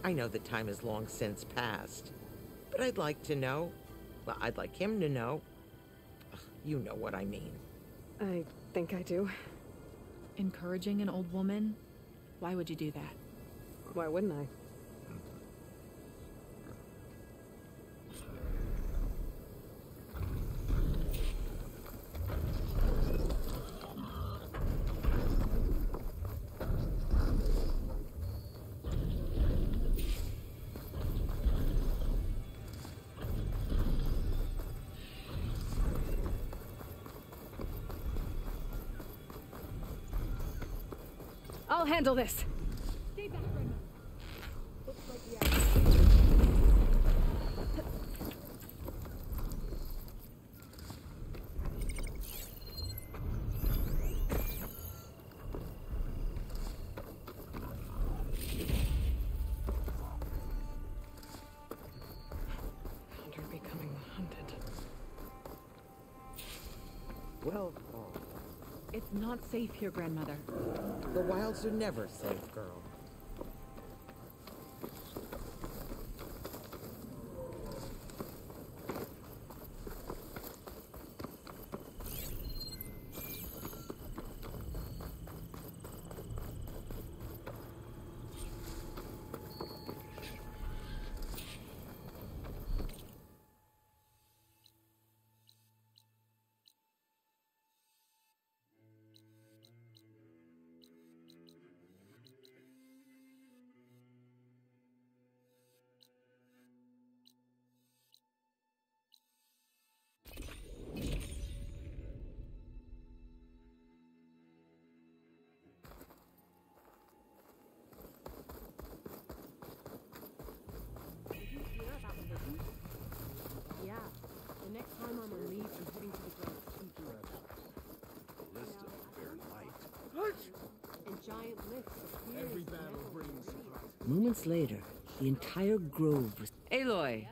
I know the time has long since passed, but I'd like to know. Well, I'd like him to know. Ugh, you know what I mean. I think I do. Encouraging an old woman? Why would you do that? Why wouldn't I? I'll handle this. Stay back, Brenda. Looks like we have... Hunter becoming the hunted. Well, it's not safe here, grandmother. The wilds are never safe, girl. Moments later, the entire grove was... Aloy,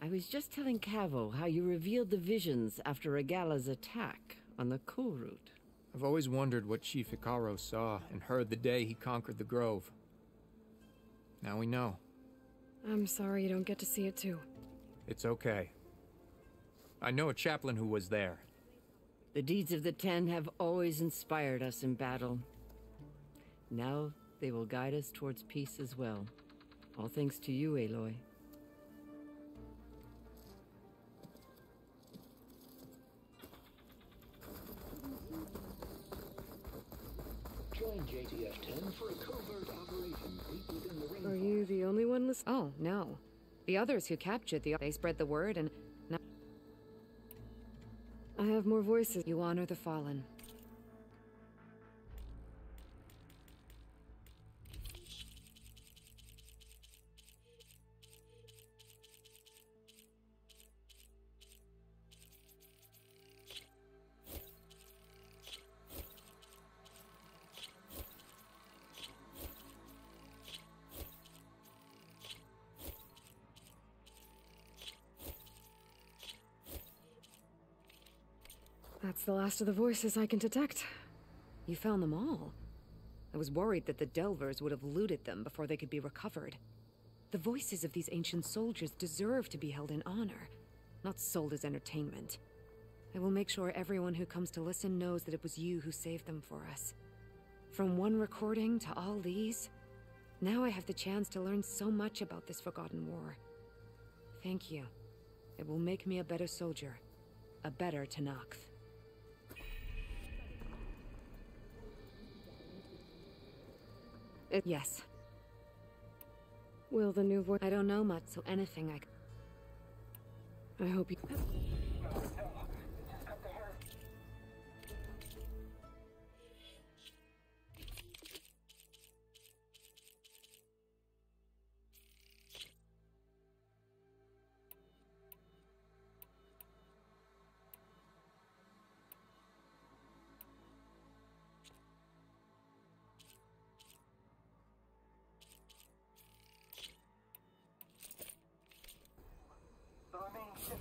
I was just telling Cavo how you revealed the visions after Regala's attack on the Cool Route. I've always wondered what Chief Hikaru saw and heard the day he conquered the Grove. Now we know. I'm sorry you don't get to see it too. It's okay. I know a chaplain who was there. The deeds of the Ten have always inspired us in battle. Now they will guide us towards peace as well. All thanks to you, Aloy. Join JTF-10 for a covert operation deep within the ring. Are you the only one listening? Oh, no. The others who captured they spread the word and... Now I have more voices. You honor the fallen. That's the last of the voices I can detect. You found them all. I was worried that the Delvers would have looted them before they could be recovered. The voices of these ancient soldiers deserve to be held in honor, not sold as entertainment. I will make sure everyone who comes to listen knows that it was you who saved them for us. From one recording to all these, now I have the chance to learn so much about this forgotten war. Thank you. It will make me a better soldier, a better Tenakth. Yes. Will the new voice... I don't know much, so anything I hope you...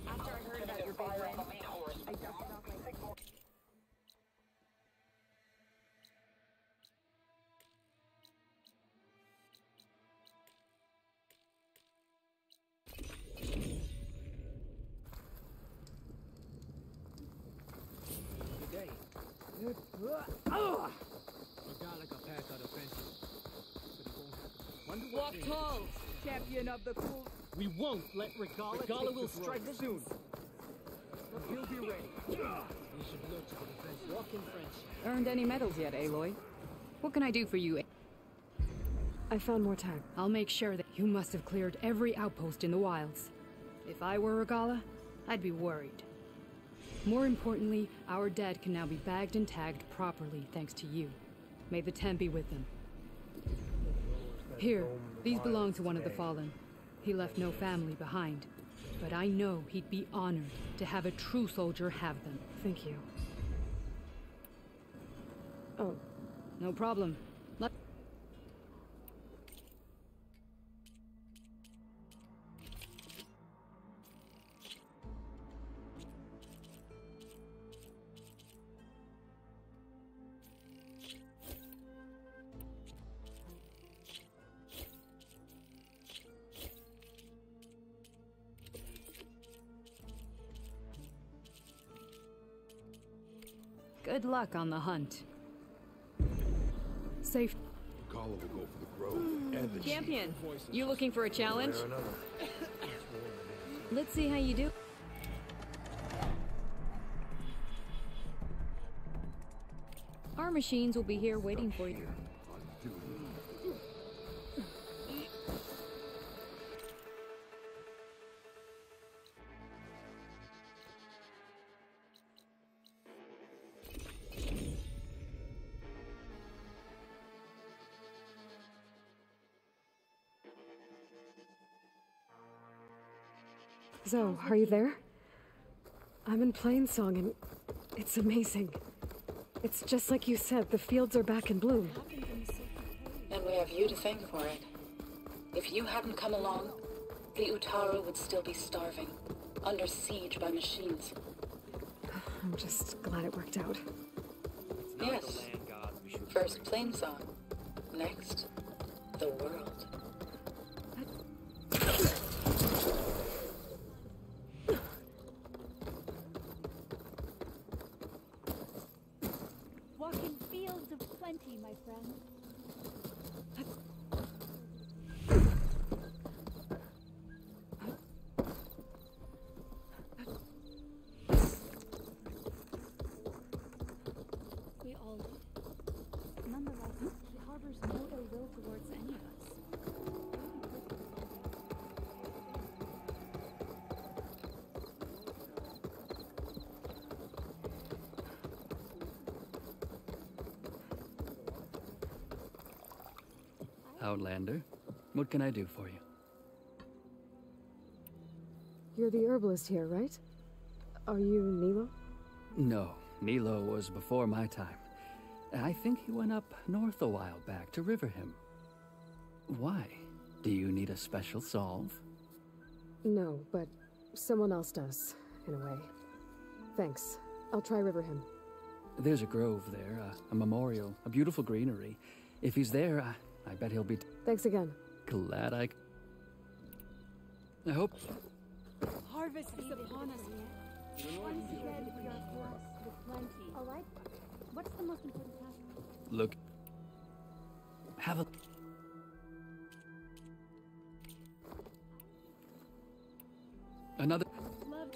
After I heard about your big win, I dusted off my signal. Good day. Oh! Regala got passed out of fences. But it won't happen. Walk tall, champion of the cool. We won't let Regala will strike soon. He'll be ready. You should look to the defense. Walk in French. Earned any medals yet, Aloy? What can I do for you? I found more tag. I'll make sure that you must have cleared every outpost in the wilds. If I were Regala, I'd be worried. More importantly, our dead can now be bagged and tagged properly thanks to you. May the Ten be with them. Here, these belong to one of the fallen. He left no family behind, but I know he'd be honored to have a true soldier have them. Thank you. Oh. No problem. Good luck on the hunt. Safe. Regala will go for the grove and the Champion, you looking for a challenge? Let's see how you do. Our machines will be here waiting for you. Zoe, are you there? I'm in Plainsong and it's amazing. It's just like you said, the fields are back in bloom. And we have you to thank for it. If you hadn't come along, the Utaru would still be starving, under siege by machines. I'm just glad it worked out. Yes. First plain song. Next, the world. Walk in fields of plenty, my friend. We all did. Nonetheless, she harbors no ill will towards any of us. Outlander, what can I do for you? You're the herbalist here, right? Are you Nilo? No, Nilo was before my time. I think he went up north a while back to Riverhim. Why? Do you need a special solve? No, but someone else does, in a way. Thanks. I'll try Riverhim. There's a grove there, a memorial, a beautiful greenery. If he's there, I bet he'll be... Thanks again. Glad I hope... Harvest is upon us. Once again, we are blessed with plenty. All right. What's the most important task? Look... Have a... Another... Love.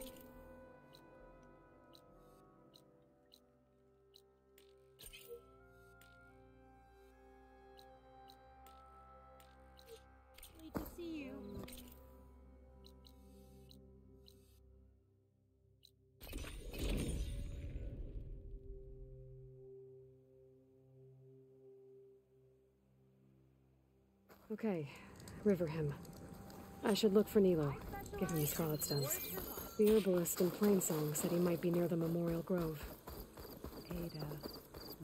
Wait to see you. Okay, Riverhim. I should look for Nilo, give him the scarlet stones. The herbalist in Plainsong said he might be near the Memorial Grove. Ada,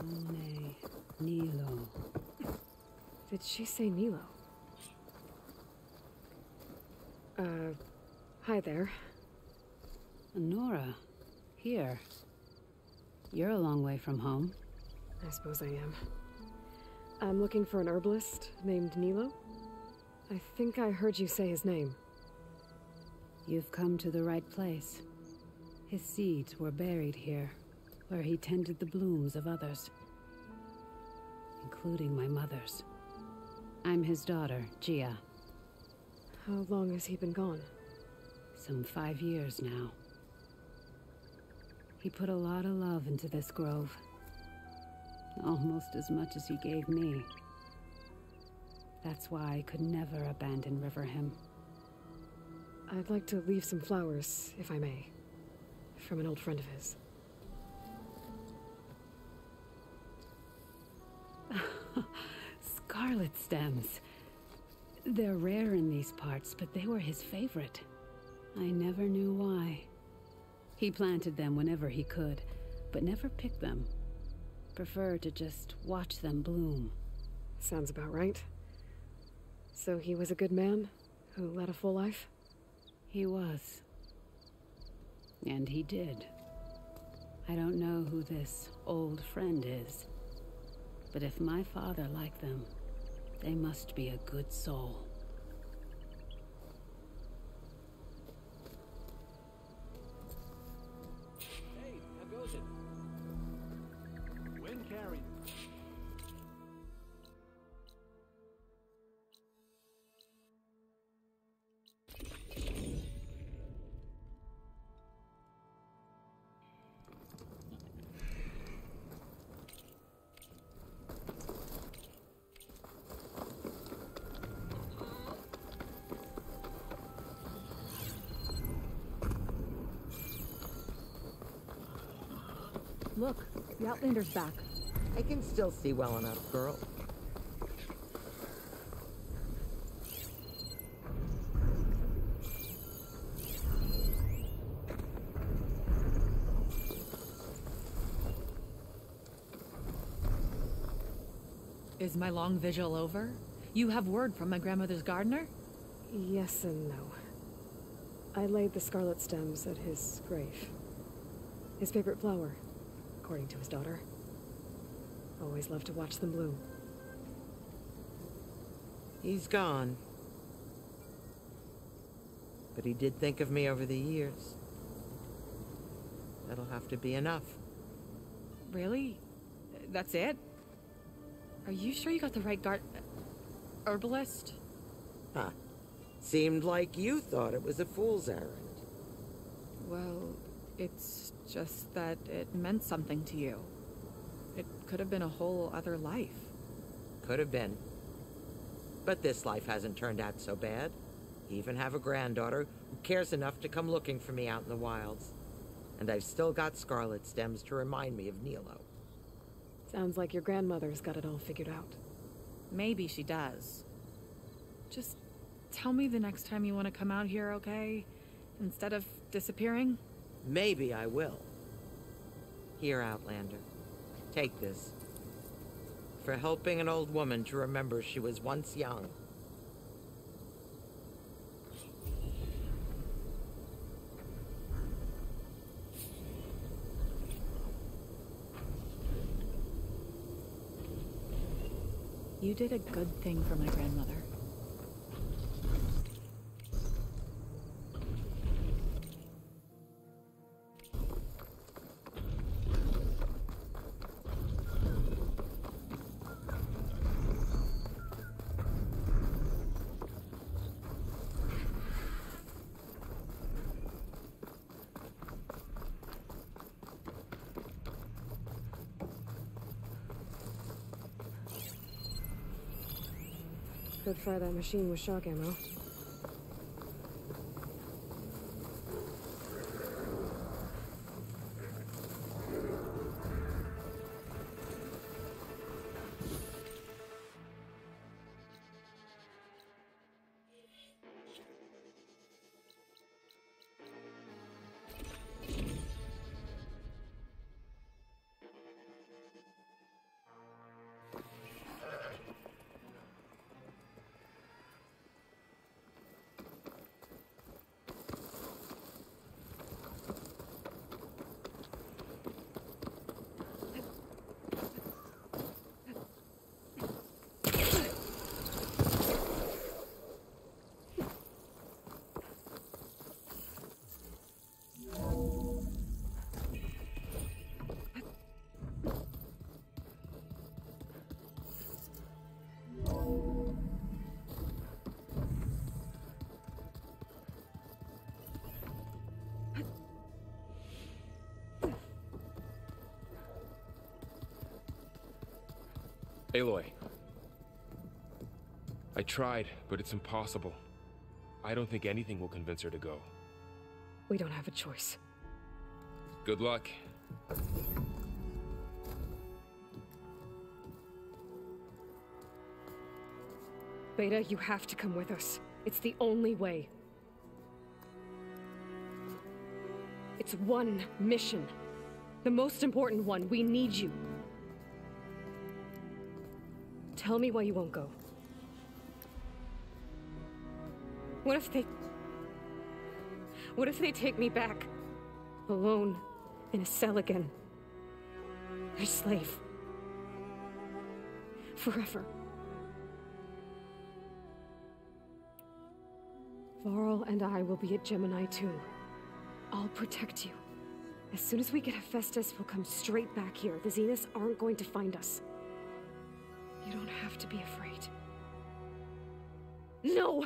Monet, Nilo. Did she say Nilo? Hi there. Nora, here. You're a long way from home. I suppose I am. I'm looking for an herbalist named Nilo. I think I heard you say his name. You've come to the right place. His seeds were buried here, where he tended the blooms of others, including my mother's. I'm his daughter, Gia. How long has he been gone? Some 5 years now. He put a lot of love into this grove. Almost as much as he gave me. That's why I could never abandon Riverhim. I'd like to leave some flowers, if I may. From an old friend of his. Scarlet stems. They're rare in these parts, but they were his favorite. I never knew why. He planted them whenever he could, but never picked them. Preferred to just watch them bloom. Sounds about right. So he was a good man who led a full life? He was. And he did. I don't know who this old friend is, but if my father liked them, they must be a good soul. Hey, how goes it? Wind carrier. Look, the Outlander's back. I can still see well enough, girl. Is my long vigil over? You have word from my grandmother's gardener? Yes and no. I laid the scarlet stems at his grave. His favorite flower, according to his daughter. Always loved to watch them bloom. He's gone. But he did think of me over the years. That'll have to be enough. Really? That's it? Are you sure you got the right herbalist? Huh. Seemed like you thought it was a fool's errand. Well, it's just that it meant something to you. It could have been a whole other life. Could have been. But this life hasn't turned out so bad. I even have a granddaughter who cares enough to come looking for me out in the wilds. And I've still got scarlet stems to remind me of Nilo. Sounds like your grandmother's got it all figured out. Maybe she does. Just tell me the next time you want to come out here, okay? Instead of disappearing? Maybe I will. Here, Outlander. Take this. For helping an old woman to remember she was once young. You did a good thing for my grandmother. Could fire that machine with shock ammo. Aloy. I tried, but it's impossible. I don't think anything will convince her to go. We don't have a choice. Good luck. Beta, you have to come with us. It's the only way. It's one mission. The most important one. We need you. Tell me why you won't go. What if they take me back? Alone, in a cell again. Their slave. Forever. Varl and I will be at Gemini too. I'll protect you. As soon as we get Hephaestus, we'll come straight back here. The Zeniths aren't going to find us. You don't have to be afraid. No!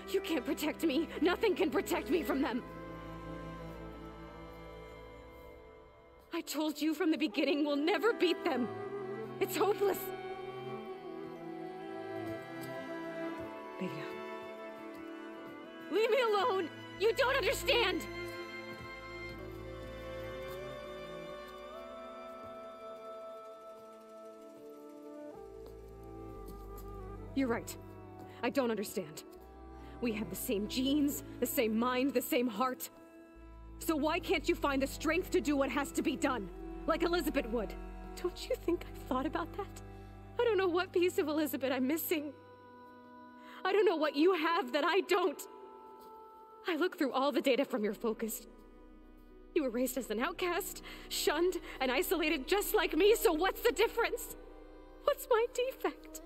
You can't protect me. Nothing can protect me from them. I told you from the beginning, we'll never beat them. It's hopeless. Beta. Leave me alone! You don't understand! You're right. I don't understand. We have the same genes, the same mind, the same heart. So why can't you find the strength to do what has to be done? Like Elizabeth would. Don't you think I've thought about that? I don't don't know what piece of Elizabeth I'm missing. I don't know what you have that I don't. I look through all the data from your focus. You were raised as an outcast, shunned, and isolated just like me, so what's the difference? What's my defect?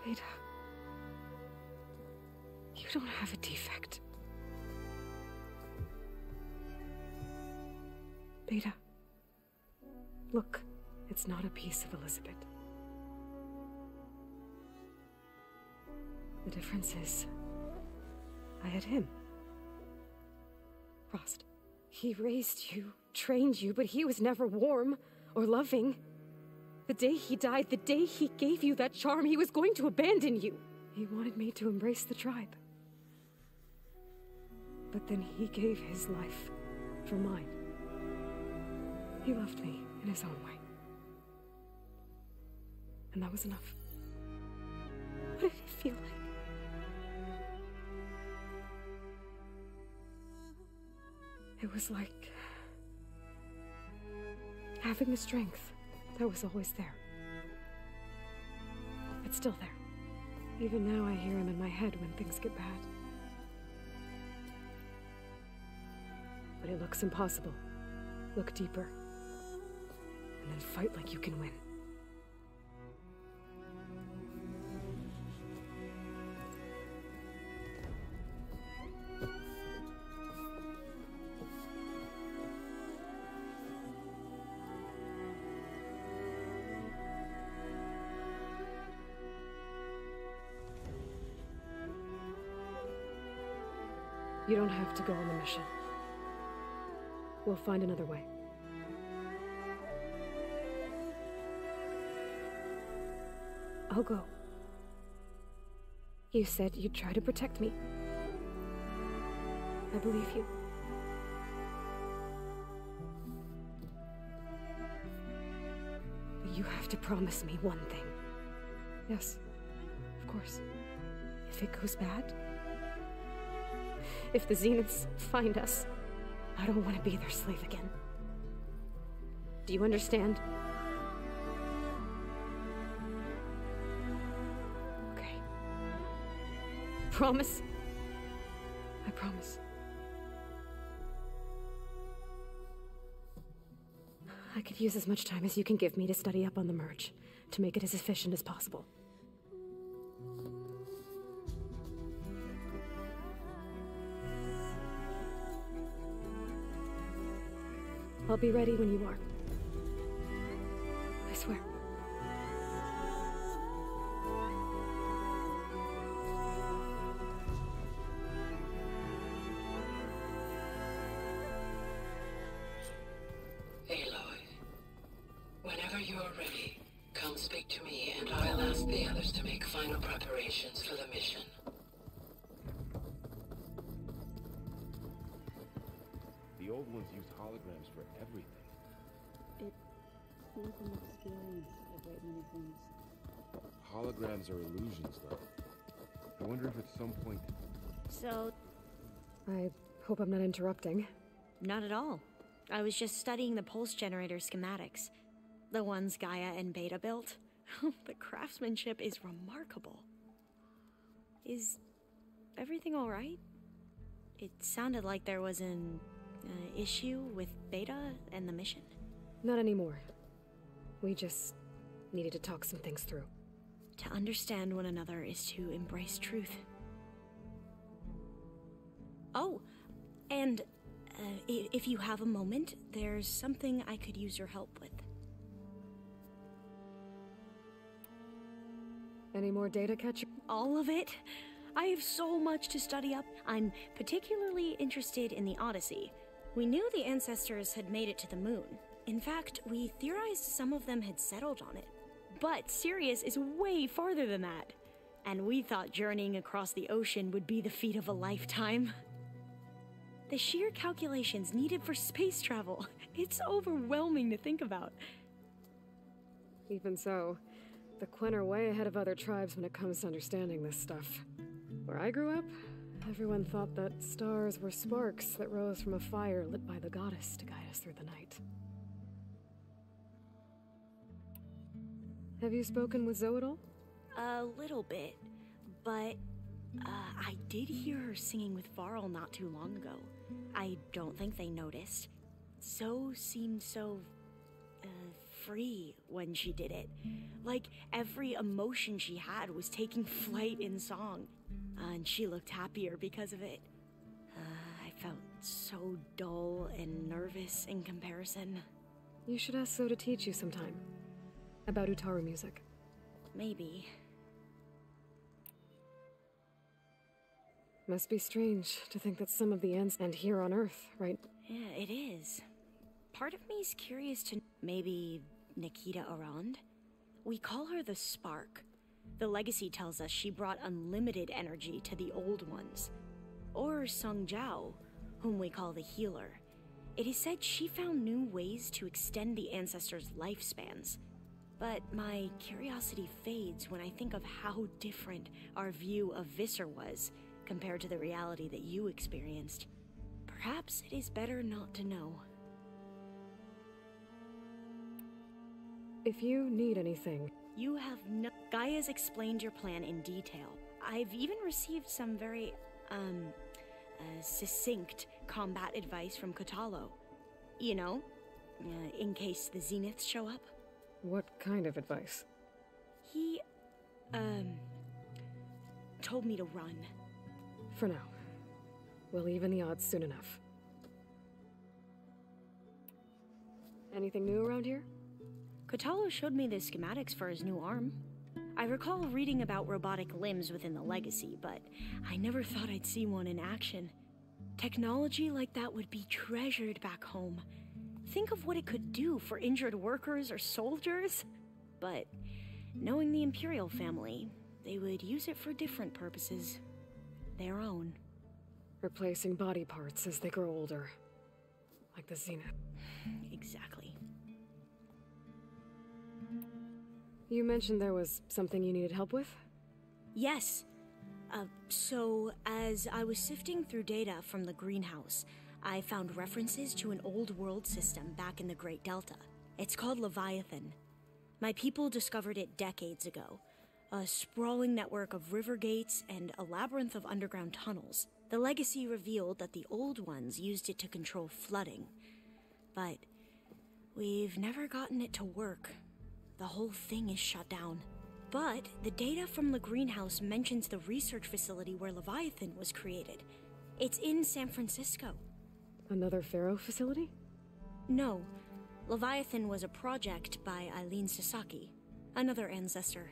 Beta, you don't have a defect. Beta, look, it's not a piece of Elizabeth. The difference is, I had him. Frost. He raised you, trained you, but he was never warm or loving. The day he died, the day he gave you that charm, he was going to abandon you. He wanted me to embrace the tribe. But then he gave his life for mine. He loved me in his own way. And that was enough. What did it feel like? It was like having the strength that was always there. It's still there. Even now I hear him in my head when things get bad. But it looks impossible. Look deeper. And then fight like you can win. You don't have to go on the mission. We'll find another way. I'll go. You said you'd try to protect me. I believe you. But you have to promise me one thing. Yes, of course. If it goes bad, if the Zeniths find us, I don't want to be their slave again. Do you understand? Okay. Promise? I promise. I could use as much time as you can give me to study up on the merge, to make it as efficient as possible. I'll be ready when you are. I swear. Aloy, whenever you're ready, come speak to me and I'll ask the others to make final preparations for the mission. The old ones used holograms for everything. It was an experience of great many things. Holograms are illusions, though. I wonder if at some point... So... I hope I'm not interrupting. Not at all. I was just studying the pulse generator schematics. The ones Gaia and Beta built. The craftsmanship is remarkable. Is everything alright? It sounded like there was an issue with Beta and the mission. Not anymore. We just needed to talk some things through. To understand one another is to embrace truth. Oh, and if you have a moment, there's something I could use your help with. Any more data catch? All of it. I have so much to study up. I'm particularly interested in the Odyssey. We knew the ancestors had made it to the moon. In fact, we theorized some of them had settled on it. But Sirius is way farther than that. And we thought journeying across the ocean would be the feat of a lifetime. The sheer calculations needed for space travel, it's overwhelming to think about. Even so, the Quen are way ahead of other tribes when it comes to understanding this stuff. Where I grew up, everyone thought that stars were sparks that rose from a fire lit by the goddess to guide us through the night. Have you spoken with Zoe at all? A little bit, but I did hear her singing with Varl not too long ago. I don't think they noticed. Zoe seemed so free when she did it. Like every emotion she had was taking flight in song. And she looked happier because of it. I felt so dull and nervous in comparison. You should ask Zoe to teach you sometime. About Utaru music. Maybe. Must be strange to think that some of the ends end here on Earth, right? Yeah, it is. Part of me's curious to maybe Nikita around. We call her the Spark. The legacy tells us she brought unlimited energy to the old ones. Or Sung Jiao, whom we call the Healer. It is said she found new ways to extend the ancestors' lifespans. But my curiosity fades when I think of how different our view of Visser was compared to the reality that you experienced. Perhaps it is better not to know. If you need anything... You have no... Gaia's explained your plan in detail. I've even received some very, succinct combat advice from Kotalo. You know, in case the Zeniths show up. What kind of advice? He, told me to run. For now. We'll even the odds soon enough. Anything new around here? Kotalo showed me the schematics for his new arm. I recall reading about robotic limbs within the Legacy, but I never thought I'd see one in action. Technology like that would be treasured back home. Think of what it could do for injured workers or soldiers. But knowing the Imperial family, they would use it for different purposes. Their own. Replacing body parts as they grow older. Like the Zenith. Exactly. You mentioned there was something you needed help with? Yes. So, as I was sifting through data from the greenhouse, I found references to an old world system back in the Great Delta. It's called Leviathan. My people discovered it decades ago. A sprawling network of river gates and a labyrinth of underground tunnels. The Legacy revealed that the old ones used it to control flooding. But we've never gotten it to work. The whole thing is shut down. But the data from the greenhouse mentions the research facility where Leviathan was created. It's in San Francisco. Another Pharaoh facility? No. Leviathan was a project by Eileen Sasaki, another ancestor.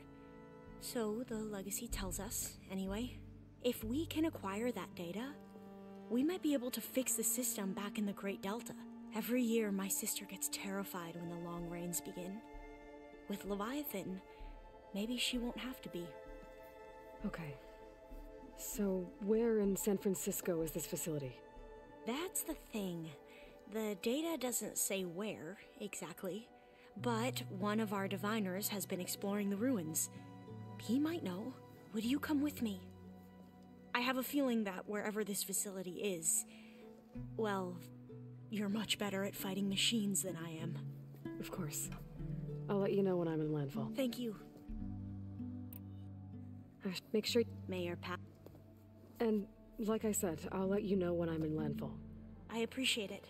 So the Legacy tells us, anyway. If we can acquire that data, we might be able to fix the system back in the Great Delta. Every year, my sister gets terrified when the long rains begin. With Leviathan, maybe she won't have to be. Okay. So, where in San Francisco is this facility? That's the thing. The data doesn't say where, exactly. But one of our diviners has been exploring the ruins. He might know. Would you come with me? I have a feeling that wherever this facility is, well, you're much better at fighting machines than I am. Of course. I'll let you know when I'm in landfall. Thank you. Make sure... Mayor Pat. And, like I said, I'll let you know when I'm in landfall. I appreciate it.